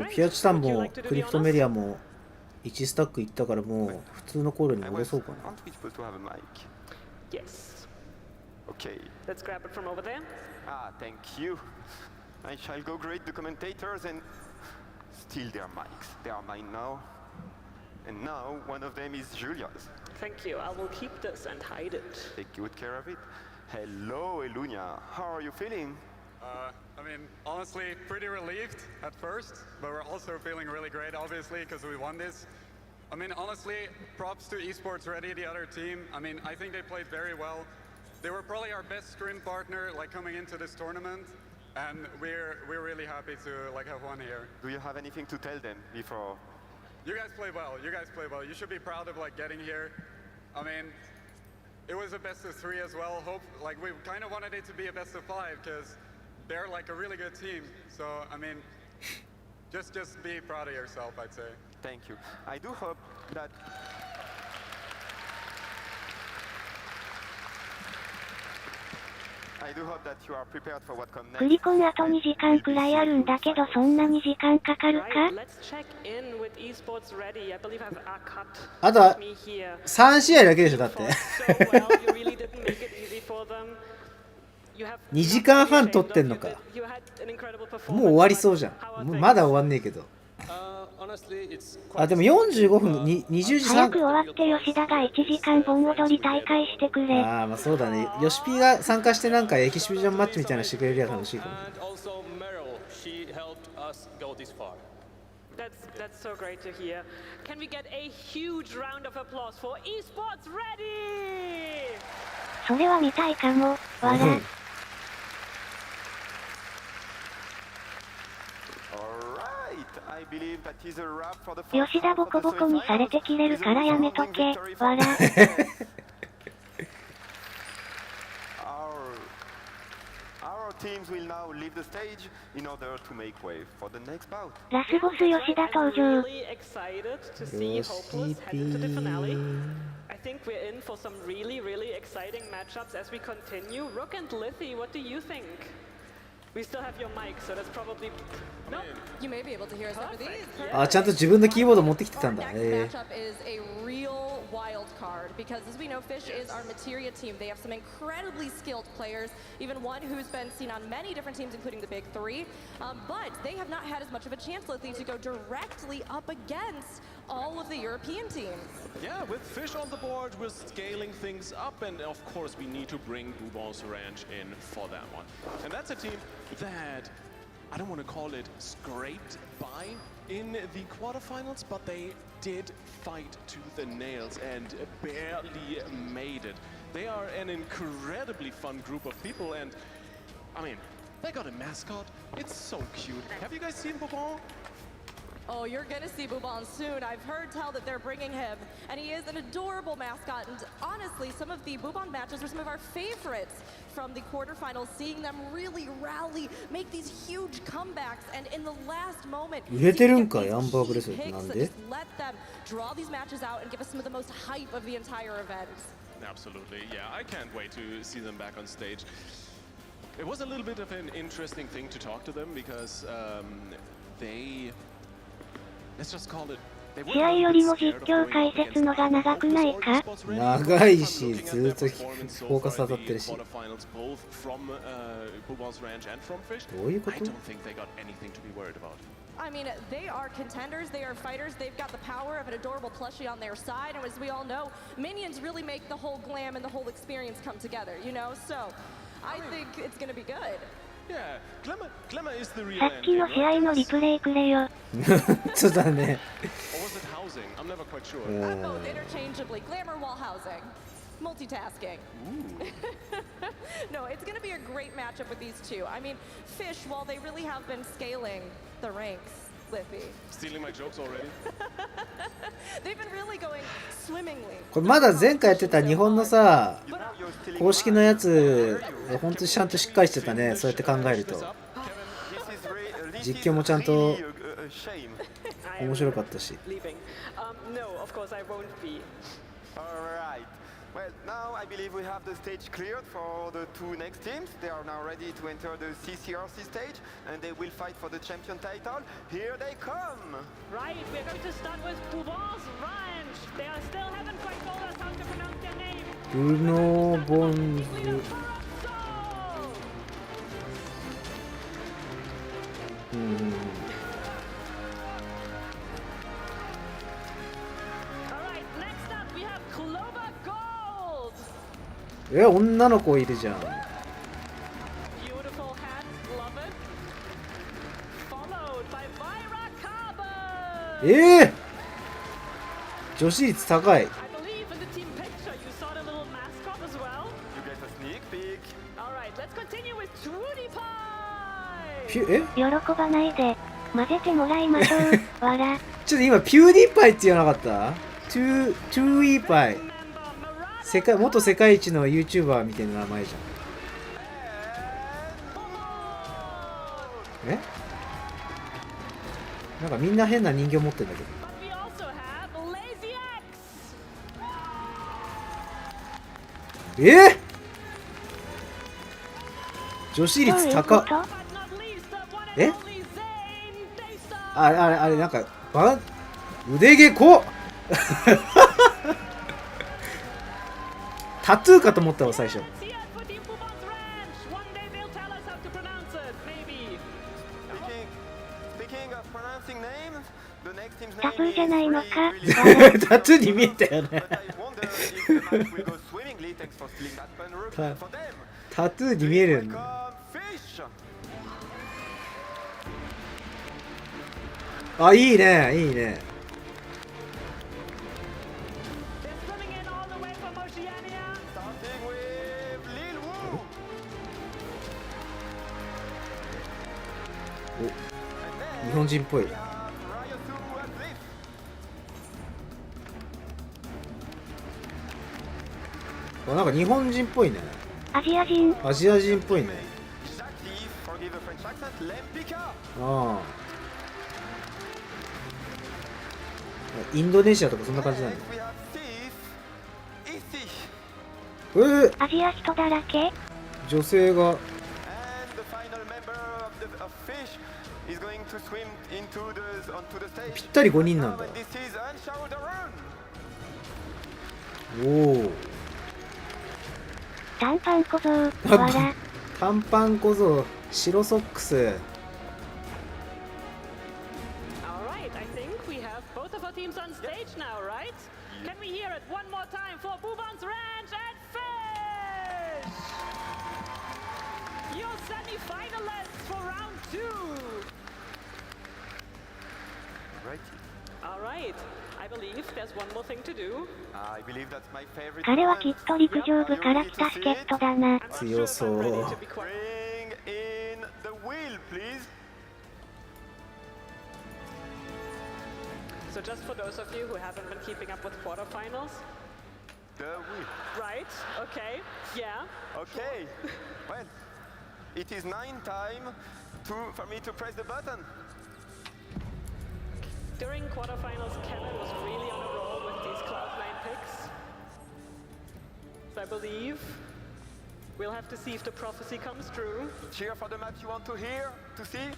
ピアチタンもクリプトメリアも1スタックいったからもう普通のコールに戻そうかな。Yes. Okay. Let's grab it from over there. Ah, thank you. I shall go greet the commentators and steal their mics. They are mine now. And now one of them is Julia's. Thank you. I will keep this and hide it. Take good care of it. Hello, Elunia. How are you feeling? I mean, honestly, pretty relieved at first, but we're also feeling really great, obviously, because we won this. I mean, honestly, props to Esports Ready, the other team. I mean, I think they played very well. They were probably our best scrim partner, like, coming into this tournament, and we're really happy to, like, have won here. Do you have anything to tell them before? You guys played well. You guys played well. You should be proud of, like, getting here. I mean, it was a best of 3 as well. Like, we kind of wanted it to be a best of 5, because they're like a really good team. So, I mean, just be proud of yourself, I'd say. Thank you. I do hope that you are prepared for what comes next. クリコンあと2時間くらいあるんだけどそんなに時間かかるか？ Let's check in with Esports Ready. I believe I've cut あとは me here. 3試合だけでしょだって。2時間半撮ってんのか。もう終わりそうじゃん。もうまだ終わんねえけど。あ、でも45分、20時3分。早く終わって吉田が1時間盆踊り大会してくれ。ああ、まあそうだね。ヨシピーが参加してなんかエキシビジョンマッチみたいなのしてくれるや楽しいかも。That's so great to hear. Can we get a huge round of applause for Esports Ready? それは見たいかも。笑。吉田ボコボコにされて切れるからやめとけ。笑。ラスボス吉田登場。I think we're in for some really exciting matchups as we continue. Rook and Lithy, what do you think? We still have your mic, so that's probably no. You may be able to hear us over these. あ、ちゃんと自分のキーボード持ってきてたんだ。Next matchup is a real wild card because, as we know, Fish is our materia team. They have some incredibly skilled players, even one who's been seen on many different teams, including the Big Three. But they have not had as much of a chance lately to go directly up against all of the European teams. Yeah, with Fish on the board, we're scaling things up, and of course we need to bring Bubon's Ranch in for that one. And that's a team that, I don't want to call it scraped by in the quarterfinals, but they did fight to the nails and barely made it. They are an incredibly fun group of people, and I mean, they got a mascot. It's so cute. Have you guys seen Bubon? Oh, you're gonna see Bouban soon. I've heard tell that they're bringing him, and he is an adorable mascot. And honestly, some of the Bouban matches are some of our favorites from the quarterfinals. Seeing them really rally, make these huge comebacks, and in the last moment, 売れてるんかいアンバーブレスレットなんで let them draw these matches out and give us some of the most hype of the entire event. Absolutely, yeah. I can't wait to see them back on stage. It was a little bit of an interesting thing to talk to them because they, let's just call it. 試合よりも実況解説のが長くないか？長いし、ずっとフォーカス当たってるし。どういうこと？ I mean, they are contenders, they are fighters, they've got the power of an adorable plushie on their side, and as we all know, minions really make the whole glam and the whole experience come together, you know? So, I think it's gonna be good. Yeah, Glamour is the real さっきの試合のリプレイくれよ。そうだね。Or was it housing? I'm never quite sure. Both interchangeably, glamour while housing. Multitasking. No, it's going to be a great matchup with these two. I mean, Fish, while they really have been scaling the ranks, Lippy. Stealing my jokes already? They've been really going swimmingly. これまだ前回やってた日本のさ、公式のやつ、本当にちゃんとしっかりしてたね、そうやって考えると。実況もちゃんと面白かったし。No, of course I won't be. Alright. Well, now I believe we have the stage cleared for the two next teams. They are now ready to enter the CCRC stage and they will fight for the champion title. Here they come! Right, we're going to start with Bouban's Ranch. They still haven't quite told us how to pronounce their name. ブノボンズ。女の子いるじゃん。女子率高い。喜ばないで混ぜてもらいましょう。わら。ちょっと今ピューディーパイって言わなかった？トゥーイーパイ。元世界一の YouTuber みたいな名前じゃん。なんかみんな変な人形持ってんだけど。女子率高っ。あれなんか腕毛濃っ。タトゥーかと思ったわ最初。タトゥーじゃないのか。タトゥーに見えたよね。タトゥーに見えるんだ。あ、いいね、いいね。日本人っぽい。なんか日本人っぽいね。アジア人っぽいね。ああ。インドネシアとかそんな感じなんだ。アジア人だらけ。女性が。ぴったり5人なんだ。おお。短パン小僧。わら。短パン小僧、白ソックス。Alright, I think we have both of our teams on stage now, right? Can we hear it one more time for Bouban's Ranch and Fish? Your semi-finalists for round 2. Alright, I believe there's one more thing to do. 彼はきっと陸上部から来た助っ人だな。強そう。So just for those of you who haven't been keeping up with quarterfinals. Right, okay, yeah. Okay, well, it is 9 time for me to press the button. During quarterfinals, Kevin was really on a roll with these Cloud9 picks. So I believe we'll have to see if the prophecy comes true. Cheer for the map you want to hear, to see.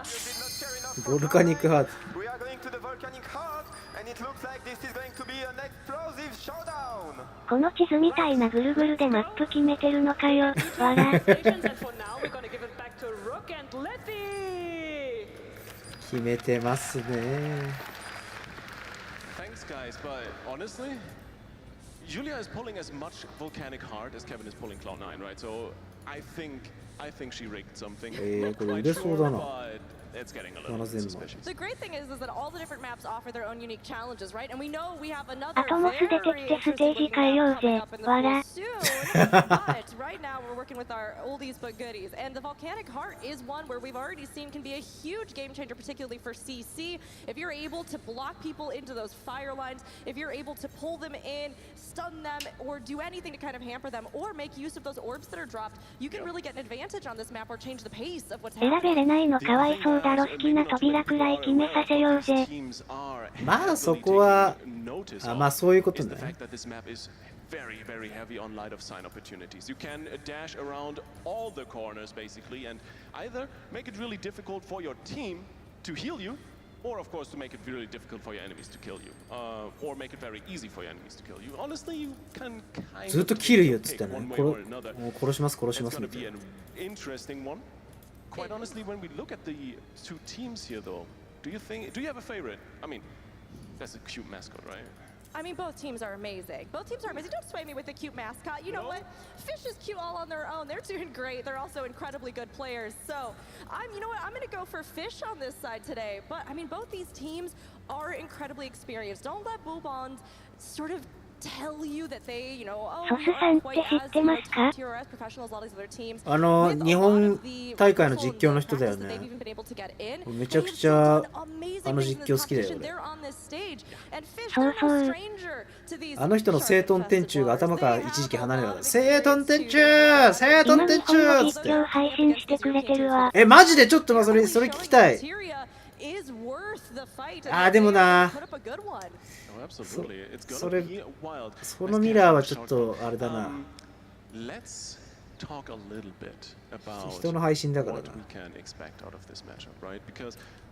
You did not care enough for Volcanic Heart. We are going to the Volcanic Heart, and it looks like this is going to be an explosive showdown. この地図みたいなぐるぐるでマップ決めてるのかよ。わら。 And for now, we're going to give it back to Rook and Letty. 決めてますね。 Thanks, guys, but honestly, Julia is pulling as much Volcanic Heart as Kevin is pulling Cloud9, right? So I think she rigged something. Not これ売 quite れそう sure, だな。 but it's getting a little 7000 suspicious. The great thing is that all the different maps offer their own unique challenges, right? And we know we have another アトモス出てきてステージ変えようぜ。わら。 But right now we're working with our oldies but goodies, and the Volcanic Heart is one where we've already seen can be a huge game changer, particularly for CC. If you're able to block people into those fire lines, if you're able to pull them in, stun them, or do anything to kind of hamper them, or make use of those orbs that are dropped, you can really get an advantage on this map or change the pace of what's 選 happening. べれないのかわいそうだろ。好きな扉くらい決めさせようぜ。まあそこはまあそういうことね。 Very, very heavy on light of sign opportunities. You can dash around all the corners basically and either make it really difficult for your team to heal you, or of course to make it really difficult for your enemies to kill you, or make it very easy for your enemies to kill you. Honestly, you can kind ずっと of キルよっつってね。 pick one way or another. 殺します殺し It's ます going み to たい be な。 an interesting one. Quite honestly, when we look at the two teams here though, do you have a favorite? I mean, that's a cute mascot, right? I mean, both teams are amazing. Both teams are amazing. Don't sway me with the cute mascot. You know what? Fish is cute all on their own. They're doing great. They're also incredibly good players. So, you know what? I'm going to go for Fish on this side today. But, I mean, both these teams are incredibly experienced. Don't let Bubons sort of tell you that they, you know, oh, ソスさんって知ってますか？ top tier or as professional as all these other teams. 日本大会の実況の人だよね。めちゃくちゃ実況好きだよ俺。そうそう。人の整頓天柱が頭から一時期離れなかった。整頓天柱整頓天柱つって。今日配信してくれてるわ。マジでちょっとそれ聞きたい。でもな。そのミラーはちょっとあれだな。人の配信だからな。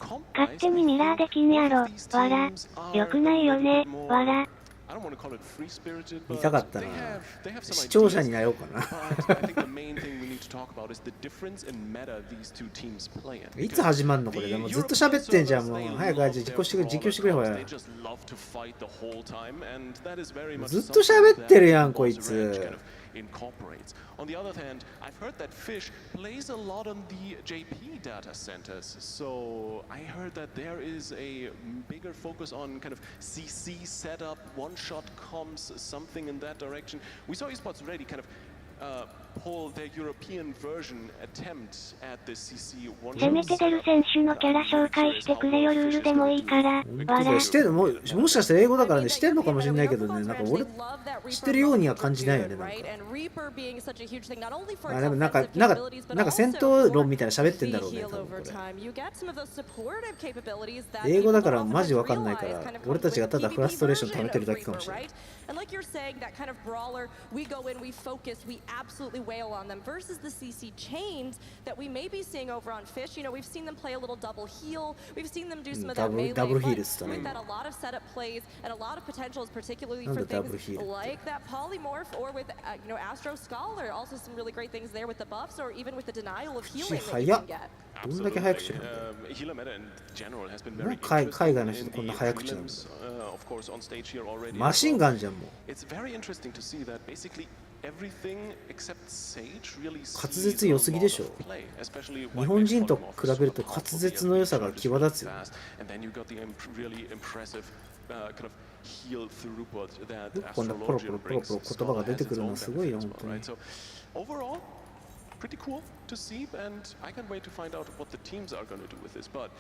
勝手にミラーできんやろ。わら。よくないよね。わら。見たかったな。視聴者になろうかな。いつ始まんのこれ。でもずっと喋ってんじゃん。もう早く実況してくれほら。ずっと喋ってるやんこいつ。incorporates. On the other hand, I've heard that Fish plays a lot on the JP data centers. So I heard that there is a bigger focus on kind of CC setup, one-shot comms, something in that direction. We saw esports already kind of pull their European version attempt at the CC one-shot. せめて出る選手のキャラ紹介してくれよ。ルールでもいいから。わら。してるもしかしたら英語だからねしてるのかもしれないけどねなんか俺知ってるようには感じないよねなんか。でもなんか戦闘論みたいな喋ってんだろうね多分これ。英語だからマジわかんないから俺たちがただフラストレーション溜めてるだけかもしれない。And like you're saying, that kind of brawler, we go in, we focus, we absolutely wail on them versus the CC chains that we may be seeing over on Fish. You know, we've seen them play a little double heal. We've seen them do some of that melee, but with that a lot of setup plays and a lot of potentials, particularly for things like that polymorph or with, you know, Astro Scholar. Also some really great things there with the buffs or even with the denial of healing that you can get. どんだけ早口なの海外の人とこんな早口なのマシンガンじゃんもう滑舌良すぎでしょ日本人と比べると滑舌の良さが際立つよねこんなポロポロ言葉が出てくるのはすごいよ本当に pretty cool to see, and I can't wait to find out what the teams are going to do with this. But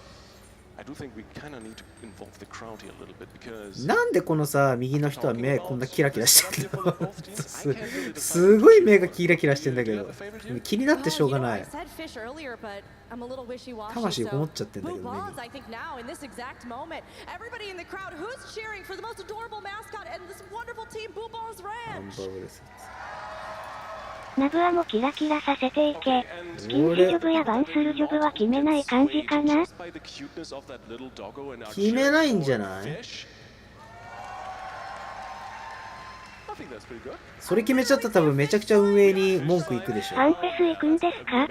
I do think we kind of need to involve the crowd here a little bit because なんでこのさ右の人は目こんなキラキラしてるのすごい目がキラキラしてんだけど気になってしょうがない。魂こもっちゃってんだけどね。ナブアもキラキラさせていけ。禁止ジョブやバンするジョブは決めない感じかな。決めないんじゃない？それ決めちゃったら多分めちゃくちゃ運営に文句いくでしょ。ファンフェス行くんですか？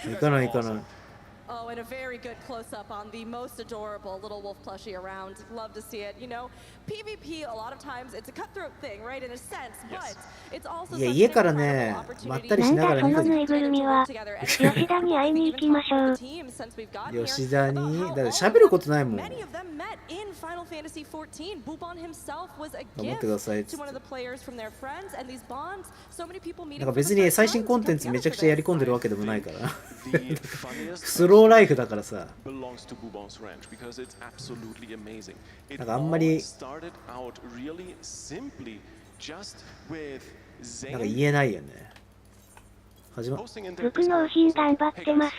行かない行かない。Oh, and a very good close-up on the most adorable little wolf plushie around. Love to see it. You know, PvP, a lot of times, it's a cutthroat thing, right, in a sense, but it's also いや、家からね、まったりしながら見てる。なんだそのぬいぐるみは。吉田に会いに行きましょう。吉田にだから喋ることないもん。頑張ってください。なんか別に最新コンテンツめちゃくちゃやり込んでるわけでもないから。スローライフだからさ。なんかあんまりなんか言えないよね。始ま僕納品頑張ってます。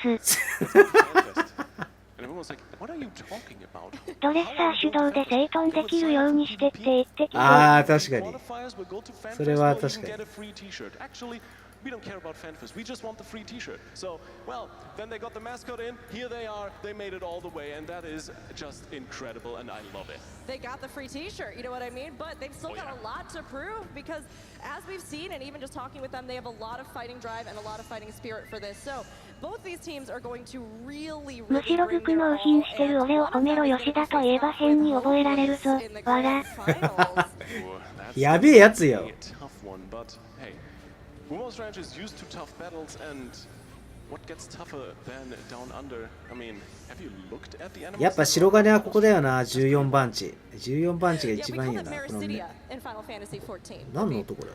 ドレッサー手動で整頓できるようにしてって言ってきて。ああ、確かに。それは確かに。We don't care about FanFest. We just want the free T-shirt. So, well, then they got the mascot in. Here they are. They made it all the way, and that is just incredible, and I love it. They got the free T-shirt. You know what I mean? But they've still got a lot to prove because, as we've seen, and even just talking with them, they have a lot of fighting drive and a lot of fighting spirit for this. So, both these teams are going to really, むしろ僕納品してる俺を褒めろ吉田といえば変に覚えられるぞ。わら。やべえやつよ。Wumo's Ranch is used to tough battles, and what gets tougher than down under? I mean, have you looked at the animals? やっぱ白金はここだよな、14番地。14番地が一番いいよな。このね。何の音これ？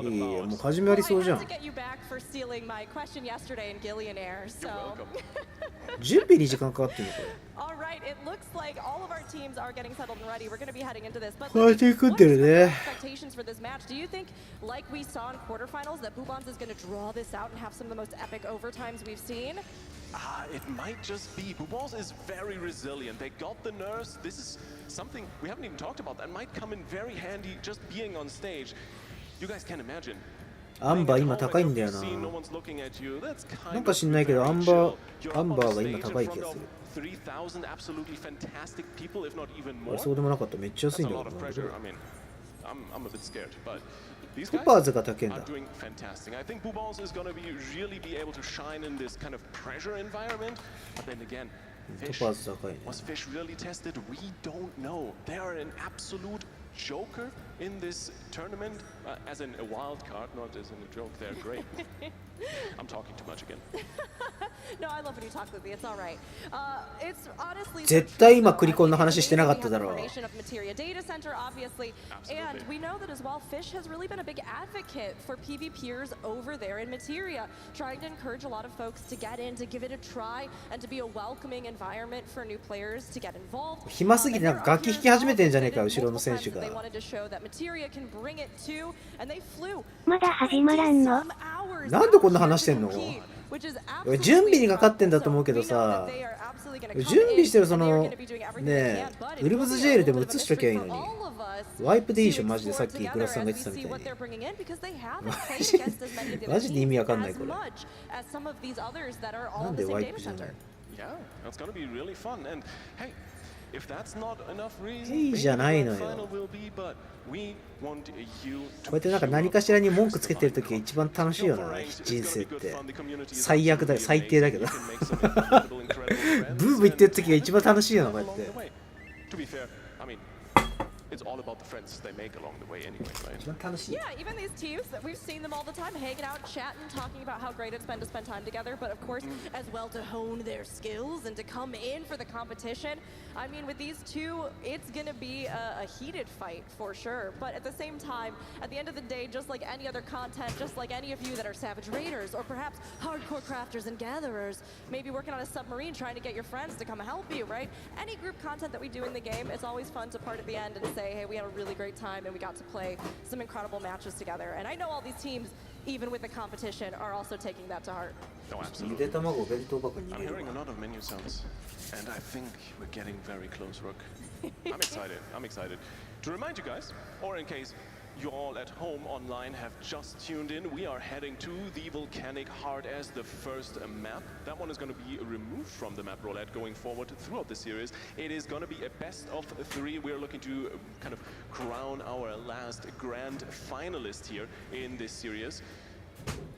いいよ、もう始まりそうじゃん。準備に時間かかってるのこれ。こうやって組んでるね。It might just be. Bubons is very resilient. They got the nurse. This is something we haven't even talked about. That might come in very handy just being on stage. You guys can imagine. アンバー今高いんだよな。なんか知んないけどアンバーが今高い気がする。あれそうでもなかった。めっちゃ安いんだけどな。トパーズが高いんだ。トパーズ高いね。Joker in this tournament, as in a wild card, not as in a joke. They're great. I'm talking too much again. No, I love when you talk with me. It's all right. It's honestly 絶対今クリコンの話してなかっただろう。And we know that as well, Fish has really been a big advocate for PvPers over there in Materia, trying to encourage a lot of folks to get in, to give it a try, and to be a welcoming environment for new players to get involved. 暇すぎてなんか楽器弾き始めてんじゃねえか、後ろの選手が。まだ始まらんの？なんでこんな話してんの？準備にかかってんだと思うけどさ、準備してるそのねえウルブズジェイルでも映しときゃいいのに、ワイプでいいでしょ。マジでさっきグラスさんが言ってたみたいに。マジで意味わかんないこれ。なんでワイプじゃない？いいじゃないのよ。こうやってなんか何かしらに文句つけてるときが一番楽しいよな、人生って。最悪だよ、最低だけど。ブーブー言ってるときが一番楽しいよな、こうやって。about the friends they make along the way anyway, right? 一番楽しい。 Yeah, even these teams that we've seen them all the time hanging out, chatting, talking about how great it's been to spend time together, but of course, as well to hone their skills and to come in for the competition. I mean, with these two, it's gonna be a heated fight for sure. But at the same time, at the end of the day, just like any other content, just like any of you that are Savage Raiders or perhaps hardcore crafters and gatherers, maybe working on a submarine trying to get your friends to come help you, right? Any group content that we do in the game, it's always fun to part at the end and say, hey, we had a really great time and we got to play some incredible matches together. And I know all these teams, even with the competition, are also taking that to heart. No, ゆ absolutely. で卵を弁当箱に I'm 入れる hearing a わ。 lot of menu sounds, and I think we're getting very close, Rook. I'm excited. I'm excited. To remind you guys, or in case you all at home online have just tuned in, we are heading to the volcanic heart as the first map. That one is going to be removed from the map roulette going forward throughout the series. It is going to be a best of 3. We're looking to kind of crown our last grand finalist here in this series.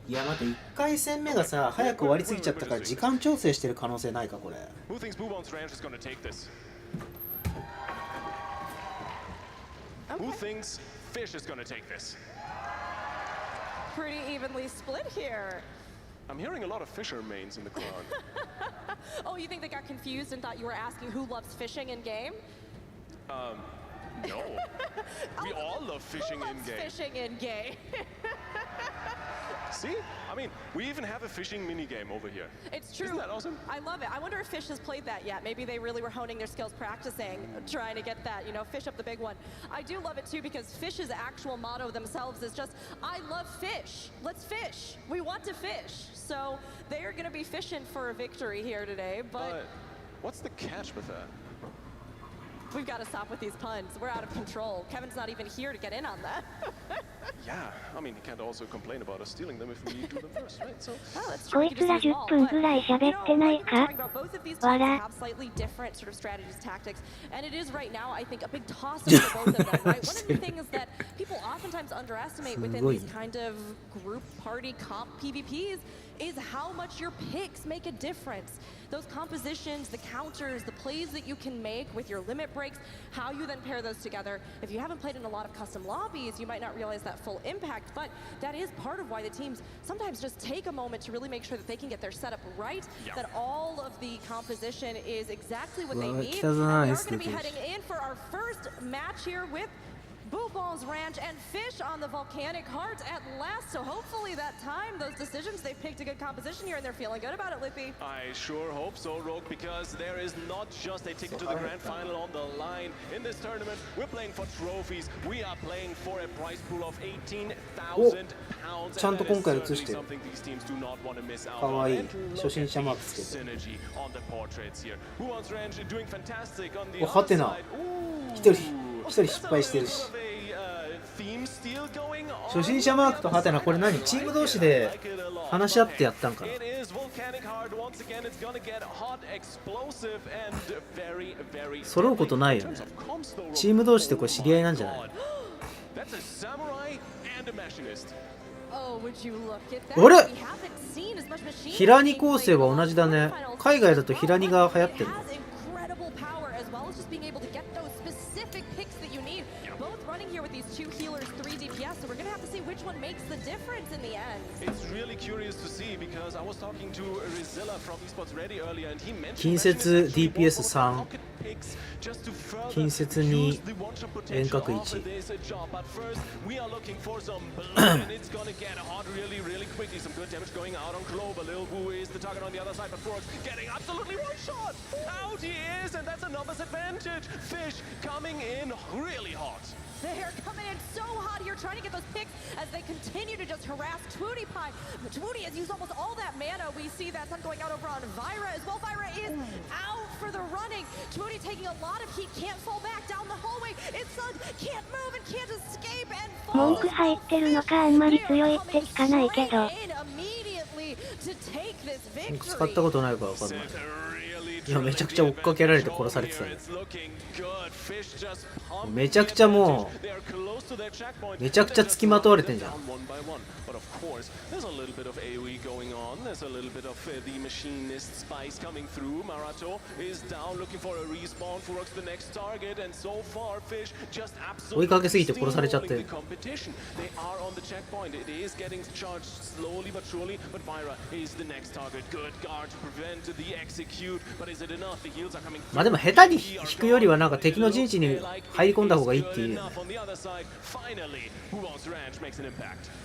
いや待って1回戦目がさ早く終わりすぎちゃったから時間調整してる可能性ないかこれ。 Who thinks Boobon's Ranch is going to take this? Who thinks Fish is going to take this? Pretty evenly split here. I'm hearing a lot of Fisher mains in the crowd. Oh, you think they got confused and thought you were asking who loves fishing in game? No. We all love fishing Who in loves game. fishing in game? See? I mean, we even have a fishing mini game over here. It's true. Isn't that awesome? I love it. I wonder if Fish has played that yet. Maybe they really were honing their skills practicing, trying to get that, you know, fish up the big one. I do love it too because Fish's actual motto themselves is just, I love fish. Let's fish. We want to fish. So they are going to be fishing for a victory here today, But what's the catch with that? we've got to stop with these puns. We're out of control. Kevin's not even here to get in on that. Yeah, I mean, he can't also complain about us stealing them if we do them first, right? So, Well, it's こ true. い You つ just ら use 10 all, 分 but, ぐらい you 喋 know, ってない like we were か talking about, both of these teams 笑 have slightly different sort of strategies, tactics, and it is right now, I think, a big toss-up for both of them, right? One of the things that people oftentimes underestimate within these kind of group party comp PvPs is how much your picks make a difference. Those compositions, the counters, the plays that you can make with your limit breaks, how you then pair those together. If you haven't played in a lot of custom lobbies, you might not realize that full impact, but that is part of why the teams sometimes just take a moment to really make sure that they can get their setup right, that all of the composition is exactly what they Well, need. it And we are doesn't going to be nice. heading in for our first match here with Boobon's Ranch and Fish on the volcanic heart at last. So hopefully that time, those decisions, they've picked a good composition here and they're feeling good about it, Lippy. I sure hope so, Rogue, because there is not just a ticket to the grand final on the line. In this tournament, we're playing for trophies. We are playing for a prize pool of 18,000 pounds. ちゃんと今回映してる。 Something these teams do not want to miss out かわ on. いい And look 初心者マー at ク the つけて synergy on the portraits here. Boobon's Ranch doing fantastic on the おは other てな side. Ooh. 一人失敗してるし Theme steal going on. 初心者マークとハテナこれ何チーム同士で話し合ってやったんかな It is volcanic hard once again. It's gonna get hot, explosive, and very, very. 揃うことないよねチーム同士でこれ知り合いなんじゃない That's a samurai and a machinist. Oh, would you look at that? あれ We haven't seen as much machine 平荷構成は同じだね海外だと平荷が流行ってる has incredible power as well as just being able to get those specific picks that you need. Both running here with these two healers, 3 DPS, so we're gonna have to see which one makes the difference in the end. It's really curious to see because I was talking to Rizilla from Esports Ready earlier and he mentioned 近接 machinist actually DPS bought 3 pocket picks just to further 近接2 use the one-shot 遠 potential 隔 of 1 this job. But first, we are looking for some blood and it's gonna get hot really, really quickly. Some good damage going out on Clover. Lil Wu is the target on the other side, but Brooks getting absolutely one-shot. Out he is, and that's a numbers advantage. Fish coming in really hot. They're coming in so hot here, trying to get those picks as they continue to just harass Twootie Pie. Twootie has used almost all that mana. We see that sun going out over on Vyra as well. Vyra is out for the running. Twootie taking a lot of heat, can't fall back down the hallway. It's Sun, can't move and can't escape and 文 falls 句入ってるのかあんまり強いって聞かないけど in immediately to take this 使った victory. ことないから分かんない Really 今めちゃくちゃ追っかけられて殺されてたね。めちゃくちゃもうめちゃくちゃ付きまとわれてんじゃん。追いかけすぎて殺されちゃって。まあでも下手に引くよりはなんか敵の陣地に入り込んだ方がいいっていうよね。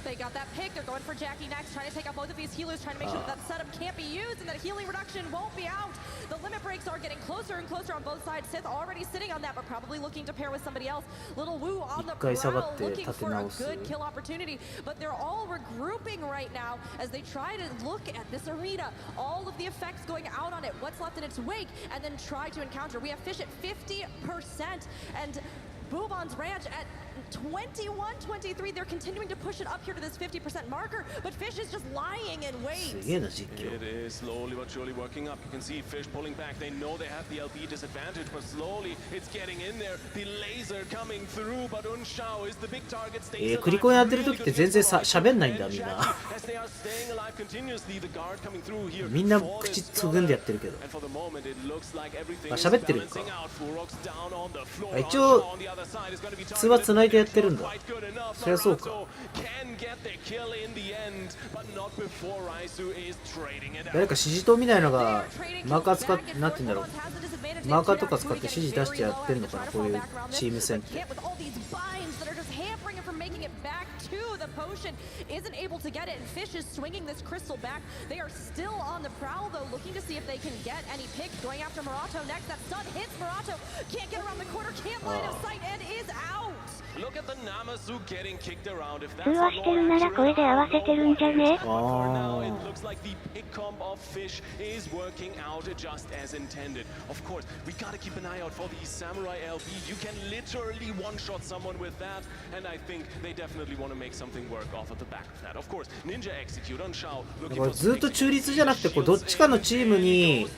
They got that pick. They're going for Jackie next, trying to take out both of these healers, trying to make sure that setup can't be used and that healing reduction won't be out. The limit breaks are getting closer and closer on both sides. Sith already sitting on that, but probably looking to pair with somebody else. Little Wu on the prowl, looking for a good kill opportunity. But they're all regrouping right now as they try to look at this arena. All of the effects going out on it, what's left in its wake, and then try to encounter. We have Fish at 50% and Bubon's Ranch at 21-23. They're continuing to push it up here to this 50% marker, but Fish is just lying in wait. It is slowly but surely working up. You can see Fish pulling back. They know they have the LB disadvantage, but slowly it's getting in there. The laser coming through, but Unshao is the big target. クリコンやってる時って全然喋んないんだみんな。みんな口つぐんでやってるけど。あ、喋ってるか。一応通話つないでやってるんだ。そりゃそうか。誰か指示灯みたいなのがマーカー使ってなんて言うんだろう。マーカーとか使って指示出してやってるのかな、こういうチーム戦って。The potion isn't able to get it, and Fish is swinging this crystal back. They are still on the prowl, though, looking to see if they can get any picks. Going after Murato next. That stun hits Murato. Can't get around the corner, can't line of sight, and is out. Look at the Namazu getting kicked around. If 通話してるなら声で合わせてるんじゃね。now it looks like the pick comp of Fish is working out just as intended. Of course, we gotta keep an eye out for the Samurai LB. You can literally one-shot someone with that, and I think they definitely want to make something work off of the back of that. Of course, Ninja execute on Shao. ずっと中立じゃなくてこうどっちかのチームに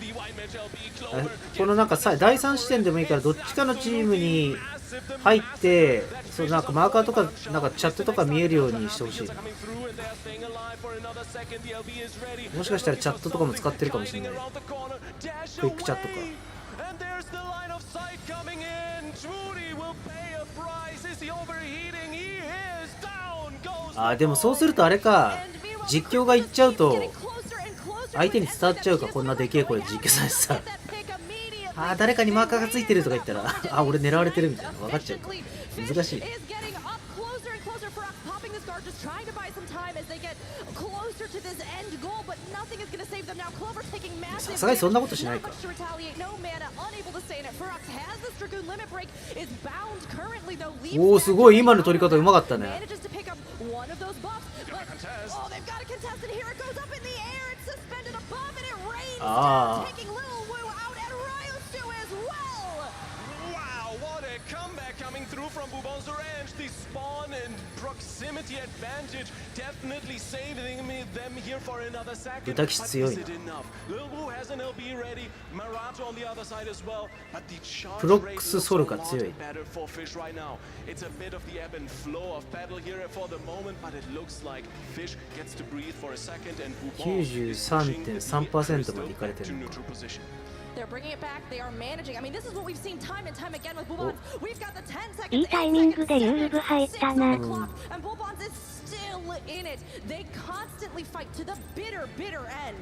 このなんかさ第3視点でもいいからどっちかのチームに入ってそうなんかマーカーとかなんかチャットとか見えるようにしてほしい。もしかしたらチャットとかも使ってるかもしれない。クイックチャットか。あ、でもそうするとあれか、実況がいっちゃうと相手に伝わっちゃうか。こんなでけえ声で実況されてさ、あ、誰かにマーカーがついてるとか言ったらあ、俺狙われてるみたいなの分かっちゃうか。難しい。さすがにそんなことしないか。おお、すごい今の取り方うまかったね。ああ。Coming through from Bubon's range, the spawn and proximity advantage definitely saving them here for another second. But is it enough? Lil Wu has an LB ready, Marato on the other side as well, but the charge rate looks a lot better for Fish right now. It's a bit of the ebb and flow of battle here for the moment, but it looks like Fish gets to breathe for a second and Bubon is pushing the neutral position. They're bringing it back. They are managing. I mean, this is what we've seen time and time again with Bubons. We've got the 10 seconds. いいタイミングでルール部入ったな。 And Bubons is still in it. They constantly fight to the bitter, bitter end.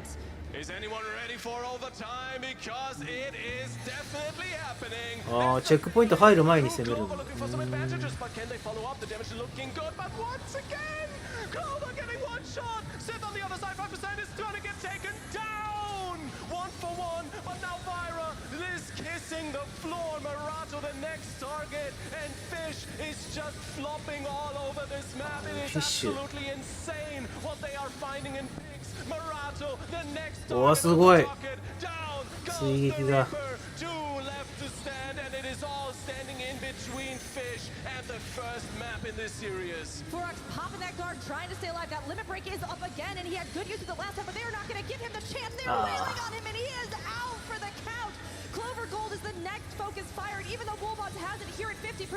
Is anyone ready for overtime? Because it is definitely happening. ああ、チェックポイント入る前に攻めるんだ。For some advantages, but can they follow up? The damage is looking good, but once again, Clover getting one shot. Sith on the other side, 5% is going to get taken down. 1 for 1, but now Vyra is kissing the floor. Marato the next target, and Fish is just flopping all over this map. It is absolutely insane what they are finding in pigs. Marato the next target. おー、すごい。追撃が。Two left to stand, and it is is all standing in between Fish and the first map in this series. Forax popping that guard, trying to stay alive. That limit break is up again, and he had good use of the last time, but they're not going to give him the chance. They're wailing on him, and he is out for the count. Clover Gold is the next focus fired. Even though Woolbots has it here at 50%,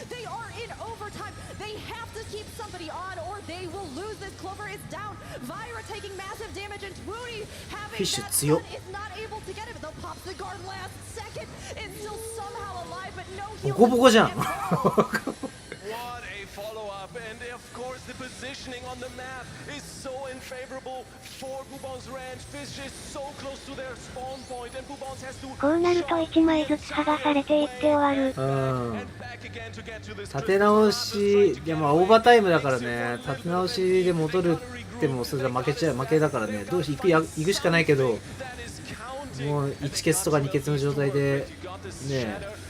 they are in overtime. They have to keep somebody on, or they will lose this. Clover is down. Vira taking massive damage, and Twooty having Fish that強っ stun is not able to get it. But they'll pop the guard last second. It's still somehow alive, but no heal. ボコボコじゃん What a follow-up, and of course the positioning on the map is so unfavorable for Bubon's ranch. Fish is so close to their spawn point, and Bubon's has to こうなると1枚ずつ剥がされていって終わる。うん立て直しでもオーバータイムだからね、立て直しで戻るってもそれじゃ負けだからね、どうし行くしかないけど、もう1ケツとか2ケツの状態でね。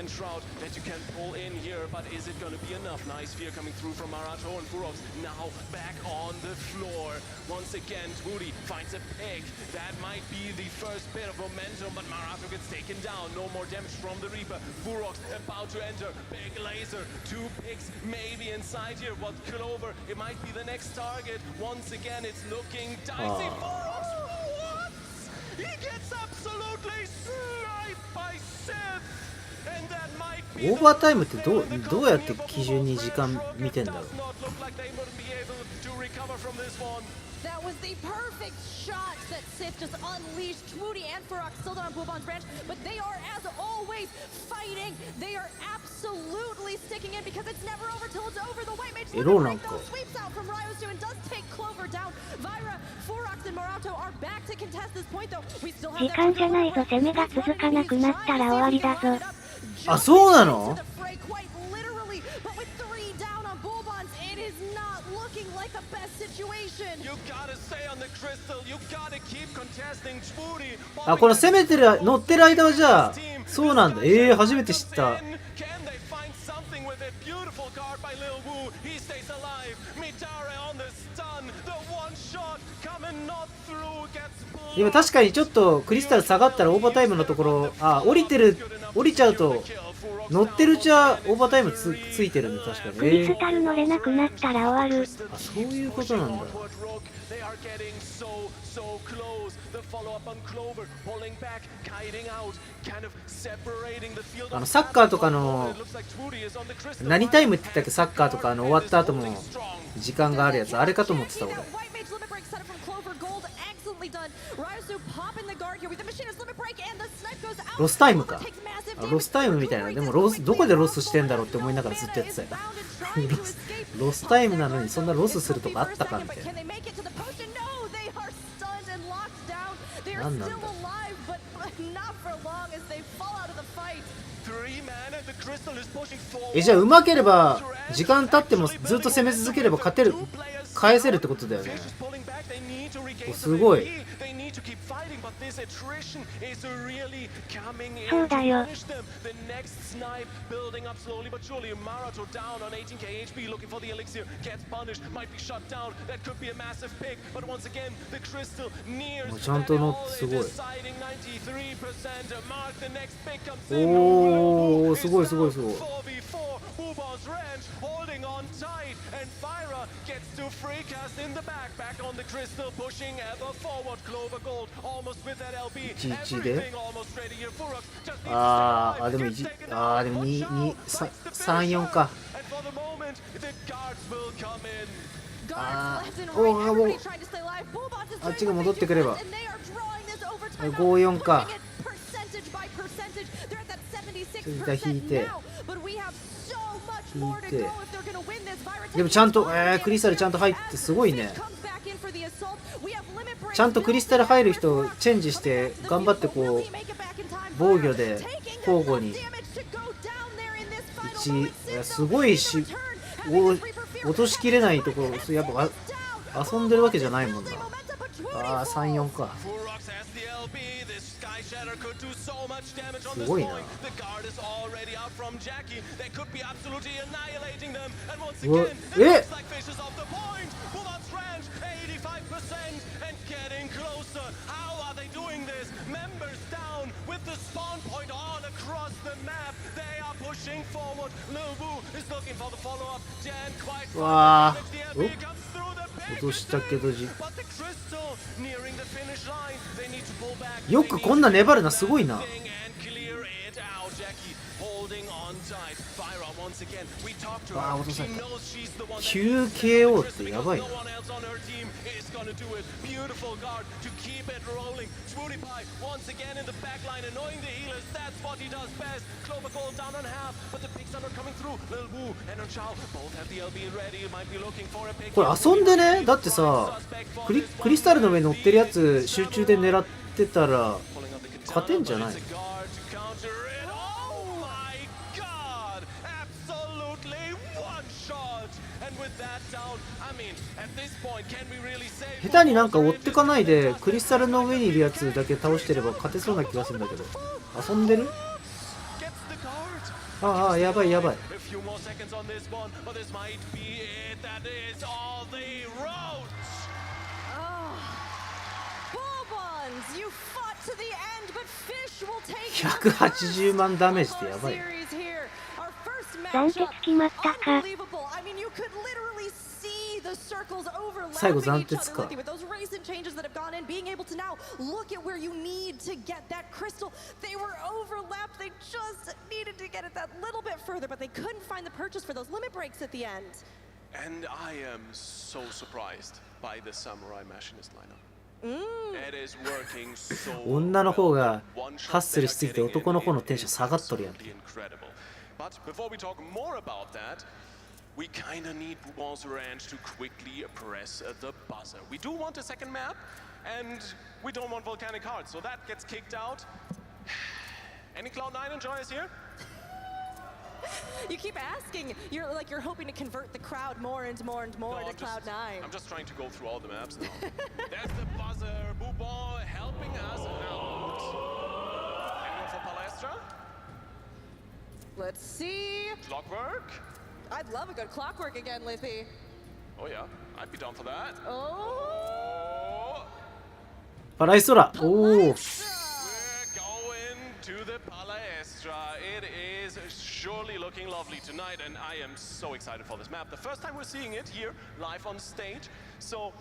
Shroud that you can pull in here, but is it going to be enough? Nice fear coming through from Marato and Furox. Now back on the floor. Once again, Twooty finds a pick. That might be the first bit of momentum, but Marato gets taken down. No more damage from the Reaper. Furox about to enter. Big laser. 2 picks maybe inside here. What Clover? It might be the next target. Once again, it's looking dicey. Furox, what? He gets absolutely sniped by Sith. オーバータイムってどうやって基準に時間見てんだろう。That was the perfect shot that Sith just unleashed. Twooty and Furox still down on Bubon's branch, but they are, as always, fighting. They are absolutely sticking in because it's never over till it's over. The White Mage sweeps out from Ryosu and does take Clover down. Vira, Furox, and Marato are back to contest this point, though. We still have 時間じゃないと攻めが続かなくなったら終わりだぞ。あ、そうなのあ、この攻めてる乗ってる間はじゃあそうなんだ。初めて知った。今確かにちょっとクリスタル下がったらオーバータイムのところ、降りちゃうと乗ってるうちはオーバータイムついてるんで、確かに。クリスタル乗れなくなったら終わる。あ、そういうことなんだ。サッカーとかの何タイムって言ったっけ、サッカーとか終わった後も時間があるやつ、あれかと思ってた俺。ロスタイムか。ロスタイムみたいな。でもどこでロスしてんだろうって思いながらずっとやってたよ。ロスタイムなのにそんなロスするとこあったかみたいな。何なんだ。じゃあうまければ時間経ってもずっと攻め続ければ返せるってことだよね。すごい。そうだよ。もうちゃんと乗ってすごい。おお、すごいすごいすごい。11ででもでも3-4か。あっちが戻ってくれば5-4か。引いてでもちゃんとクリスタルちゃんと入ってすごいね。ちゃんとクリスタル入る人チェンジして頑張ってこう防御で交互にすごいし落としきれないところやっぱ遊んでるわけじゃないもんな。3-4か。すごいな。they doing this? Members down with the spawn point all across the map. They are pushing forward. Lil Wu is looking for the follow-up. Jen quite わあ the LB comes through the 落としたけど but the crystal nearing the finish line. They need to pull back. よくこんな粘るなすごいな And clear it out. Jackie holding on tight. Fire up once again. We talked to わあ her. 落とさ She れた knows she's the one. QKO ってやばいな No one else on her team is gonna do it. Beautiful guard to keep it rolling. Shmoody Pie once again in the back line, annoying the healers. That's what he does best. Clover Gold down on half, but the picks are not coming through. Lil Wu and on Chao both have the LB ready. Might be looking for a pick. これ遊んでねだってさクリスタルの上に乗ってるやつ集中で狙ってたら勝てんじゃないの 下手になんか追ってかないでクリスタルの上にいるやつだけ倒してれば勝てそうな気がするんだけど遊んでるああやばいやばい 180万ダメージってやばい暫定決まったか最後暫定か with those recent changes that have gone in, being able to now look at where you need to get that crystal. They were overlapped. They just needed to get it that little bit further, but they couldn't find the purchase for those limit breaks at the end. And I am so surprised by the Samurai Machinist lineup. It is working so 女の方がハッスルしすぎて男の方のテンション下がっとるやん But before we talk more about that, we kind of need Bouban's ranch to quickly press the buzzer. We do want a second map, and we don't want volcanic hearts, so that gets kicked out. Any Cloud9 enjoyers here? You keep asking. You're hoping to convert the crowd more and more and more to Cloud9. I'm just trying to go through all the maps now. There's the buzzer. Bouban helping us out. Anyone for Palestra? Let's see. Clockwork? I'd love a good clockwork again, Lippy. Oh yeah, I'd be down for that. Oh. パライソラおお We're going to the Palestra. It is surely looking lovely tonight, and I am so excited for this map. The first time we're seeing it here live on stage, so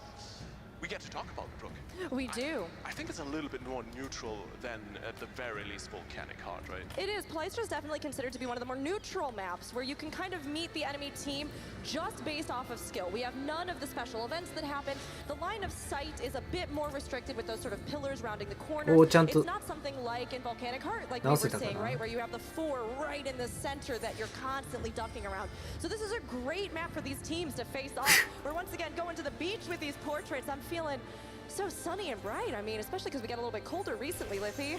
we get to talk about it, Brooke. We do. I think it's a little bit more neutral than at the very least volcanic heart, right? It is. Palestra is definitely considered to be one of the more neutral maps where you can kind of meet the enemy team just based off of skill. We have none of the special events that happen. The line of sight is a bit more restricted with those sort of pillars rounding the corners. It's not something like in Volcanic Heart, like we were saying, right? Where you have the four right in the center that you're constantly ducking around. So this is a great map for these teams to face off. We're once again going to the beach with these portraits. I'm feeling so sunny and bright. I mean, especially because we got a little bit colder recently, Lippy.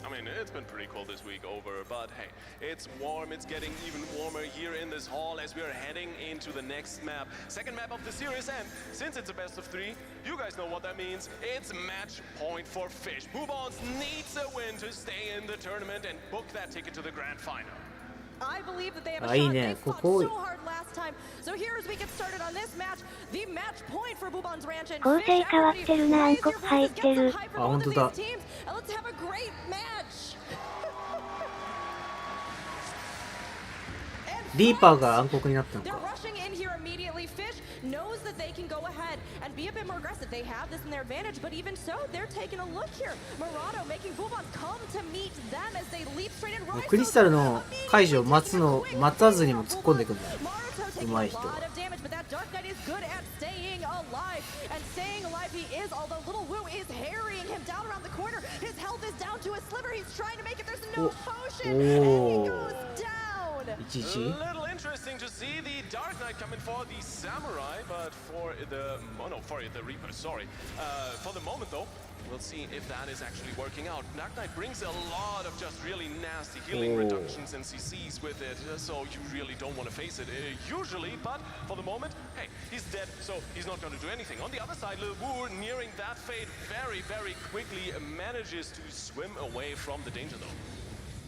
I mean, it's been pretty cold this week over, but hey, it's warm. It's getting even warmer here in this hall as we are heading into the next map. Second map of the series, and since it's a best of three, you guys know what that means. It's match point for Fish. Bouban's needs a win to stay in the tournament and book that ticket to the grand final. I believe that they have a shot. They fought so hard last time. So here as we get started on this match, the match point for Bouban's Ranch and 構成変わってるな暗黒入ってるあ本当だ Let's have a great match. リーパーが暗黒になったの They're か rushing in here immediately. Fish knows that they can go ahead and be a bit more aggressive. They have this in their advantage, but even so, they're taking a look here. Murado making Bouban come to meet them as they leap straight in. クリスタルの解除を待たずにも突っ込んでくるんだようまい人 But that Dark Knight is good at staying alive. And staying alive he is, although Little Wu is harrying him down around the corner. His health is down to a sliver. He's trying to make it. There's no potion. And he goes down. A little interesting to see the Dark Knight coming for the Samurai, but for the Reaper, sorry. For the moment though, we'll see if that is actually working out. Dark Knight brings a lot of just really nasty healing reductions and CCs with it, so you really don't want to face it usually, but for the moment, hey, he's dead, so he's not going to do anything. On the other side, Lil Wu, nearing that fate very, very quickly, manages to swim away from the danger though.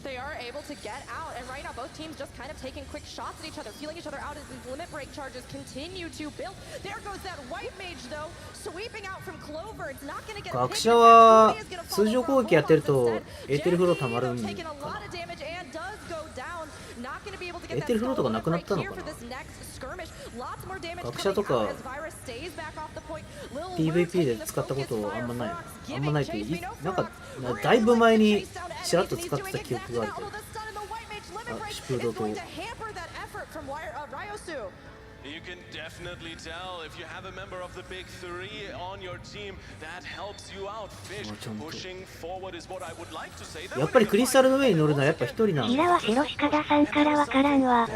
They are able to get out, and right now both teams just kind of taking quick shots at each other, feeling each other out as these limit break charges continue to build. There goes that white mage though, sweeping out from Clover. It's not going to get 学者は通常攻撃やってるとエーテルフローたまるんかな。エーテルフローとかなくなったのかな。学者とか PVP で使ったことあんまない。あんまないってなんかだいぶ前にちらっと使ってた記憶があるけど。シュプードと。You can definitely tell if you have a member of the big three on your team that helps you out. Fish pushing forward is what I would like to say. やっぱりクリスタルの上に乗るのはやっぱ一人なの。キラは白鹿田さんからわからんわ。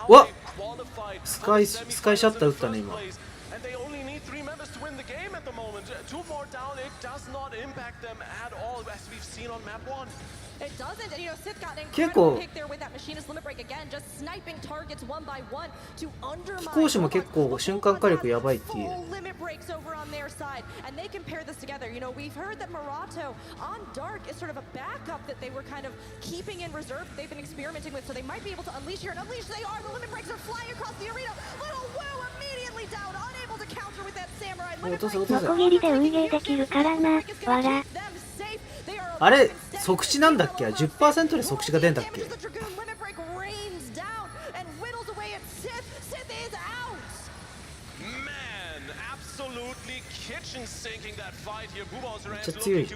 わっスカイシャッター打ったね今。And they only need 3 members to win the game at the moment. 2 more down, it does not impact them at all, as we've seen on map 1. It doesn't, and Sith got an incredible pick there with that machinist limit break again, just sniping targets one by one to undermine. 飛行士も結構瞬間火力やばいっていう。Limit breaks over on their side, and they can pair this together. We've heard that Murato on Dark is sort of a backup that they were kind of keeping in reserve. They've been experimenting with, so they might be able to unleash here. And unleash they are. The limit breaks are flying across the arena. Little Wu immediately down, unable to counter with that samurai limit break. ノコギリで運営できるからな。わら。あれ即死なんだっけ 10% で即死が出んだっけ。めっちゃ強い。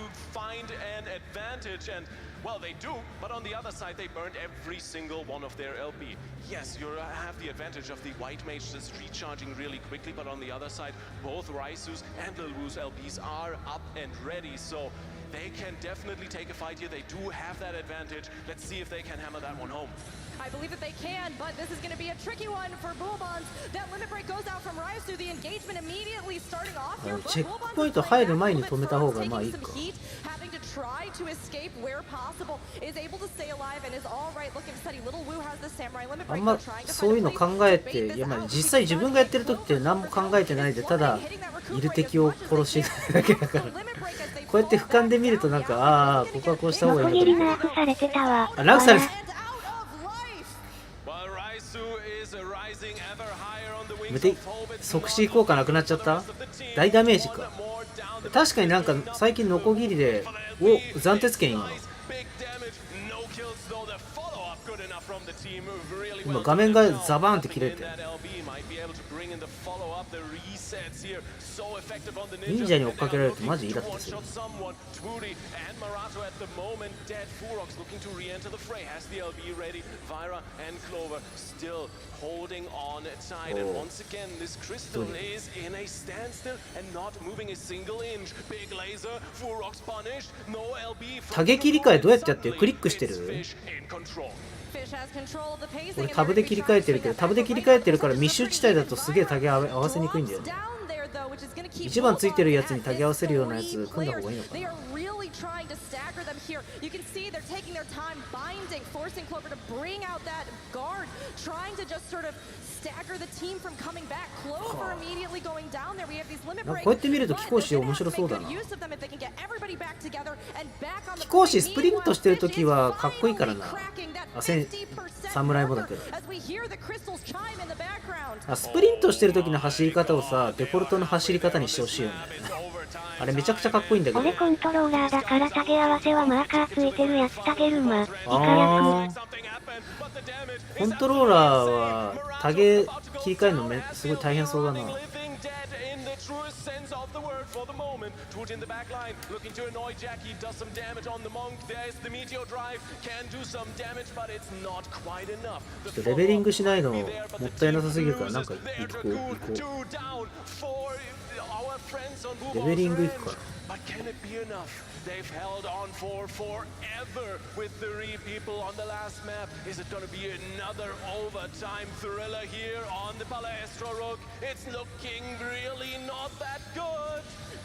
Well, they do, but on the other side, they burned every single one of their LB. Yes, you have the advantage of the white mage just recharging really quickly, but on the other side, both Raisu's and Lil Wu's LBs are up and ready, so they can definitely take a fight here. They do have that advantage. Let's see if they can hammer that one home. I believe that they can, but this is going to be a tricky one for Bullbons. That limit break goes out from Raisu. The engagement immediately starting off here. チェックポイント入る前に止めた方がまあいいか。Having to try to escape where possible, is able to stay alive and is all right. Looking steady. Little Wu has the samurai limit break. あんまそういうの考えて、いやまあ実際自分がやってる時って何も考えてないでただいる敵を殺してるだけだから。こうやって俯瞰で見るとなんかああここはこうした方がいいのか。ナーフされてたわ。あナーフされてた。即死効果なくなっちゃった。大ダメージか。確かになんか最近ノコギリで暫定権今画面がザバーンって切れて忍者に追っかけられるとマジイラッとする。多撃理解どうやってやってる？クリックしてる？俺タブで切り替えてるけどタブで切り替えてるから密集地帯だとすげえタゲ合わせにくいんだよね。一番ついてるやつにタゲ合わせるようなやつ組んだ方がいいのかな。trying to stagger them here. You can see they're taking their time binding, forcing Clover to bring out that guard, trying to just sort of stagger the team from coming back. Clover immediately going down there. We have these limit breaks. こうやって見ると貴公子面白そうだな。貴公子スプリントしてるときはかっこいいからな。侍もだけど。スプリントしてるときの走り方をさ、デフォルトの走り方にしてほしいよね。あれめちゃくちゃかっこいいんだけど。俺コントローラーだからタゲ合わせはマーカーついてるやつタゲるま。イカ役。コントローラーはタゲ切り替えるのすごい大変そうだな。レベリングしないのもったいなさすぎるからなんか行こう。レベリング行くから。They've held on for forever with 3 people on the last map. Is it going to be another overtime thriller here on the Palestro Rook? It's looking really not that good.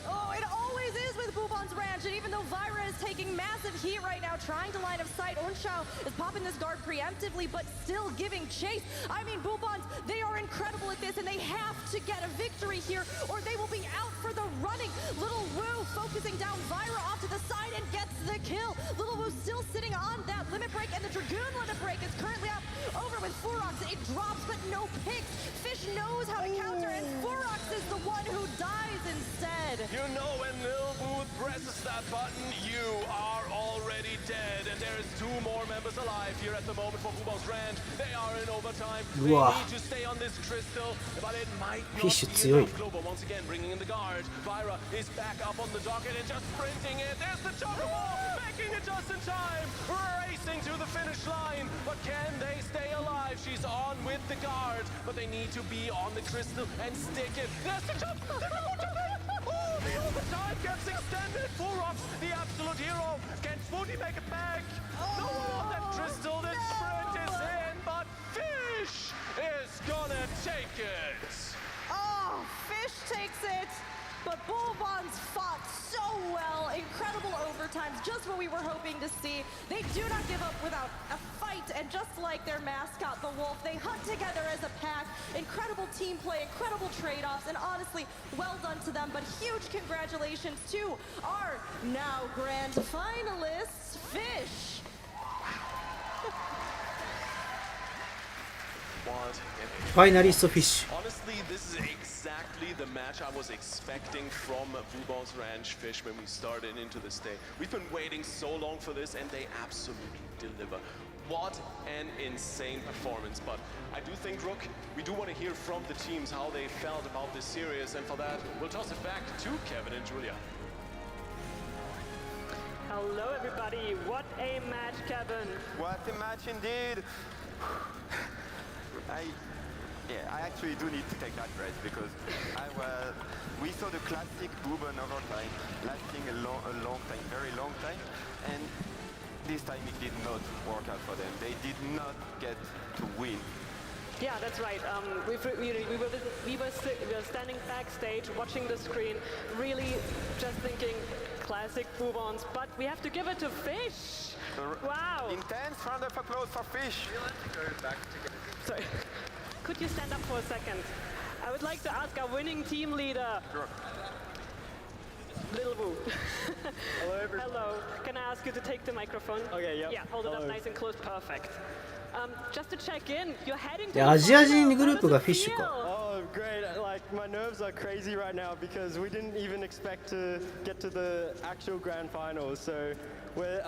Oh, it always is with Bubon's Ranch, and even though Vira is taking massive heat right now, trying to line of sight, Onshao is popping this guard preemptively, but still giving chase. I mean, Bubon's, they are incredible at this, and they have to get a victory here, or they will be out for the running. Little Wu focusing down Vira off to to the side and gets the kill. Little Woo still sitting on that limit break, and the Dragoon limit break is currently up over with Furox. It drops, but no picks. Fish knows how to counter, and Furox is the one who dies instead. You know when Lil Booth presses that button, you are already dead. And there is 2 more members alive here at the moment for Fubo's Ranch. They are in overtime. They need to stay on this crystal, but it might not be enough. Global once again bringing in the guard. Vyra is back up on the docket and just sprinting it. There's the Chocobo, making it just in time. Racing to the finish line, but can they stay alive? She's on with the guard, but they need to be on the crystal and stick it. There's the jump. The time gets extended. Furox, the absolute hero. Can Spooty make it back? No one on that crystal. The sprint is in, but Fish is gonna take it. Oh, Fish takes it. But Bullbons fought so well. Incredible overtimes, just what we were hoping to see. They do not give up without a fight, and just like their mascot, the Wolf, they hunt together as a pack. Incredible team play, incredible trade-offs, and honestly, well done to them. But huge congratulations to our now grand finalists, Fish. Finalist Fish. Honestly, this is exactly the match I was expecting from Fubo's Ranch Fish when we started into this day. We've been waiting so long for this, and they absolutely deliver. What an insane performance. But I do think, Rook, we do want to hear from the teams how they felt about this series, and for that, we'll toss it back to Kevin and Julia. Hello, everybody. What a match, Kevin. What a match indeed. I actually do need to take that breath because we saw the classic Bourbon overtime lasting a long time, very long time, and this time it did not work out for them. They did not get to win. Yeah, that's right. We were standing backstage, watching the screen, really just thinking classic Bourbons, but we have to give it to Fish. Wow. Intense round of applause for Fish. Sorry. Could you stand up for a second? I would like to ask our winning team leader. Sure. Little Woo. Hello, everyone. Hello. Can I ask you to take the microphone? Okay, yeah. Yeah, hold it up nice and close. Perfect. Just to check in, you're heading to アジア人グループがフィッシュか。 Oh, great. Like, my nerves are crazy right now because we didn't even expect to get to the actual grand finals. So we're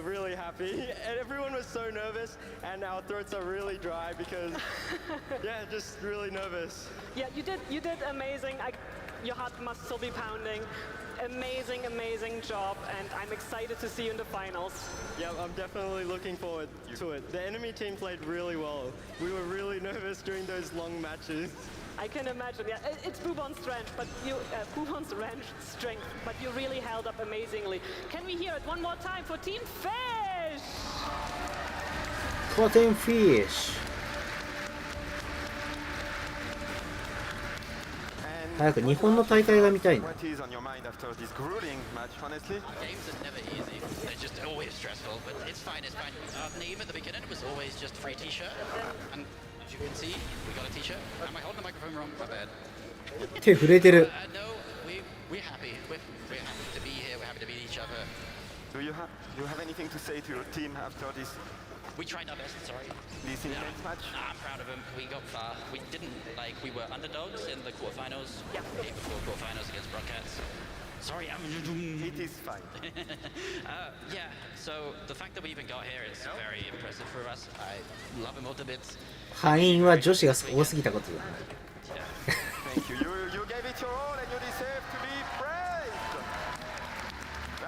really happy. And everyone was so nervous, and our throats are really dry because, yeah, just really nervous. Yeah, you did amazing. Your heart must still be pounding. Amazing job, and I'm excited to see you in the finals. Yeah, I'm definitely looking forward to it. The enemy team played really well. We were really nervous during those long matches. I can imagine. Yeah, it's Bourbon's strength, but Bourbon's strength, but you really held up amazingly. Can we hear it one more time for Team Fish? For Team Fish. 早く日本の大会が見たいな。 What is on your mind after this grueling match, honestly? Games are never easy. They're just always stressful, but it's fine, it's fine. Name at the beginning was always just free t-shirt. And as you can see, we got a t-shirt. Am I holding the microphone wrong? My bad. 手震えてる。 No, we're happy. We're happy to be here. We're happy to be each other. Do you have anything to say to your team after this? We tried our best, sorry. This intense match? I'm proud of them. We got far. We were underdogs in the quarterfinals. Yeah. Day before quarterfinals against Broadcats. Sorry, It is fine. Yeah, so the fact that we even got here is very impressive for us. I love him all to bits. 敗因は女子が多すぎたことだ。Thank you. You gave it your all and you deserve to be praised.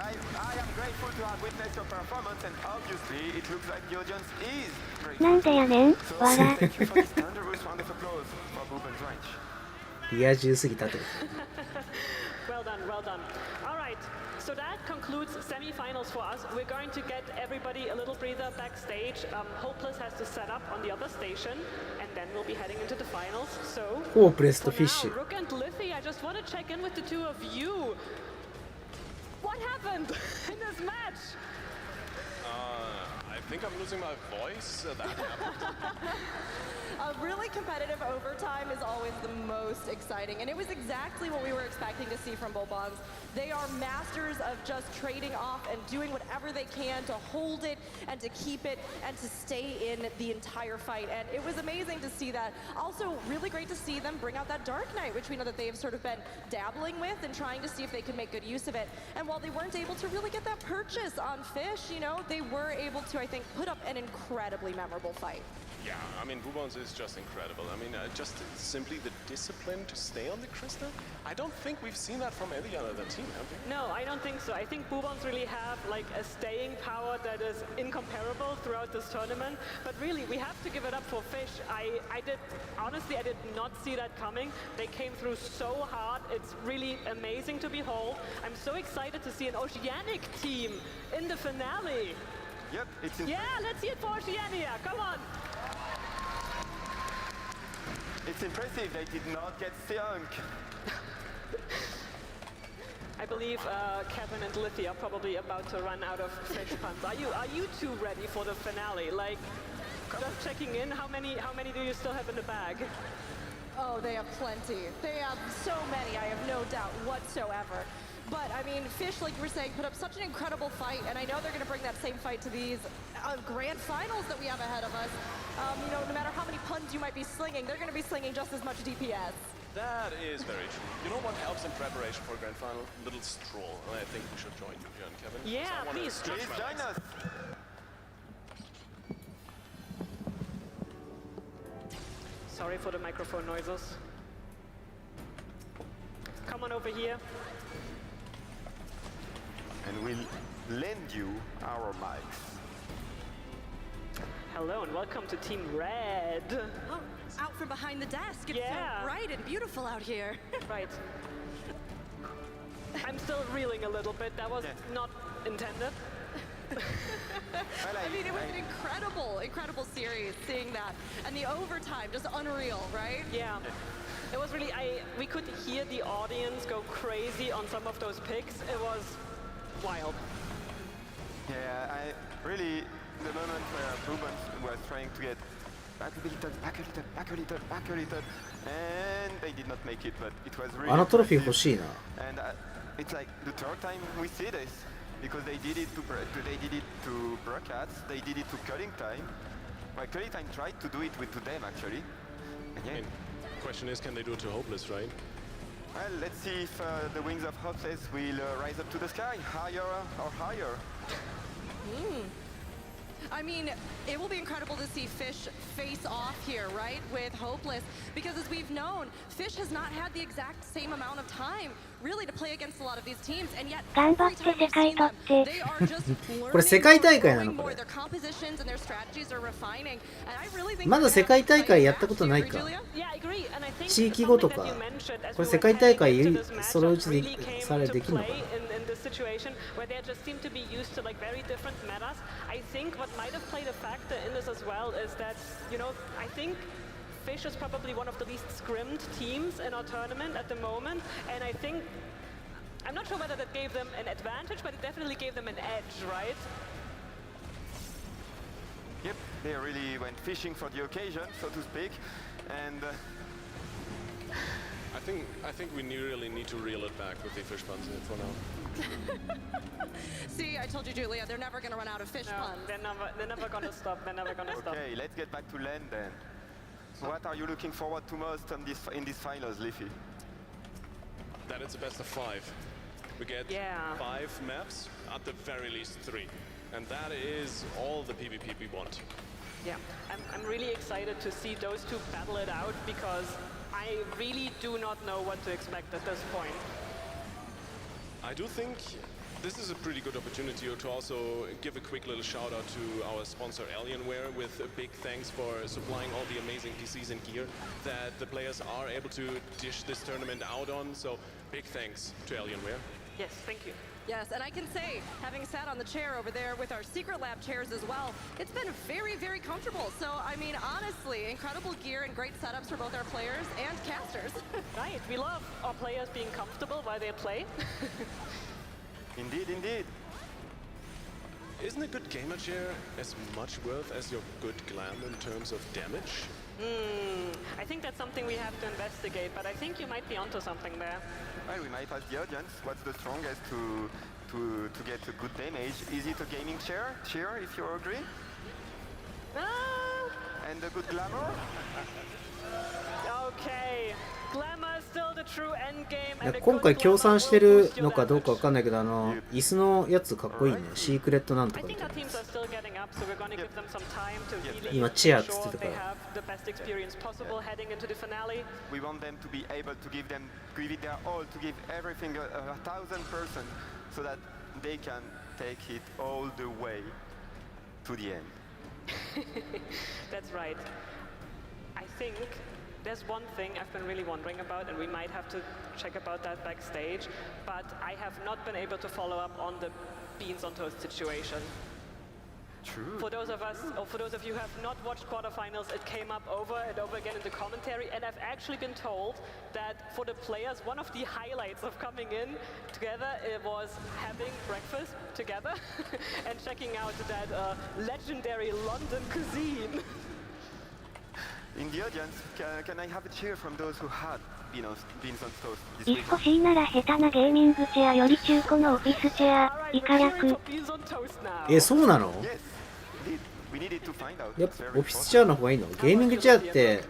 I am grateful to have witnessed your performance, and obviously it looks like the audience is grateful. なんでやねん、 So わら。 thank you for this thunderous round of applause for Bourbon's Ranch. リア充すぎたってこ Well done, well done. All right, so that concludes semifinals for us. We're going to get everybody a little breather backstage. Hopeless has to set up on the other station, and then we'll be heading into the finals. So, と。ホープレスと for フィッ now, シュ。 Rook and Liffy, I just want to check in with the two of you. What happened in this match? I think I'm losing my voice. That happened. A really competitive overtime is always the most exciting, and it was exactly what we were expecting to see from Bobons. They are masters of just trading off and doing whatever they can to hold it and to keep it and to stay in the entire fight, and it was amazing to see that. Also, really great to see them bring out that Dark Knight, which we know that they've sort of been dabbling with and trying to see if they could make good use of it. And while they weren't able to really get that purchase on Fish, you know, they were able to, I think, put up an incredibly memorable fight. Yeah, I mean, Bubons is just incredible. I mean, just simply the discipline to stay on the crystal. I don't think we've seen that from any other team, have we? No, I don't think so. I think Bubons really have like a staying power that is incomparable throughout this tournament. But really, we have to give it up for Fish. Honestly, I did not see that coming. They came through so hard. It's really amazing to behold. I'm so excited to see an Oceanic team in the finale. Yep, it's yeah, let's see it for Oceania. Come on. It's impressive they did not get sunk. I believe Kevin and Liffy are probably about to run out of fish puns. Are you two ready for the finale? Like, just checking in, how many do you still have in the bag? Oh, they have plenty. They have so many, I have no doubt whatsoever. But, I mean, Fish, like you were saying, put up such an incredible fight, and I know they're going to bring that same fight to these grand finals that we have ahead of us. You know, no matter how many puns you might be slinging, they're going to be slinging just as much DPS. That is very true. You know what helps in preparation for Grand Final? Little stroll. And I think we should join you here, Kevin. Yeah, please. Please join us. Sorry for the microphone noises. Come on over here. And we'll lend you our mics. Hello and welcome to Team Red. Oh, out from behind the desk. It's Yeah. so bright and beautiful out here. Right. I'm still reeling a little bit. That was not intended. I mean, it was an incredible series, seeing that. And the overtime, just unreal, right? Yeah. It was really, we could hear the audience go crazy on some of those picks. It was wild. Yeah, I really, the moment where Bubons was trying to get back a little, and they did not make it, but it was really あのトロフィー欲しいな。 And it's like the third time we see this, because they did it to broadcast, they did it to Culling Time. Well, Culling Time tried to do it to them actually. And yeah. The question is, can they do it to Hopeless, right? Well, let's see if the wings of Hopeless will rise up to the sky, higher or higher. I mean, it will be incredible to see Fish face off here, right, with Hopeless, because as we've known, Fish has not had the exact same amount of time, really, to play against a lot of these teams, and yet every time we've seen them, they are just learning これ世界大会なの more, これ their compositions and their strategies are refining, and I really think まだ世界大会やったことないか Yeah, I agree. And I think 地域ごとか something that you mentioned as これ we 世 were 界大 heading 会 into this そのう matchup ちで really came され to できるのか play in this situation where they just seem to be used to like very different metas. I think what might have played a factor in this as well is that, you know, I think Fish is probably one of the least scrimmed teams in our tournament at the moment, and I think, I'm not sure whether that gave them an advantage, but it definitely gave them an edge, right? Yep, they really went fishing for the occasion, so to speak, and I think we really need to reel it back with the fish puns for now. See, I told you, Julia, they're never going to run out of fish puns. They're never going to stop. They're never going to stop. okay, let's get back to land then. So what are you looking forward to most in these finals, Leafy? That it's a best of 5. We get 5 maps, at the very least 3. And that is all the PvP we want. Yeah, I'm really excited to see those two battle it out because I really do not know what to expect at this point. I do think this is a pretty good opportunity to also give a quick little shout out to our sponsor Alienware with a big thanks for supplying all the amazing PCs and gear that the players are able to dish this tournament out on. So big thanks to Alienware. Yes, thank you. Yes, and I can say, having sat on the chair over there with our Secret Lab chairs as well, it's been very, very comfortable. So, I mean, honestly, incredible gear and great setups for both our players and casters. Right, we love our players being comfortable while they play. Indeed, indeed. Isn't a good gamer chair as much worth as your good glam in terms of damage? I think that's something we have to investigate, but I think you might be onto something there. Well, we might ask the audience what's the strongest to get a good damage. Is it a gaming chair? Cheer if you agree. And a good glamour? Okay. Glamour is still the true end game. 今回協賛してるのかどうかわかんないけど、椅子のやつかっこいいね。シークレットなんとかみたいな。今チェアっつってたから。We want them to be able to give it their all, to give everything 1,000%, so that they can take it all the way to the end. That's right. I think there's one thing I've been really wondering about, and we might have to check about that backstage, but I have not been able to follow up on the beans on toast situation. True. For those of us, or for those of you who have not watched quarterfinals, it came up over and over again in the commentary, and I've actually been told that for the players, one of the highlights of coming in together, it was having breakfast together and checking out that legendary London cuisine. In the audience, can I have a cheer from those who had beans on toast this 椅 week? 子欲しいなら下手なゲーミングチェアより中古のオフィスチェア、イカ役。そうなの？ Yes, indeed. We needed to find out. やっぱオフィスチェアの方がいいの？ゲーミングチェアって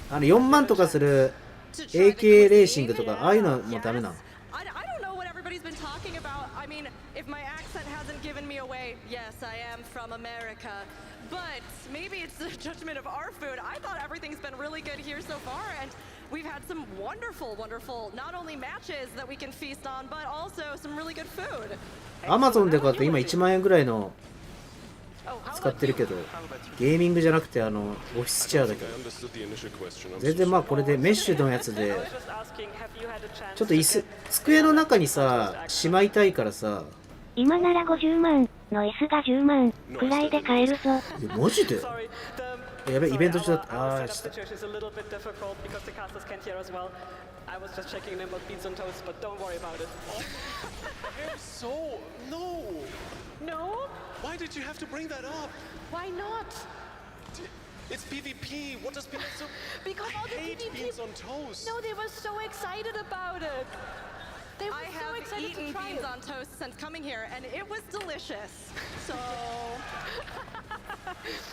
4万とかする AK レーシングとかああいうのもダメなのI don't know what everybody's been talking about. I mean, if my accent hasn't given me away, yes, I am from America. But maybe it's the judgment of our food. I thought everything's been really good here so far, and we've had some wonderful, wonderful, not only matches that we can feast on, but also some really good food. Amazon で買って今1万円ぐらいの使ってるけど、ゲーミングじゃなくてオフィスチェアだけど、全然まあこれでメッシュのやつでちょっと椅子机の中にさしまいたいからさ、今なら50万の椅子が10万くらいで買えるぞ。マジで？やべ、イベント中だった。ああ、ちょっと。I was just checking in about beans on toast, but don't worry about it. So, no! No? Why did you have to bring that up? Why not? It's PvP. What does people so? Because all the hate PvP beans on toast. No, they were so excited about it. They were I so have excited eaten to try beans it. on toast since coming here, and it was delicious. So.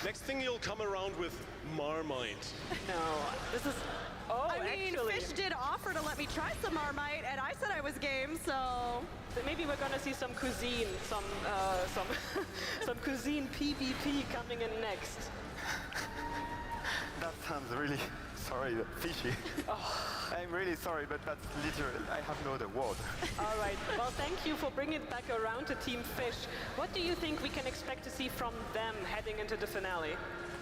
Next thing you'll come around with Marmite. No, this is. Oh, I mean, actually. Fish did offer to let me try some Marmite, and I said I was game, so. Maybe we're gonna see some cuisine, some cuisine PvP coming in next. That sounds really fishy. I'm really sorry, but that's literal. I have no other word. All right. Well, thank you for bringing it back around to Team Fish. What do you think we can expect to see from them heading into the finale?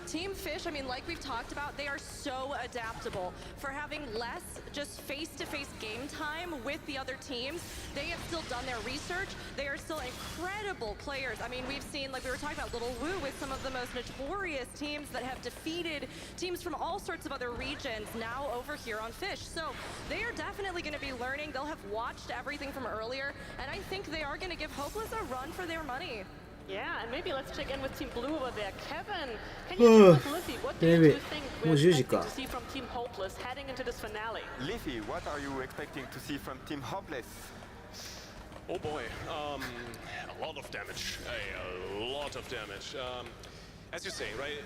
Team Fish, I mean, like we've talked about, they are so adaptable. For having less just face-to-face game time with the other teams, they have still done their research. They are still incredible players. I mean, we've seen, like we were talking about, Little Woo with some of the most notorious teams that have defeated teams from all sorts of other regions now over here on Fish. So they are definitely going to be learning. They'll have watched everything from earlier, and I think they are going to give Hopeless a run for their money. Yeah, and maybe let's check in with Team Blue over there. Kevin, can you check with Liffy? What do you think we're expecting to see from Team Hopeless heading into this finale? Liffy, what are you expecting to see from Team Hopeless? Oh boy, a lot of damage. A lot of damage. As you say, right?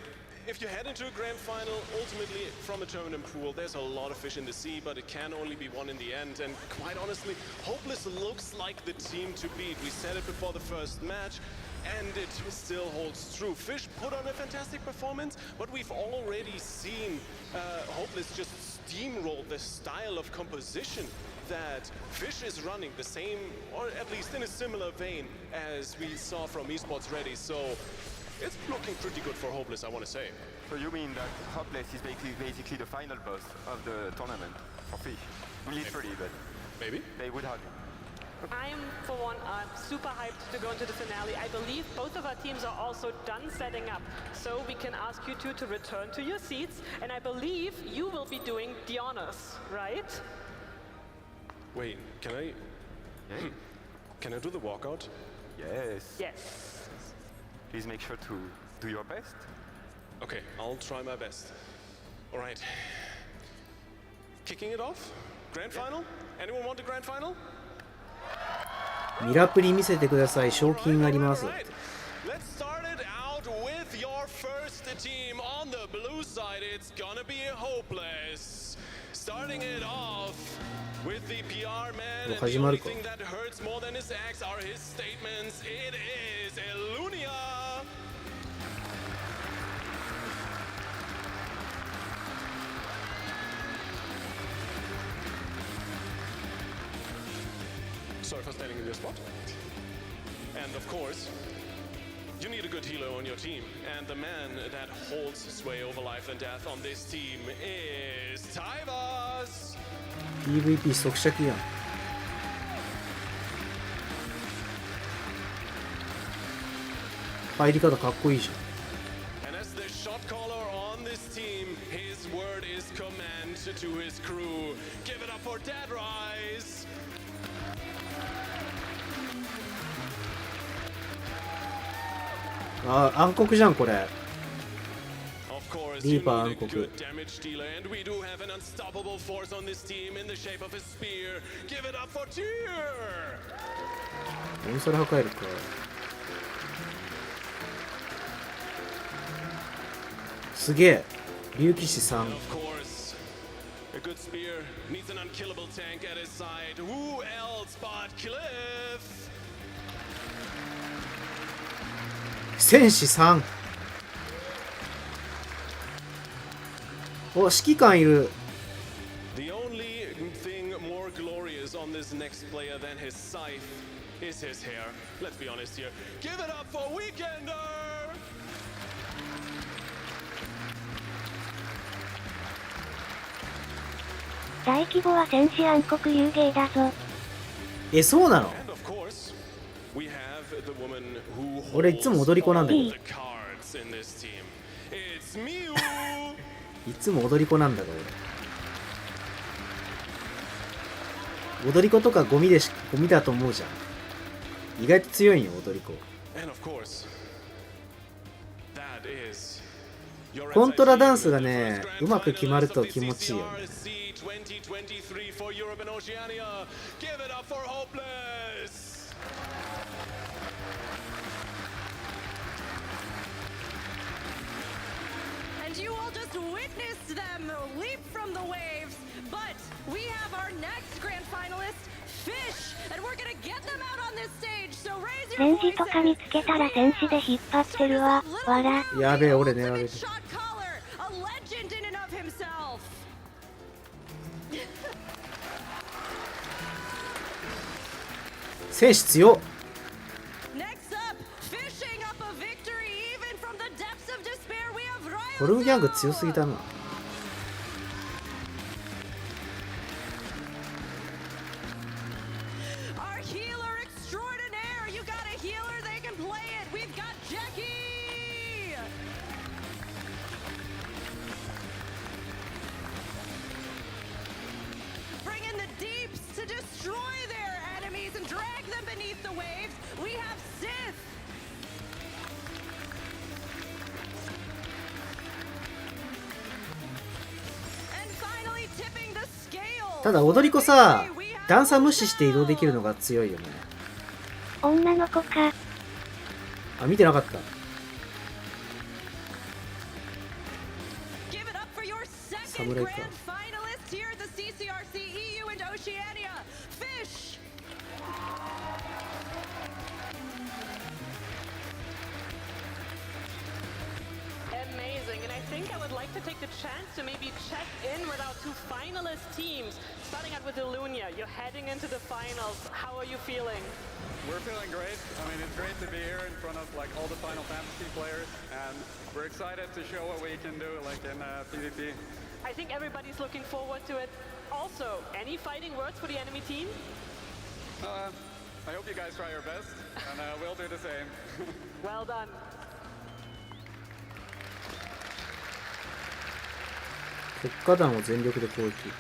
If you head into a grand final, ultimately from a tournament pool, there's a lot of fish in the sea, but it can only be one in the end. And quite honestly, Hopeless looks like the team to beat. We said it before the first match, and it still holds true. Fish put on a fantastic performance, but we've already seen Hopeless just steamroll the style of composition that Fish is running, the same, or at least in a similar vein as we saw from Esports Ready. So it's looking pretty good for Hopeless, I want to say. So you mean that Hopeless is basically the final boss of the tournament for Fish? Literally, but maybe they would have. I'm, for one, super hyped to go into the finale. I believe both of our teams are also done setting up, so we can ask you two to return to your seats, and I believe you will be doing the honors, right? Wait, can I? Yeah. Can I do the walkout? Yes. Yes. Please make sure to do your best. Okay, I'll try my best. All right. Kicking it off. Grand final? Anyone want the grand final? ミラプリ見せてください。賞金あります。Let's start it out with your first team on the blue side. It's gonna be hopeless. Starting it off with the PR man, and the only thing that hurts more than his acts are his statements. It is Elunia. Sorry for standing in your spot. And of course, you need a good healer on your team. And the man that holds sway over life and death on this team is Tyvus. PVP 即尺やん。入り方かっこいいじゃん。And as the shot caller on this team, his word is command to his crew. Give it up for Dead Rise. あ、暗黒じゃんこれ。リーパー暗黒。モンストラ破壊力か。すげえ。竜騎士3。A good spear needs an unkillable tank at his side. Who else but Cliff? 戦士3。お、指揮官いる。 The only thing more glorious on this next player than his scythe is his hair. Let's be honest here. Give it up for Weekender! 大規模は戦士暗黒遊芸だぞ。え、そうなの？俺いつも踊り子なんだけど。いつも踊り子なんだから俺。踊り子とかゴミだと思うじゃん。意外と強いんよ踊り子。コントラダンスがね、うまく決まると気持ちいいよね。2023 for Europe and Oceania. Give it up for Hopeless. And you all just witnessed them leap from the waves. But we have our next grand finalist, Fish, and we're gonna get them out on this stage. So raise your 戦士とか見つけたら戦士で引っ張ってるわ。わら。やべえ、俺狙われる。戦士強っ。ホルムギャング強すぎたな。ただ踊り子さ、段差無視して移動できるのが強いよね。女の子か。あ、見てなかった。侍か。I would like to take the chance to maybe check in with our two finalist teams. Starting out with Elunia, you're heading into the finals. How are you feeling? We're feeling great. I mean, it's great to be here in front of like all the Final Fantasy players, and we're excited to show what we can do like in PvP. I think everybody's looking forward to it. Also, any fighting words for the enemy team? I hope you guys try your best, and we'll do the same. Well done. 国家団を全力で攻撃。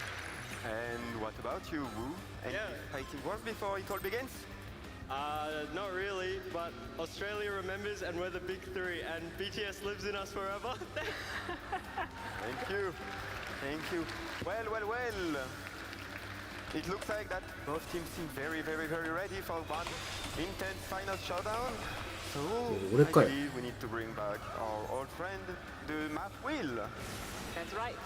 And what about you, Wu? Any fighting words before it all begins? Not really, but Australia remembers and we're the big three and BTS lives in us forever. Thank you. you. Thank you. Well. It looks like that both teams seem very ready for one intense final showdown. So I believe we need to bring back our old friend, the map wheel. That's right.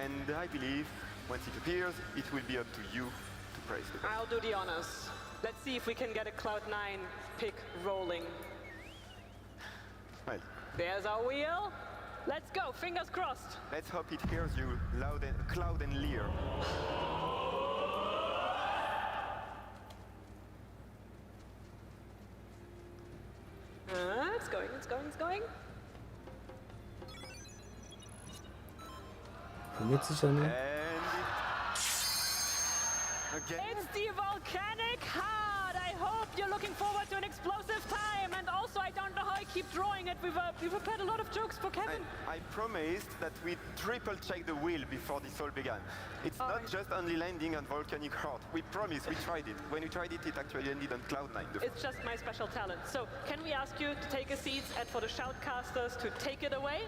And I believe once it appears, it will be up to you to praise the best. I'll do the honors. Let's see if we can get a Cloud9 pick rolling. Well, there's our wheel. Let's go, fingers crossed. Let's hope it hears you loud and clear. It's going. 不滅じゃね It's the volcanic heart. I hope you're looking forward to an explosive time. And also, I don't know how I keep drawing it. We've prepared a lot of jokes for Kevin. I promised that we triple check the wheel before this all began. It's not just only landing on volcanic heart. We promised. We tried it. When we tried it, it actually ended on Cloud9. It's just my special talent. So, can we ask you to take a seat and for the shoutcasters to take it away?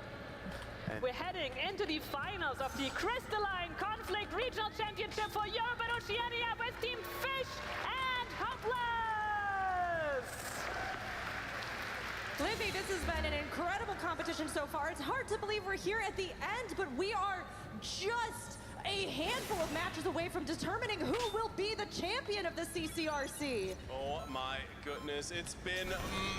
We're heading into the finals of the Crystalline Conflict Regional Championship for Europe and Oceania with Team Fish and Hopeless! Livy, this has been an incredible competition so far. It's hard to believe we're here at the end, but we are just a handful of matches away from determining who will be the champion of the CCRC. Oh my goodness, it's been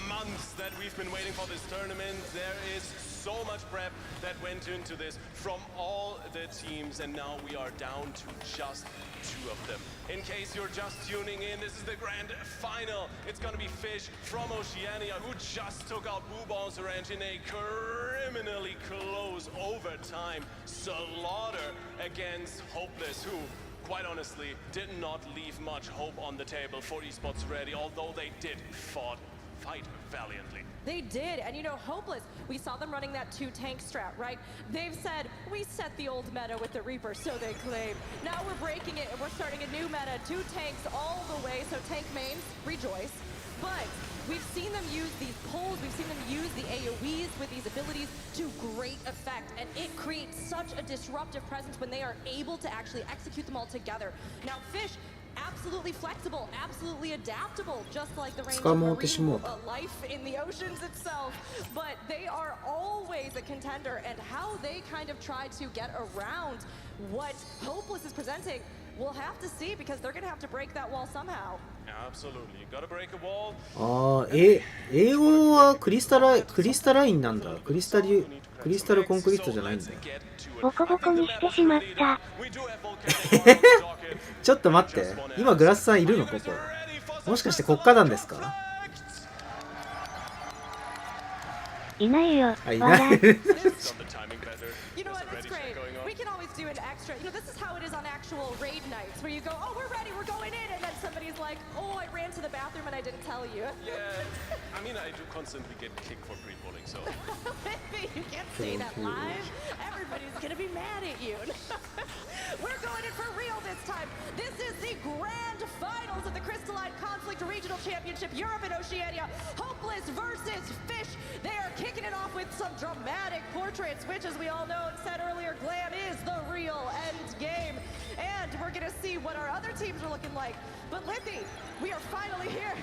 months that we've been waiting for this tournament. There is so much prep that went into this from all the teams, and now we are down to just 2 of them. In case you're just tuning in, this is the grand final. It's gonna be Fish from Oceania, who just took out Boo Ranch in a criminally close overtime slaughter against Hopeless, who, quite honestly, did not leave much hope on the table for Esports Ready, although they did fight valiantly. They did, and you know, Hopeless, we saw them running that 2-tank strat, right? They've said, we set the old meta with the Reaper, so they claim. Now we're breaking it, and we're starting a new meta, 2 tanks all the way, so tank mains, rejoice. But we've seen them use these pulls, we've seen them use the AoEs with these abilities to great effect, and it creates such a disruptive presence when they are able to actually execute them all together. Now, Fish, absolutely flexible, absolutely adaptable, just like the range of marine life in the oceans itself. But they are always a contender, and how they kind of try to get around what Hopeless is presenting, we'll have to see, because they're going to have to break that wall somehow. Absolutely, you gotta break a wall. 英語はクリスタラインなんだ。クリスタルコンクリートじゃないんだ。ボコボコにしてしまった。ちょっと待って。今グラスさんいるのここ。もしかして国家団ですか？いないよ。あ、いない。You know what, that's great. We can always do an extra. You know, this is how it is on actual raid nights, where you go, oh, we're ready, we're going in, and then somebody's like, oh, I ran to the bathroom and I didn't tell you. Yeah, I mean, I do constantly get kicked for pre-polling, so. Maybe you can't say that live. Everybody's gonna be mad at you. We're going in for real this time. This is the grand finals of the Crystalline Conflict Regional Championship, Europe and Oceania. Hopeless versus Fish. They are kicking it off with some dramatic portraits, which, as we all know and said earlier, glam is the real end game. And we're gonna see what our other teams are looking like. But Lippy, we are finally here.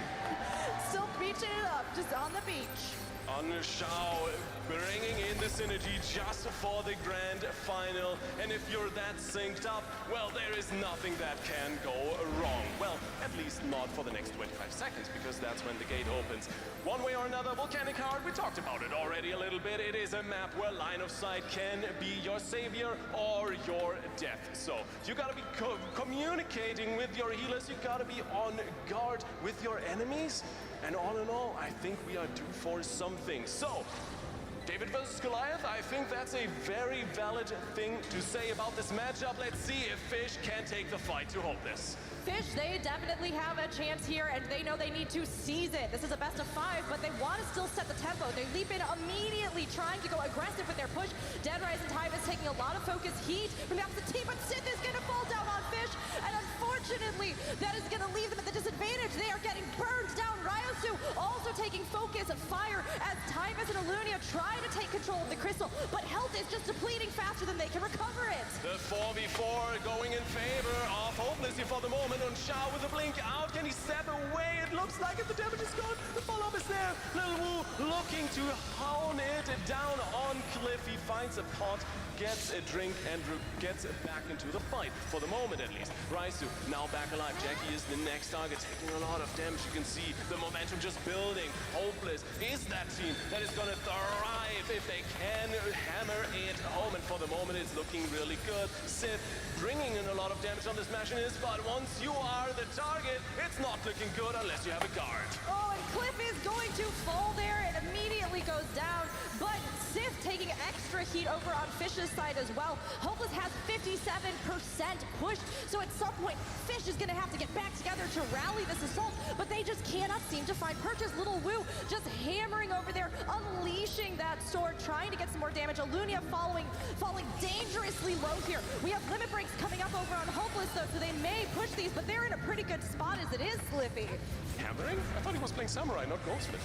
Still beaching it up, just on the beach. On the show, bringing in the synergy just for the grand final. And if you're that synced up, well, there is nothing that can go wrong. Well, at least not for the next 25 seconds, because that's when the gate opens. One way or another, Volcanic Heart, we talked about it already a little bit. It is a map where line of sight can be your savior or your death. So you gotta be communicating with your healers, you gotta be on guard with your enemies. And all in all, I think we are due for something. So, David versus Goliath, I think that's a very valid thing to say about this matchup. Let's see if Fish can take the fight to Hopeless. Fish, they definitely have a chance here, and they know they need to seize it. This is a best of 5, but they want to still set the tempo. They leap in immediately, trying to go aggressive with their push. Deadrise and Time is taking a lot of focus heat from the opposite team, but Sith is going to fall down on Fish, and unfortunately, unfortunately, that is going to leave them at the disadvantage. They are getting burned down. Ryosu also taking focus of fire as Tyvus and Alunia try to take control of the crystal, but health is just depleting faster than they can recover it. The 4v4 going in favor of Hopeless here for the moment. On Shao with a blink out. Can he step away? It looks like it. The damage is gone. The follow-up is there. Lil Wu looking to hound it down on Cliff. He finds a pot, gets a drink, and gets back into the fight. For the moment, at least. Raisu now back alive. Jackie is the next target, taking a lot of damage. You can see the momentum just building. Hopeless is that team that is going to thrive if they can hammer it home. And for the moment, it's looking really good. Sith bringing in a lot of damage on this machinist, but once you are the target, it's not looking good unless you have a guard. Oh, and Cliff is going to fall there and immediately goes down, but Sith taking extra heat over on Fish's side as well. Hopeless has 57% pushed, so at some point, Fish is going to have to get back together to rally this assault, but they just cannot seem to find purchase. Little Wu just hammering over there, unleashing that sword, trying to get some more damage. Alunia falling dangerously low here. We have limit breaks coming up over on Hopeless though, so they may push these, but they're in a pretty good spot as it is, Slippy. Hammering? I thought he was playing Samurai, not Goldsmith.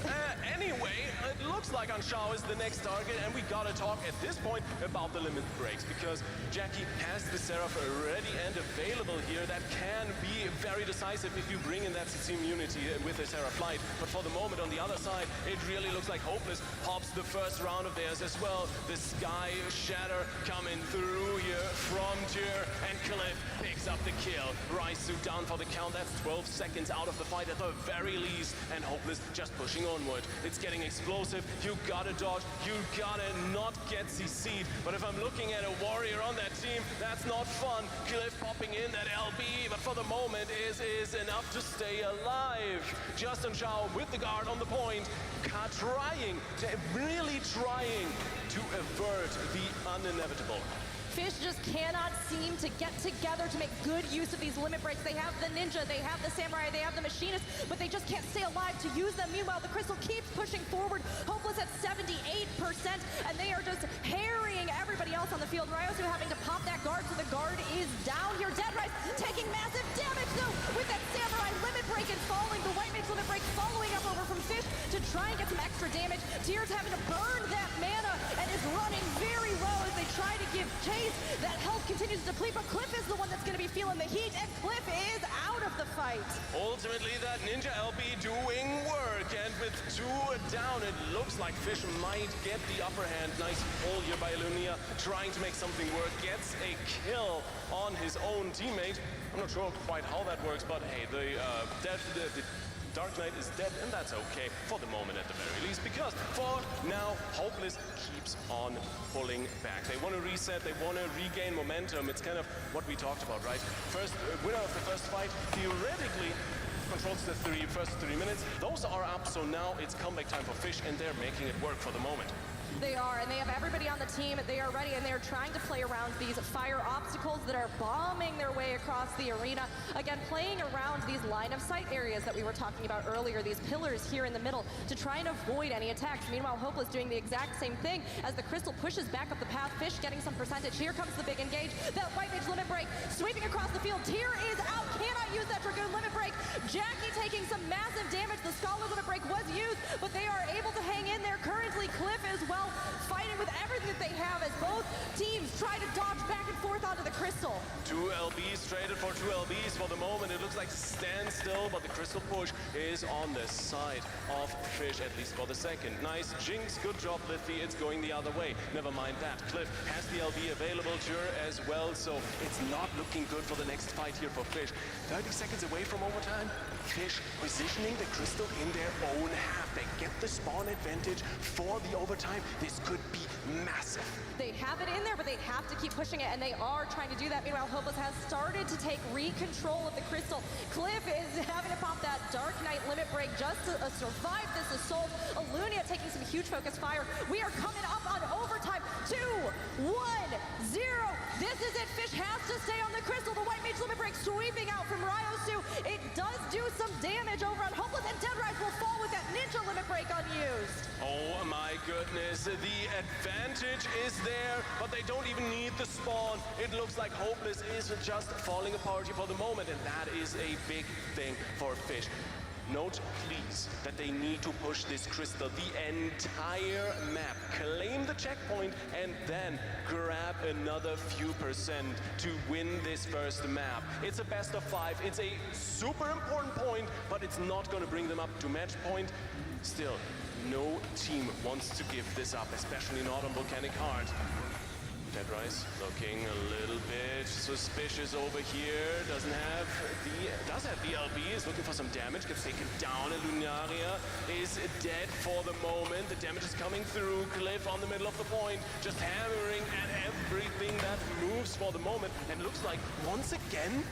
Anyway, it looks like Anshao is the next target, and we gotta talk at this point about the limit breaks, because Jackie has the Seraph ready and available here. That can be very decisive if you bring in that CC immunity with the Seraph Flight. But for the moment, on the other side, it really looks like Hopeless pops the first round of theirs as well. The Sky Shatter coming through here, Frontier, and Cliff picks up the kill. Raisu down for the count. That's 12 seconds out of the fight at the very least, and Hopeless just pushing onward. It's getting explosive. You gotta dodge. You gotta not get CC'd. But if I'm looking at a warrior on that team, that's not fun. Cliff popping in that LB, but for the moment is enough to stay alive. Justin Shao with the guard on the point, really trying to avert the uninevitable. Fish just cannot seem to get together to make good use of these limit breaks. They have the ninja, they have the samurai, they have the machinist, but they just can't stay alive to use them. Meanwhile, the crystal keeps pushing forward. Hopeless at 78%, and they are just harrying everybody else on the field. Ryosu having to pop that guard, so the guard is down here. Dead Rise taking massive damage, though, with that samurai limit break and falling. The white mage limit break following up over from Fish to try and get some extra damage. Tears having to burn that mana and is running very low as they try to give chase. That health continues to deplete, but Cliff is the one that's going to be feeling the heat, and Cliff is out of the fight. Ultimately, that Ninja LB doing work, and with 2 down, it looks like Fish might get the upper hand. Nice pull here by Alunia, trying to make something work. Gets a kill on his own teammate. I'm not sure quite how that works, but hey, the Dark Knight is dead, and that's okay for the moment at the very least, because for now, Hopeless keeps on pulling back. They want to reset, they want to regain momentum. It's kind of what we talked about, right? First winner of the first fight, theoretically, controls the first 3 minutes. Those are up, so now it's comeback time for Fish, and they're making it work for the moment. They are, and they have everybody on the team. They are ready, and they're trying to play around these fire obstacles that are bombing their way across the arena. Again, playing around these line-of-sight areas that we were talking about earlier, these pillars here in the middle, to try and avoid any attacks. Meanwhile, Hopeless doing the exact same thing as the crystal pushes back up the path. Fish getting some percentage. Here comes the big engage. That white mage limit break sweeping across the field. Tyr is out. Cannot use that Dragoon limit break. Jackie taking some massive damage. The Scholar limit break was used, but they are able to hang in there. Currently, Cliff as well, fighting with everything that they have as both teams try to dodge back and forth onto the crystal. 2 LBs traded for 2 LBs for the moment. It looks like standstill, but the crystal push is on the side of Fish, at least for the second. Nice Jinx, good job, Lithy. It's going the other way. Never mind that. Cliff has the LB available to her as well, so it's not looking good for the next fight here for Fish. 30 seconds away from overtime. Fish positioning the crystal in their own half. They get the spawn advantage for the overtime. This could be massive. They have it in there, but they have to keep pushing it, and they are trying to do that. Meanwhile, Hopeless has started to take control of the crystal. Cliff is having to pop that Dark Knight limit break just to survive this assault. Alunia taking some huge focus fire. We are coming up on overtime. 2-1-0. This is it. Fish has to to stay on the crystal. The white mage limit break sweeping out from Ryosu. It does do some damage over on Hopeless, and Dead Rise will fall with that ninja limit break unused. Oh my goodness, the advantage is there, but they don't even need the spawn. It looks like Hopeless is just falling apart for the moment, and that is a big thing for Fish. Note, please, that they need to push this crystal the entire map, claim the checkpoint, and then grab another few percent to win this first map. It's a best of 5. It's a super important point, but it's not going to bring them up to match point. Still, no team wants to give this up, especially not on Volcanic Heart. Dead Rise looking a little bit suspicious over here. Does have the LB, is looking for some damage, gets taken down, and Lunaria is dead for the moment. The damage is coming through. Cliff on the middle of the point, just hammering at everything that moves for the moment. And looks like once again,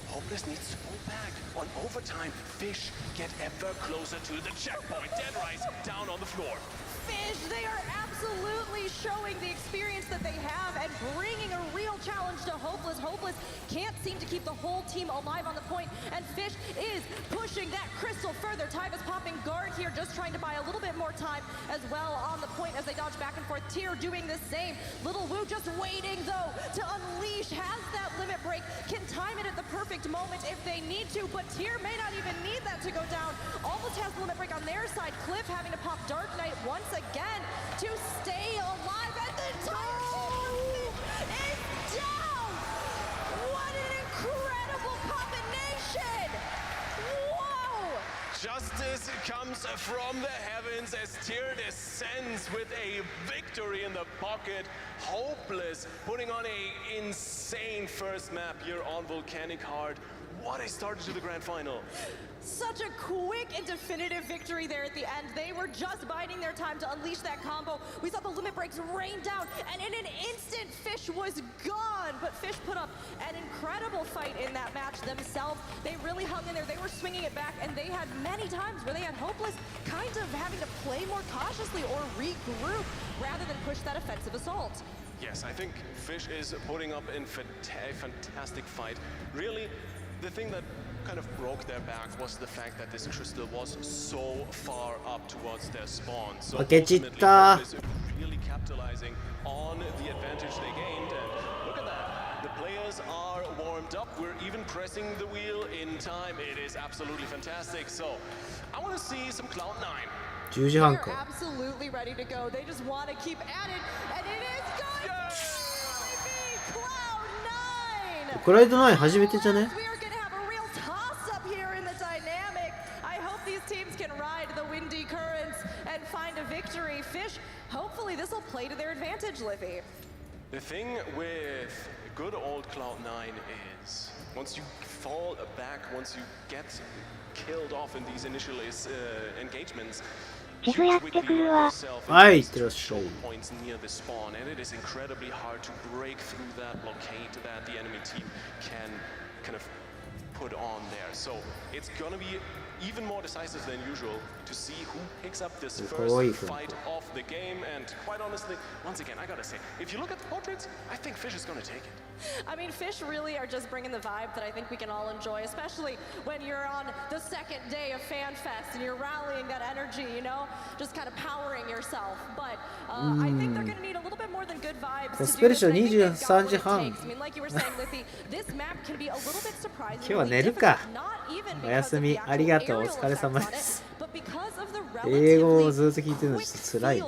Hopeless needs to pull back. On overtime, Fish get ever closer to the checkpoint. Dead Rise down on the floor. Fish, they are absolutely showing the experience that they have and bringing a real challenge to Hopeless. Hopeless can't seem to keep the whole team alive on the point, and Fish is pushing that crystal further. Tyve is popping guard here, just trying to buy a little bit more time as well on the point as they dodge back and forth. Tyr doing the same. Little Wu just waiting, though, to unleash. Has that limit break, can time it at the perfect moment if they need to, but Tyr may not even need that to go down. Almost has the limit break on their side. Cliff having to pop Dark Knight once again to stay alive, and the Titan is down! What an incredible combination! Whoa! Justice comes from the heavens as Tyr descends with a victory in the pocket. Hopeless putting on an insane first map here on Volcanic Heart. What a start to the grand final. Such a quick and definitive victory there at the end. They were just biding their time to unleash that combo. We saw the limit breaks rain down, and in an instant, Fish was gone. But Fish put up an incredible fight in that match themselves. They really hung in there. They were swinging it back, and they had many times where they had Hopeless kind of having to play more cautiously or regroup rather than push that offensive assault. Yes, I think Fish is putting up a fantastic fight. Really, the thing that kind of broke their back was the fact that this crystal was so far up towards their spawn. So ultimately, Hopeless really capitalizing on the advantage they gained. And look at that. The players are warmed up. We're even pressing the wheel in time. It is absolutely fantastic. So I want to see some Cloud9. 10時半 They're か absolutely ready to go. They just want to keep at it, and it is going to be Cloud9. クライド9初めてじゃね We are going to have a real toss-up here in the dynamic. I hope these teams can ride the windy currents and find a victory. Fish, hopefully this will play to their advantage, Liffy. The thing with good old Cloud9 is once you fall back, once you get killed off in these initial engagements, 地図やってくるわ。はい、いってらっしゃい。 points near the spawn, and it is incredibly hard to break through that blockade that the enemy team can kind of put on there. So it's gonna be even more decisive than usual to see who picks up this first fight of the game. And quite honestly, once again, I gotta say, if you look at the portraits, I think Fish is gonna take it. I mean, Fish really are just bringing the vibe that I think we can all enjoy, especially when you're on the second day of FanFest and you're rallying that energy, you know, just kind of powering yourself. But I think they're going to need a little bit more than good vibes to do this. I think they've got what it takes. I mean, like you were saying, Liffy, this map can be a little bit surprising. 今日は寝るか。おやすみ、ありがとう、お疲れ様です。英語をずっと聞いてるのちょっと辛いね。